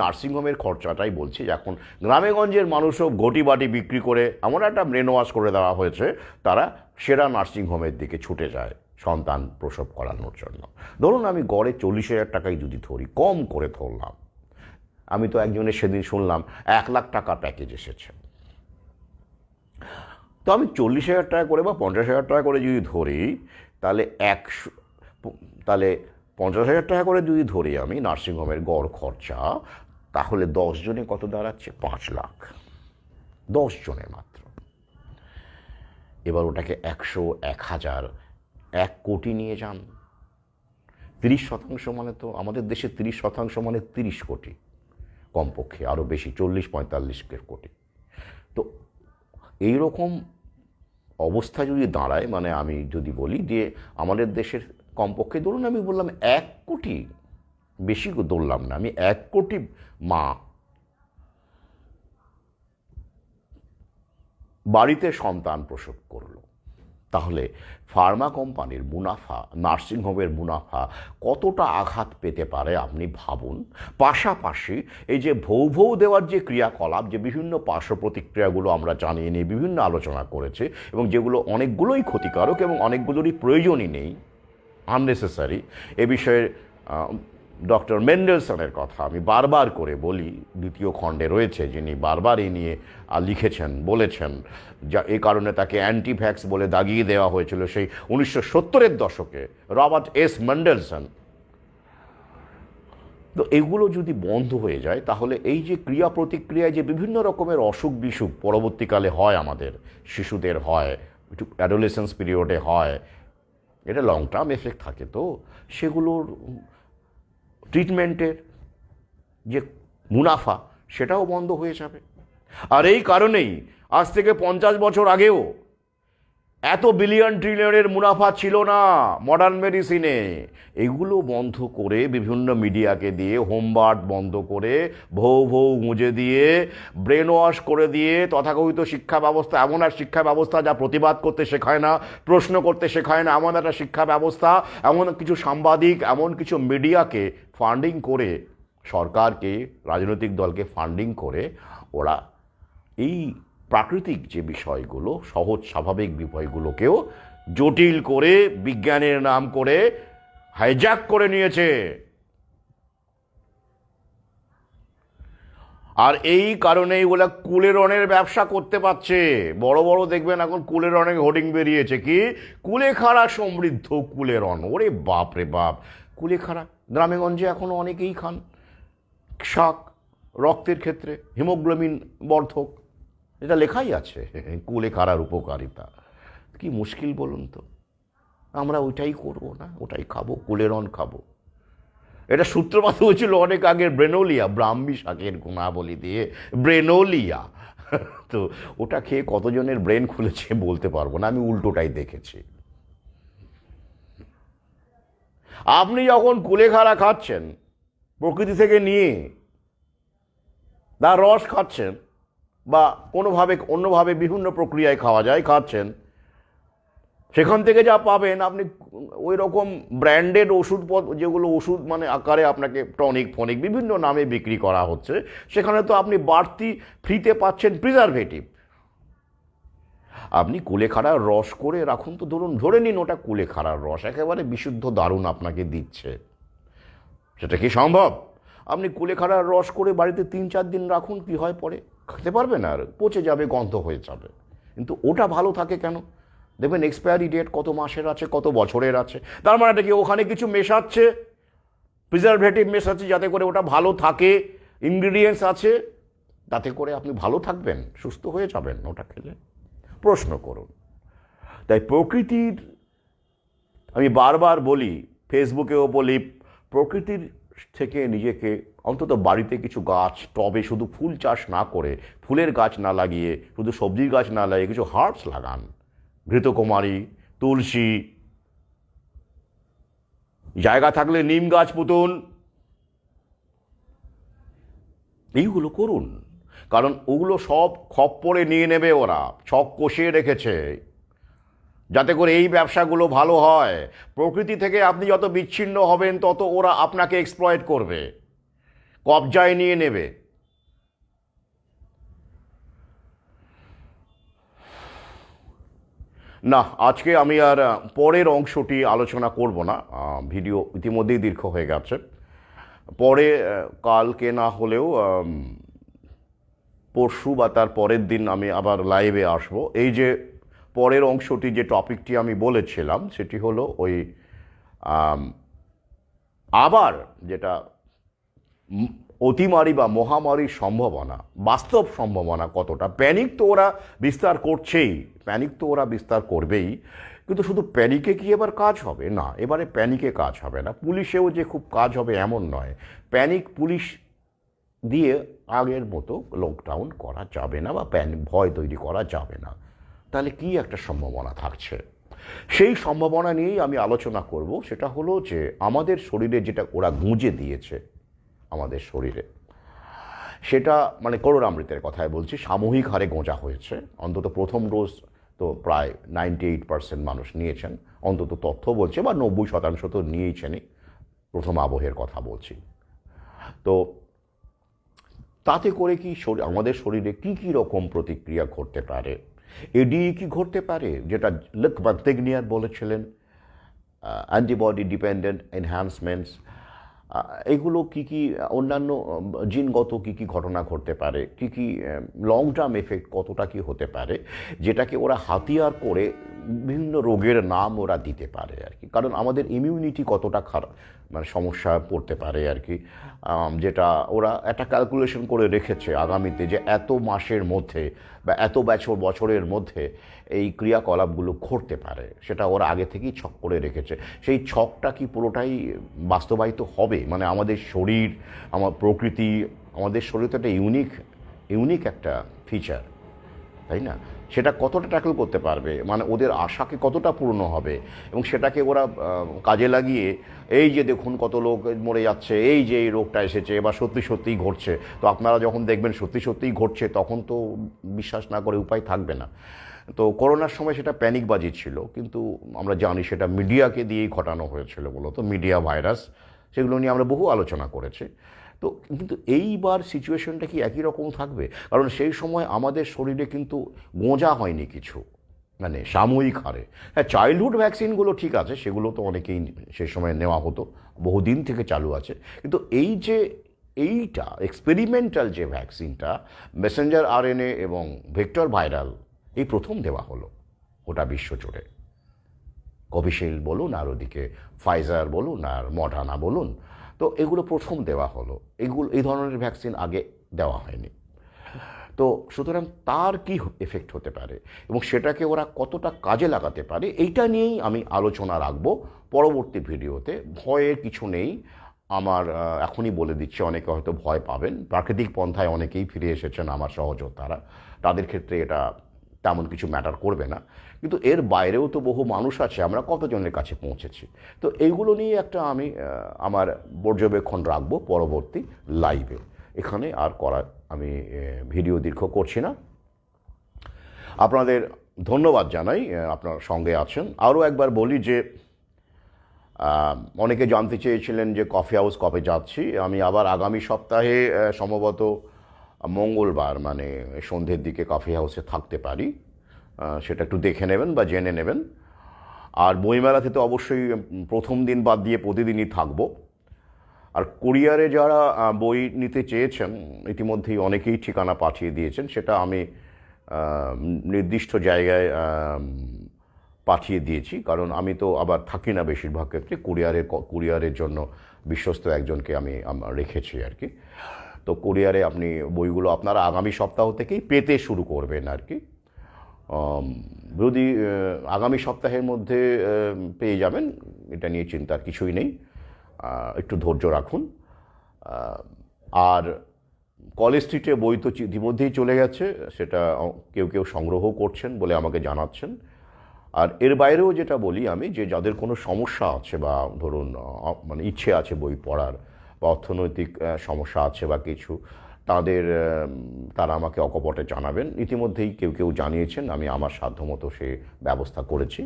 নার্সিংহোমের খরচাটাই বলছি। এখন গ্রামেগঞ্জের মানুষও ঘটি বাটি বিক্রি করে এমন একটা ব্রেন ওয়াশ করে দেওয়া হয়েছে, তারা সেরা নার্সিংহোমের দিকে ছুটে যায় সন্তান প্রসব করানোর জন্য। ধরুন আমি গড়ে 40,000 টাকাই যদি ধরি, কম করে ধরলাম, আমি তো একজনের সেদিন শুনলাম 1,00,000 টাকা প্যাকেজ এসেছে। তো আমি 40,000 টাকা করে বা 50,000 টাকা করে যদি ধরি, তাহলে 50,000 টাকা করে যদি ধরি আমি নার্সিংহোমের গড় খরচা, তাহলে 10 জনে কত দাঁড়াচ্ছে? 5 লাখ। 10 জনে মাত্র। এবার ওটাকে 100, 1000, 1 কোটি নিয়ে যান। 30% মানে তো আমাদের দেশে 30% মানে 30 কোটি, কমপক্ষে আরও বেশি, 40-45 কোটি। তো এইরকম অবস্থা যদি দাঁড়ায়, মানে আমি যদি বলি যে আমাদের দেশের কমপক্ষে ধরুন, আমি বললাম 1 কোটি, বেশি ধরলাম না, আমি 1 কোটি মা বাড়িতে সন্তান প্রসব করলো, তাহলে ফার্মা কোম্পানির মুনাফা, নার্সিংহোমের মুনাফা কতটা আঘাত পেতে পারে আপনি ভাবুন। পাশাপাশি এই যে ভৌ দেওয়ার যে ক্রিয়াকলাপ, যে বিভিন্ন পার্শ্ব প্রতিক্রিয়াগুলো আমরা জানিয়ে নিয়ে বিভিন্ন আলোচনা করেছে, এবং যেগুলো অনেকগুলোই ক্ষতিকারক এবং অনেকগুলোরই প্রয়োজনই নেই, আননেসেসারি, এ বিষয়ে ডক্টর মেন্ডেলসনের কথা আমি বারবার করে বলি, 2য় খণ্ডে রয়েছে, যিনি বারবার এই নিয়ে লিখেছেন, বলেছেন, যা এই কারণে তাকে অ্যান্টি ভ্যাক্স বলে দাগিয়ে দেওয়া হয়েছিল সেই 1970-এর দশকে, রবার্ট এস মেন্ডেলসন। তো এগুলো যদি বন্ধ হয়ে যায়, তাহলে এই যে ক্রিয়া প্রতিক্রিয়ায় যে বিভিন্ন রকমের অসুখ বিসুখ পরবর্তীকালে হয়, আমাদের শিশুদের হয়, একটু অ্যাডোলেসেন্স পিরিয়ডে হয়, এটা লং টার্ম এফেক্ট থাকে, তো সেগুলোর ট্রিটমেন্টের যে মুনাফা সেটাও বন্ধ হয়ে যাবে। আর এই কারণেই আজ থেকে 50 বছর আগেও এত বিলিয়ন ট্রিলিয়নের মুনাফা ছিল না মডার্ন মেডিসিনে। এগুলো বন্ধ করে, বিভিন্ন মিডিয়াকে দিয়ে হোমবার্ট বন্ধ করে, ভৌ মুজে দিয়ে, ব্রেন ওয়াশ করে দিয়ে, তথাকথিত শিক্ষা ব্যবস্থা, এমন এক শিক্ষা ব্যবস্থা যা প্রতিবাদ করতে শেখায় না, প্রশ্ন করতে শেখায় না, এমন একটা শিক্ষা ব্যবস্থা, এমন কিছু সাংবাদিক, এমন কিছু মিডিয়াকে ফান্ডিং করে, সরকারকে, রাজনৈতিক দলকে ফান্ডিং করে, ওরা এই প্রাকৃতিক যে বিষয়গুলো, সহজ স্বাভাবিক বিষয়গুলোকেও জটিল করে, বিজ্ঞানের নাম করে হাইজ্যাক করে নিয়েছে। আর এই কারণেই ওরা কুলেরনের ব্যবসা করতে পারছে। বড় বড় দেখবেন এখন কুলেরনের হোর্ডিং বেরিয়েছে, কি কুলেখাড়া সমৃদ্ধ কুলেরন। ওরে বাপ রে বাপ, কুলেখাড়া গ্রামেগঞ্জে এখনো অনেকেই খান। শাক, রক্তের ক্ষেত্রে হিমোগ্লোবিন বর্ধক, এটা লেখাই আছে কুলেখাড়ার উপকারিতা। কি মুশকিল বলুন তো, আমরা ওইটাই করবো না, ওটাই খাবো, কুলেরন খাবো। এটা সূত্রপাত হয়েছিল অনেক আগের ব্রেনোলিয়া, ব্রাহ্মী শাকের গুণাবলী দিয়ে ব্রেনোলিয়া। তো ওটা খেয়ে কতজনের ব্রেন খুলেছে বলতে পারবো না, আমি উল্টোটাই দেখেছি। আপনি যখন কুলেখাড়া খাচ্ছেন প্রকৃতি থেকে নিয়ে, তার রস খাচ্ছেন, বা কোনোভাবে অন্যভাবে বিভিন্ন প্রক্রিয়ায় খাওয়া যায়, খাচ্ছেন, সেখান থেকে যা পাবেন আপনি ওই রকম ব্র্যান্ডেড ওষুধ, যেগুলো ওষুধ মানে আকারে আপনাকে টনিক ফনিক বিভিন্ন নামে বিক্রি করা হচ্ছে, সেখানে তো আপনি বাড়তি ফ্রিতে পাচ্ছেন প্রিজারভেটিভ। আপনি কুলেখাড়ার রস করে রাখুন তো, ধরে নিন ওটা কুলেখাড়ার রস, একেবারে বিশুদ্ধ দারুণ আপনাকে দিচ্ছে, সেটা কি সম্ভব? আপনি কুলেখাড়ার রস করে বাড়িতে 3-4 দিন রাখুন, কি হয় পরে? খেতে পারবেন আর, পচে যাবে, গন্ধ হয়ে যাবে। কিন্তু ওটা ভালো থাকে কেন? দেখবেন এক্সপায়ারি ডেট কত মাসের আছে, কত বছরের আছে। তার মানে কি ওখানে কিছু মেশাচ্ছে, প্রিজারভেটিভ মেশাচ্ছে, যাতে করে ওটা ভালো থাকে, ইনগ্রিডিয়েন্টস আছে, তাতে করে আপনি ভালো থাকবেন, সুস্থ হয়ে যাবেন ওটা খেলে। প্রশ্ন করুন। তাই প্রকৃতির, আমি বারবার বলি, ফেসবুকেও বলি, প্রকৃতির থেকে নিজেকে অন্তত বাড়িতে কিছু গাছ, টবে শুধু ফুল চাষ না করে, ফুলের গাছ না লাগিয়ে, শুধু সবজির গাছ না লাগিয়ে কিছু হার্বস লাগান, ঘৃতকুমারী, তুলসী, জায়গা থাকলে নিম গাছ পুতুন, এইগুলো করুন। কারণ ওগুলো সব খপ্পরে নিয়ে নেবে, ওরা ছক কষিয়ে রেখেছে যাতে করে এই ব্যবসাগুলো ভালো হয়। প্রকৃতি থেকে আপনি যত বিচ্ছিন্ন হবেন, তত ওরা আপনাকে এক্সপ্লয়েট করবে, কবজায় নিয়ে নেবে। না, আজকে আমি আর পরের অংশটি আলোচনা করব না, ভিডিও ইতিমধ্যেই দীর্ঘ হয়ে গেছে। পরে কালকে না হলেও পরশু বা তার পরের দিন আমি আবার লাইভে আসব। এই যে পরের অংশটি, যে টপিকটি আমি বলেছিলাম, সেটি হলো ওই আবার যেটা অতিমারি বা মহামারীর সম্ভাবনা, বাস্তব সম্ভাবনা কতটা। প্যানিক তো ওরা বিস্তার করছেই, প্যানিক তো ওরা বিস্তার করবেই, কিন্তু শুধু প্যানিকে কি এবার কাজ হবে? না, এবারে প্যানিকে কাজ হবে না। পুলিশেও যে খুব কাজ হবে এমন নয়। প্যানিক পুলিশ দিয়ে আগের মতো লকডাউন করা যাবে না, বা ভয় তৈরি করা যাবে না। তাহলে কি একটা সম্ভাবনা থাকছে? সেই সম্ভাবনা নিয়েই আমি আলোচনা করব। সেটা হলো যে আমাদের শরীরে যেটা ওরা গুঁজে দিয়েছে আমাদের শরীরে, সেটা মানে করোনামৃতের কথায় বলছি, সামূহিক হারে গোঁজা হয়েছে। অন্তত প্রথম ডোজ তো প্রায় 98% মানুষ নিয়েছেন, অন্তত তথ্য বলছে, বা 90% তো নিয়েইছেনই, প্রথম আবহের কথা বলছি। তো তাতে করে কি আমাদের শরীরে কি কি রকম প্রতিক্রিয়া ঘটতে পারে? এডি কি ঘটতে পারে, যেটা লুক বার্তেগনিয়ার বলেছিলেন, অ্যান্টিবডি ডিপেন্ডেন্ট এনহ্যান্সমেন্টস। এগুলো কি কি অন্যান্য জিনগত কি কি ঘটনা ঘটতে পারে, কি কি লং টার্ম এফেক্ট কতটা কি হতে পারে, যেটাকে ওরা হাতিয়ার করে বিভিন্ন রোগের নাম ওরা দিতে পারে আর কি। কারণ আমাদের ইমিউনিটি কতটা খারাপ, মানে সমস্যা পড়তে পারে আর কি, যেটা ওরা একটা ক্যালকুলেশন করে রেখেছে আগামীতে, যে এত মাসের মধ্যে বা এত বছরের মধ্যে এই ক্রিয়াকলাপগুলো ঘটতে পারে, সেটা ওরা আগে থেকেই ছক করে রেখেছে। সেই ছকটা কি পুরোটাই বাস্তবায়িত হবে? মানে আমাদের শরীর, আমার প্রকৃতি, আমাদের শরীর তো একটা ইউনিক একটা ফিচার, তাই না? সেটা কতটা ট্যাকল করতে পারবে, মানে ওদের আশাকে কতটা পূর্ণ হবে, এবং সেটাকে ওরা কাজে লাগিয়ে এই যে দেখুন কত লোক মরে যাচ্ছে, এই যে এই রোগটা এসেছে বা সত্যি সত্যিই ঘটছে, তো আপনারা যখন দেখবেন সত্যি সত্যিই ঘটছে, তখন তো বিশ্বাস না করে উপায় থাকবে না। তো করোনার সময় সেটা প্যানিকবাজি ছিল, কিন্তু আমরা জানি সেটা মিডিয়াকে দিয়েই ঘটানো হয়েছিল মূলত, মিডিয়া ভাইরাস, সেগুলো নিয়ে আমরা বহু আলোচনা করেছি। তো কিন্তু এইবার সিচুয়েশনটা কি একই রকম থাকবে? কারণ সেই সময় আমাদের শরীরে কিন্তু গোঁজা হয়নি কিছু, মানে সাময়িক হারে। হ্যাঁ, চাইল্ডহুড ভ্যাকসিনগুলো ঠিক আছে, সেগুলো তো অনেকেই সেই সময় নেওয়া হতো, বহুদিন থেকে চালু আছে। কিন্তু এই যে এইটা এক্সপেরিমেন্টাল যে ভ্যাকসিনটা, মেসেঞ্জার আরএনএ এবং ভেক্টর ভাইরাল, এই প্রথম দেওয়া হলো গোটা বিশ্ব জুড়ে। কোভিশিল্ড বলুন, আর ওদিকে ফাইজার বলুন, আর মডার্না বলুন, তো এগুলো প্রথম দেওয়া হলো। এই ধরনের ভ্যাকসিন আগে দেওয়া হয়নি। তো সুতরাং তার কি এফেক্ট হতে পারে এবং সেটাকে ওরা কতটা কাজে লাগাতে পারে, এইটা নিয়েই আমি আলোচনা রাখবো পরবর্তী ভিডিওতে। ভয়ের কিছু নেই, আমার এখনই বলে দিচ্ছি, অনেকে হয়তো ভয় পাবেন। প্রাকৃতিক পন্থায় অনেকেই ফিরে এসেছেন আমার সহযোদ্ধারা, তাদের ক্ষেত্রে এটা তেমন কিছু ম্যাটার করবে না। কিন্তু এর বাইরেও তো বহু মানুষ আছে, আমরা কতজনের কাছে পৌঁছেছি। তো এইগুলো নিয়ে একটা আমি আমার পর্যবেক্ষণ রাখবো পরবর্তী লাইভে। এখানে আর করার আমি ভিডিও দীর্ঘ করছি না। আপনাদের ধন্যবাদ জানাই, আপনার সঙ্গে আছেন। আরও একবার বলি যে অনেকে জানতে চেয়েছিলেন যে কফি হাউস কবে যাচ্ছি। আমি আবার আগামী সপ্তাহে সম্ভবত মঙ্গলবার মানে সন্ধ্যের দিকে কফি হাউসে থাকতে পারি, সেটা একটু দেখে নেবেন বা জেনে নেবেন। আর বইমেলাতে তো অবশ্যই প্রথম দিন বাদ দিয়ে প্রতিদিনই থাকবো। আর কুরিয়ারে যারা বই নিতে চেয়েছেন, ইতিমধ্যেই অনেকেই ঠিকানা পাঠিয়ে দিয়েছেন, সেটা আমি নির্দিষ্ট জায়গায় পাঠিয়ে দিয়েছি। কারণ আমি তো আবার থাকি না বেশিরভাগ ক্ষেত্রে, কুরিয়ারের জন্য বিশ্বস্ত একজনকে আমি রেখেছি আর কি। তো কুরিয়ারে আপনি বইগুলো আপনারা আগামী সপ্তাহ থেকেই পেতে শুরু করবেন আর কি। যদি আগামী সপ্তাহের মধ্যে পেয়ে যাবেন, এটা নিয়ে চিন্তার কিছুই নেই, একটু ধৈর্য রাখুন। আর কলেজ স্ট্রিটে বই তো ইতিমধ্যেই চলে গেছে, সেটা কেউ কেউ সংগ্রহ করছেন বলে আমাকে জানাচ্ছেন। আর এর বাইরেও যেটা বলি আমি, যে যাদের কোনো সমস্যা আছে বা ধরুন মানে ইচ্ছে আছে বই পড়ার, বা অর্থনৈতিক সমস্যা আছে বা কিছু, তারা আমাকে অকপটে জানাবেন। ইতিমধ্যেই কেউ কেউ জানিয়েছেন, আমি আমার সাধ্যমতো সে ব্যবস্থা করেছি,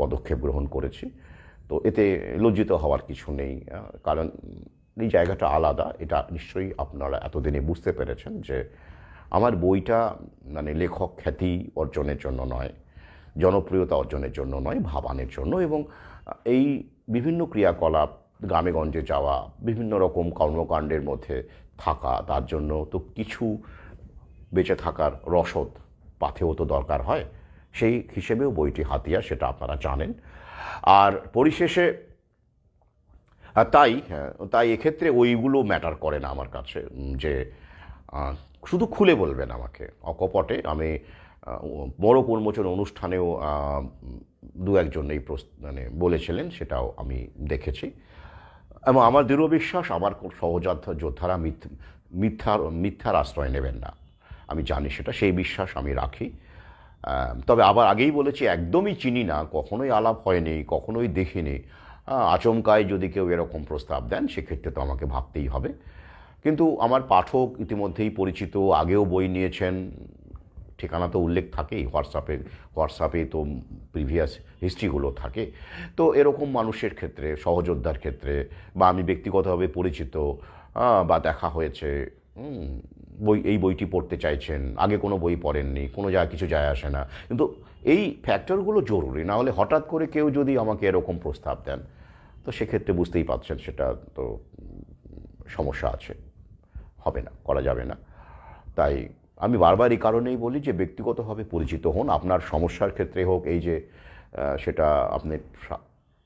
পদক্ষেপ গ্রহণ করেছি। তো এতে লজ্জিত হওয়ার কিছু নেই, কারণ এই জায়গাটা আলাদা। এটা নিশ্চয়ই আপনারা এতদিনে বুঝতে পেরেছেন যে আমার বইটা মানে লেখক খ্যাতি অর্জনের জন্য নয়, জনপ্রিয়তা অর্জনের জন্য নয়, ভাবানের জন্য। এবং এই বিভিন্ন ক্রিয়াকলাপ, গ্রামেগঞ্জে যাওয়া, বিভিন্ন রকম কর্মকাণ্ডের মধ্যে থাকা, তার জন্য তো কিছু বেঁচে থাকার রসদ পাথেও তো দরকার হয়, সেই হিসেবেও বইটি হাতিয়ার, সেটা আপনারা জানেন। আর পরিশেষে তাই এক্ষেত্রে ওইগুলো ম্যাটার করে না আমার কাছে, যে শুধু খুলে বলবেন আমাকে অকপটে। আমি বড় উন্মোচন অনুষ্ঠানেও দু একজন এই মানে বলেছিলেন, সেটাও আমি দেখেছি। এবং আমার দৃঢ় বিশ্বাস, আমার যোদ্ধারা মিথ্যার আশ্রয় নেবেন না। আমি জানি সেটা, সেই বিশ্বাস আমি রাখি। তবে আবার আগেই বলেছি, একদমই চিনি না, কখনোই আলাপ হয়নি, কখনোই দেখিনি। আচমকায় যদি কেউ এরকম প্রস্তাব দেন সেক্ষেত্রে তো আমাকে ভাবতেই হবে। কিন্তু আমার পাঠক ইতিমধ্যেই পরিচিত, আগেও বই নিয়েছেন, ঠিকানা তো উল্লেখ থাকেই, হোয়াটসঅ্যাপে তো প্রিভিয়াস হিস্ট্রিগুলো থাকে। তো এরকম মানুষের ক্ষেত্রে, সহযোদ্ধার ক্ষেত্রে, বা আমি ব্যক্তিগতভাবে পরিচিত, বা দেখা হয়েছে, এই বইটি পড়তে চাইছেন, আগে কোনো বই পড়েননি, কোনো কিছু যায় আসে না, কিন্তু এই ফ্যাক্টরগুলো জরুরি। না হলে হঠাৎ করে কেউ যদি আমাকে এরকম প্রস্তাব দেন, তো সেক্ষেত্রে বুঝতেই পারছেন সেটা তো সমস্যা আছে, হবে না, করা যাবে না। তাই আমি বারবার এই কারণেই বলি যে ব্যক্তিগতভাবে পরিচিত হন। আপনার সমস্যার ক্ষেত্রে হোক, এই যে সেটা আপনি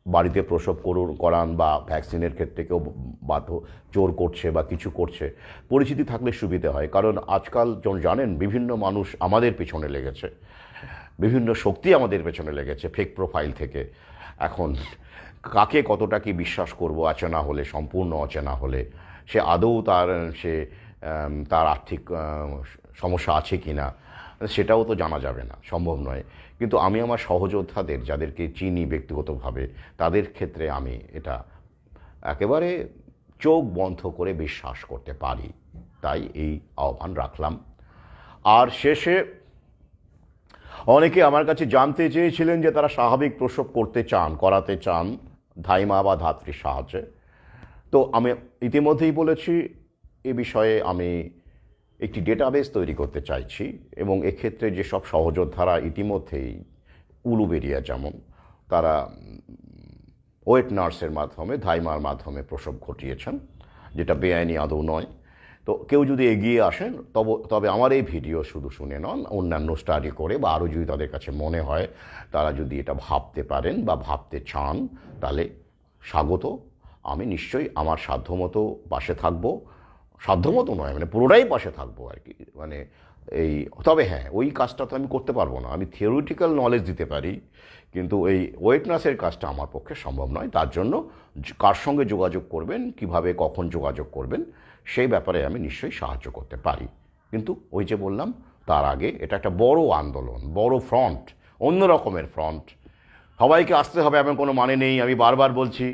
বাড়িতে প্রসব করান, বা ভ্যাকসিনের ক্ষেত্রে কেউ বাধ্য জোর করছে বা কিছু করছে, পরিচিতি থাকলে সুবিধে হয়। কারণ আজকাল জানেন, বিভিন্ন মানুষ আমাদের পেছনে লেগেছে, বিভিন্ন শক্তি আমাদের পেছনে লেগেছে, ফেক প্রোফাইল থেকে। এখন কাকে কতটা কি বিশ্বাস করব অচেনা হলে, সম্পূর্ণ অচেনা হলে, সে আদৌ তার আর্থিক সমস্যা আছে কি না সেটাও তো জানা যাবে না, সম্ভব নয়। কিন্তু আমি আমার সহযোদ্ধাদের, যাদেরকে চিনি ব্যক্তিগতভাবে, তাদের ক্ষেত্রে আমি এটা একেবারে চোখ বন্ধ করে বিশ্বাস করতে পারি। তাই এই আহ্বান রাখলাম। আর শেষে অনেকে আমার কাছে জানতে চেয়েছিলেন যে তারা স্বাভাবিক প্রসব করাতে চান ধাইমা বা ধাত্রীর সাহায্যে। তো আমি ইতিমধ্যেই বলেছি, এ বিষয়ে আমি একটি ডেটাবেস তৈরি করতে চাইছি, এবং এক্ষেত্রে যেসব সহযোদ্ধারা ইতিমধ্যেই উলুবেরিয়া যেমন, তারা ওয়েট নার্সের মাধ্যমে, ধাইমার মাধ্যমে প্রসব ঘটিয়েছেন, যেটা বেআইনি আদৌ নয়। তো কেউ যদি এগিয়ে আসেন, তবে আমার এই ভিডিও শুধু শুনে নন, অন্যান্য স্টাডি করে, বা আরও যদি তাদের কাছে মনে হয় তারা যদি এটা ভাবতে পারেন বা ভাবতে চান, তাহলে স্বাগত। আমি নিশ্চয়ই আমার সাধ্যমতো পাশে থাকবো। সাধ্যমতো নয়, মানে পুরোটাই পাশে থাকবো আর কি। মানে তবে হ্যাঁ, ওই কাজটা তো আমি করতে পারবো না। আমি থিওরিটিক্যাল নলেজ দিতে পারি, কিন্তু এই ওয়েট নার্সের কাজটা আমার পক্ষে সম্ভব নয়। তার জন্য কার সঙ্গে যোগাযোগ করবেন, কিভাবে কখন যোগাযোগ করবেন, সেই ব্যাপারে আমি নিশ্চয়ই সাহায্য করতে পারি। কিন্তু ওই যে বললাম, তার আগে এটা একটা বড় আন্দোলন, বড় ফ্রন্ট, অন্য রকমের ফ্রন্ট। সবাইকে আসতে হবে এমন কোনো মানে নেই। আমি বারবার বলছি,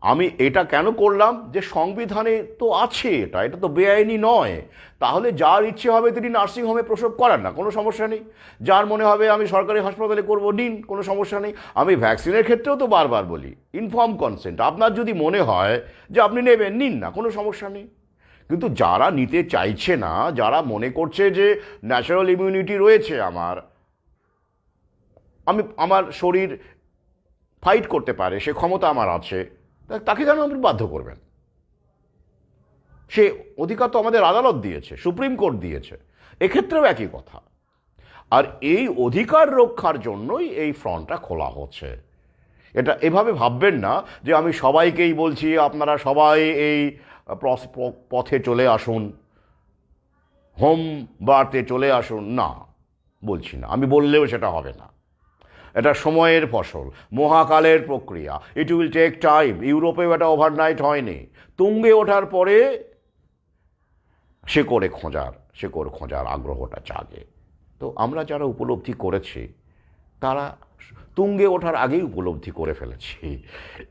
আমি এটা কেন করলাম, যে সংবিধানে তো আছে, এটা তো বেআইনি নয়। তাহলে যার ইচ্ছে হবে তিনি নার্সিংহোমে প্রসব করান না, কোনো সমস্যা নেই। যার মনে হবে আমি সরকারি হাসপাতালে করব, নিন, কোনো সমস্যা নেই। আমি ভ্যাকসিনের ক্ষেত্রেও তো বারবার বলি, ইনফর্ম কনসেন্ট। আপনার যদি মনে হয় যে আপনি নেবেন, নিন না, কোনো সমস্যা নেই। কিন্তু যারা নিতে চাইছে না, যারা মনে করছে যে ন্যাচারাল ইমিউনিটি রয়েছে আমার শরীর ফাইট করতে পারে, সে ক্ষমতা আমার আছে, তাকে কেন আপনি বাধ্য করবেন? সে অধিকার তো আমাদের আদালত দিয়েছে, সুপ্রিম কোর্ট দিয়েছে, এক্ষেত্রেও একই কথা। আর এই অধিকার রক্ষার জন্যই এই ফ্রন্টটা খোলা হচ্ছে। এটা এভাবে ভাববেন না যে আমি সবাইকেই বলছি আপনারা সবাই এই পথে চলে আসুন, হোম বার্থে চলে আসুন। না, বলছি না, আমি বললেও সেটা হবে না। এটা সময়ের ফসল, মহাকালের প্রক্রিয়া। It will take time. ইউরোপেও এটা ওভারনাইট হয়নি। তুঙ্গে ওঠার পরে শেকড় খোঁজার আগ্রহটা জাগে। তো আমরা যারা উপলব্ধি করেছি, তারা তুঙ্গে ওঠার আগেই উপলব্ধি করে ফেলেছি।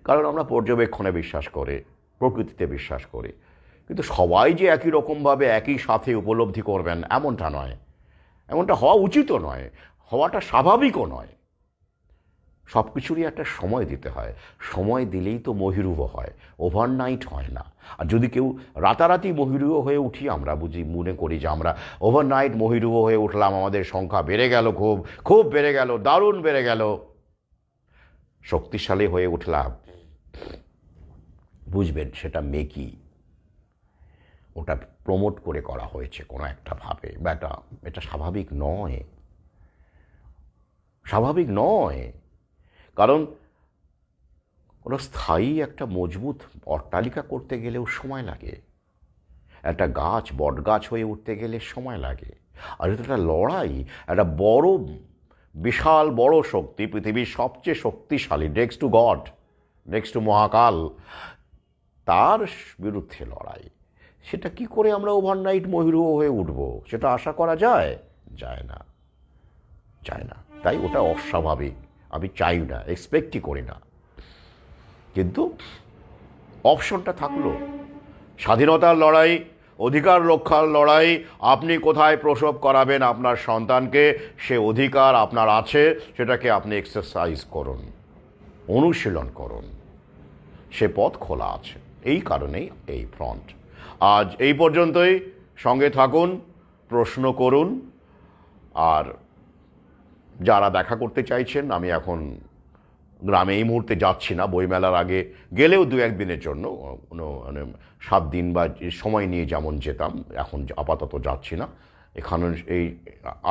কারণ আমরা পর্যবেক্ষণে বিশ্বাস করি, প্রকৃতিতে বিশ্বাস করি। কিন্তু সবাই যে একই রকমভাবে একই সাথে উপলব্ধি করবেন এমনটা নয়, এমনটা হওয়া উচিতও নয়, হওয়াটা স্বাভাবিকও নয়। সব কিছুরই একটা সময় দিতে হয়। সময় দিলেই তো মহিরুহ হয়, ওভারনাইট হয় না। আর যদি কেউ রাতারাতি মহিরুহ হয়ে উঠি, আমরা মনে করি যে আমরা ওভারনাইট মহিরুহ হয়ে উঠলাম, আমাদের সংখ্যা বেড়ে গেল, খুব খুব বেড়ে গেল, দারুণ বেড়ে গেল, শক্তিশালী হয়ে উঠলাম, বুঝবেন সেটা মেকি, ওটা প্রমোট করে করা হয়েছে কোনো একটা ভাবে। এটা স্বাভাবিক নয়, স্বাভাবিক নয়। কারণ কোনো স্থায়ী একটা মজবুত অট্টালিকা করতে গেলেও সময় লাগে, একটা গাছ বট গাছ হয়ে উঠতে গেলে সময় লাগে। আর এটা একটা লড়াই, একটা বড় বিশাল বড় শক্তি, পৃথিবীর সবচেয়ে শক্তিশালী, next to God, next to Mahakal, তার বিরুদ্ধে লড়াই। সেটা কি করে আমরা ওভারনাইট মহিরুহ হয়ে উঠব, সেটা আশা করা যায়? যায় না। চায় না, তাই ওটা অস্বাভাবিক, আমি চাই না, এক্সপেক্টই করি না। কিন্তু অপশনটা থাকলো, স্বাধীনতার লড়াই, অধিকার রক্ষার লড়াই, আপনি কোথায় প্রসব করাবেন আপনার সন্তানকে সে অধিকার আপনার আছে, সেটাকে আপনি এক্সারসাইজ করুন, অনুশীলন করুন, সে পথ খোলা আছে। এই কারণেই এই ফ্রন্ট। আজ এই পর্যন্তই, সঙ্গে থাকুন, প্রশ্ন করুন। আর যারা দেখা করতে চাইছেন, আমি এখন গ্রামে এই মুহূর্তে যাচ্ছি না, বইমেলার আগে গেলেও দু একদিনের জন্য, মানে 7 দিন বা সময় নিয়ে যেমন যেতাম, এখন আপাতত যাচ্ছি না। এখানে এই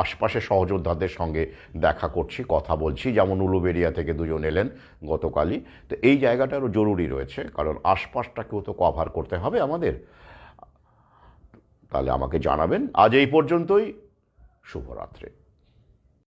আশপাশে সহযোদ্ধাদের সঙ্গে দেখা করছি, কথা বলছি, যেমন উলুবেড়িয়া থেকে 2জন এলেন গতকালই। তো এই জায়গাটারও জরুরি রয়েছে, কারণ আশপাশটাকেও তো কভার করতে হবে আমাদের। তাহলে আমাকে জানাবেন। আজ এই পর্যন্তই, শুভরাত্রি।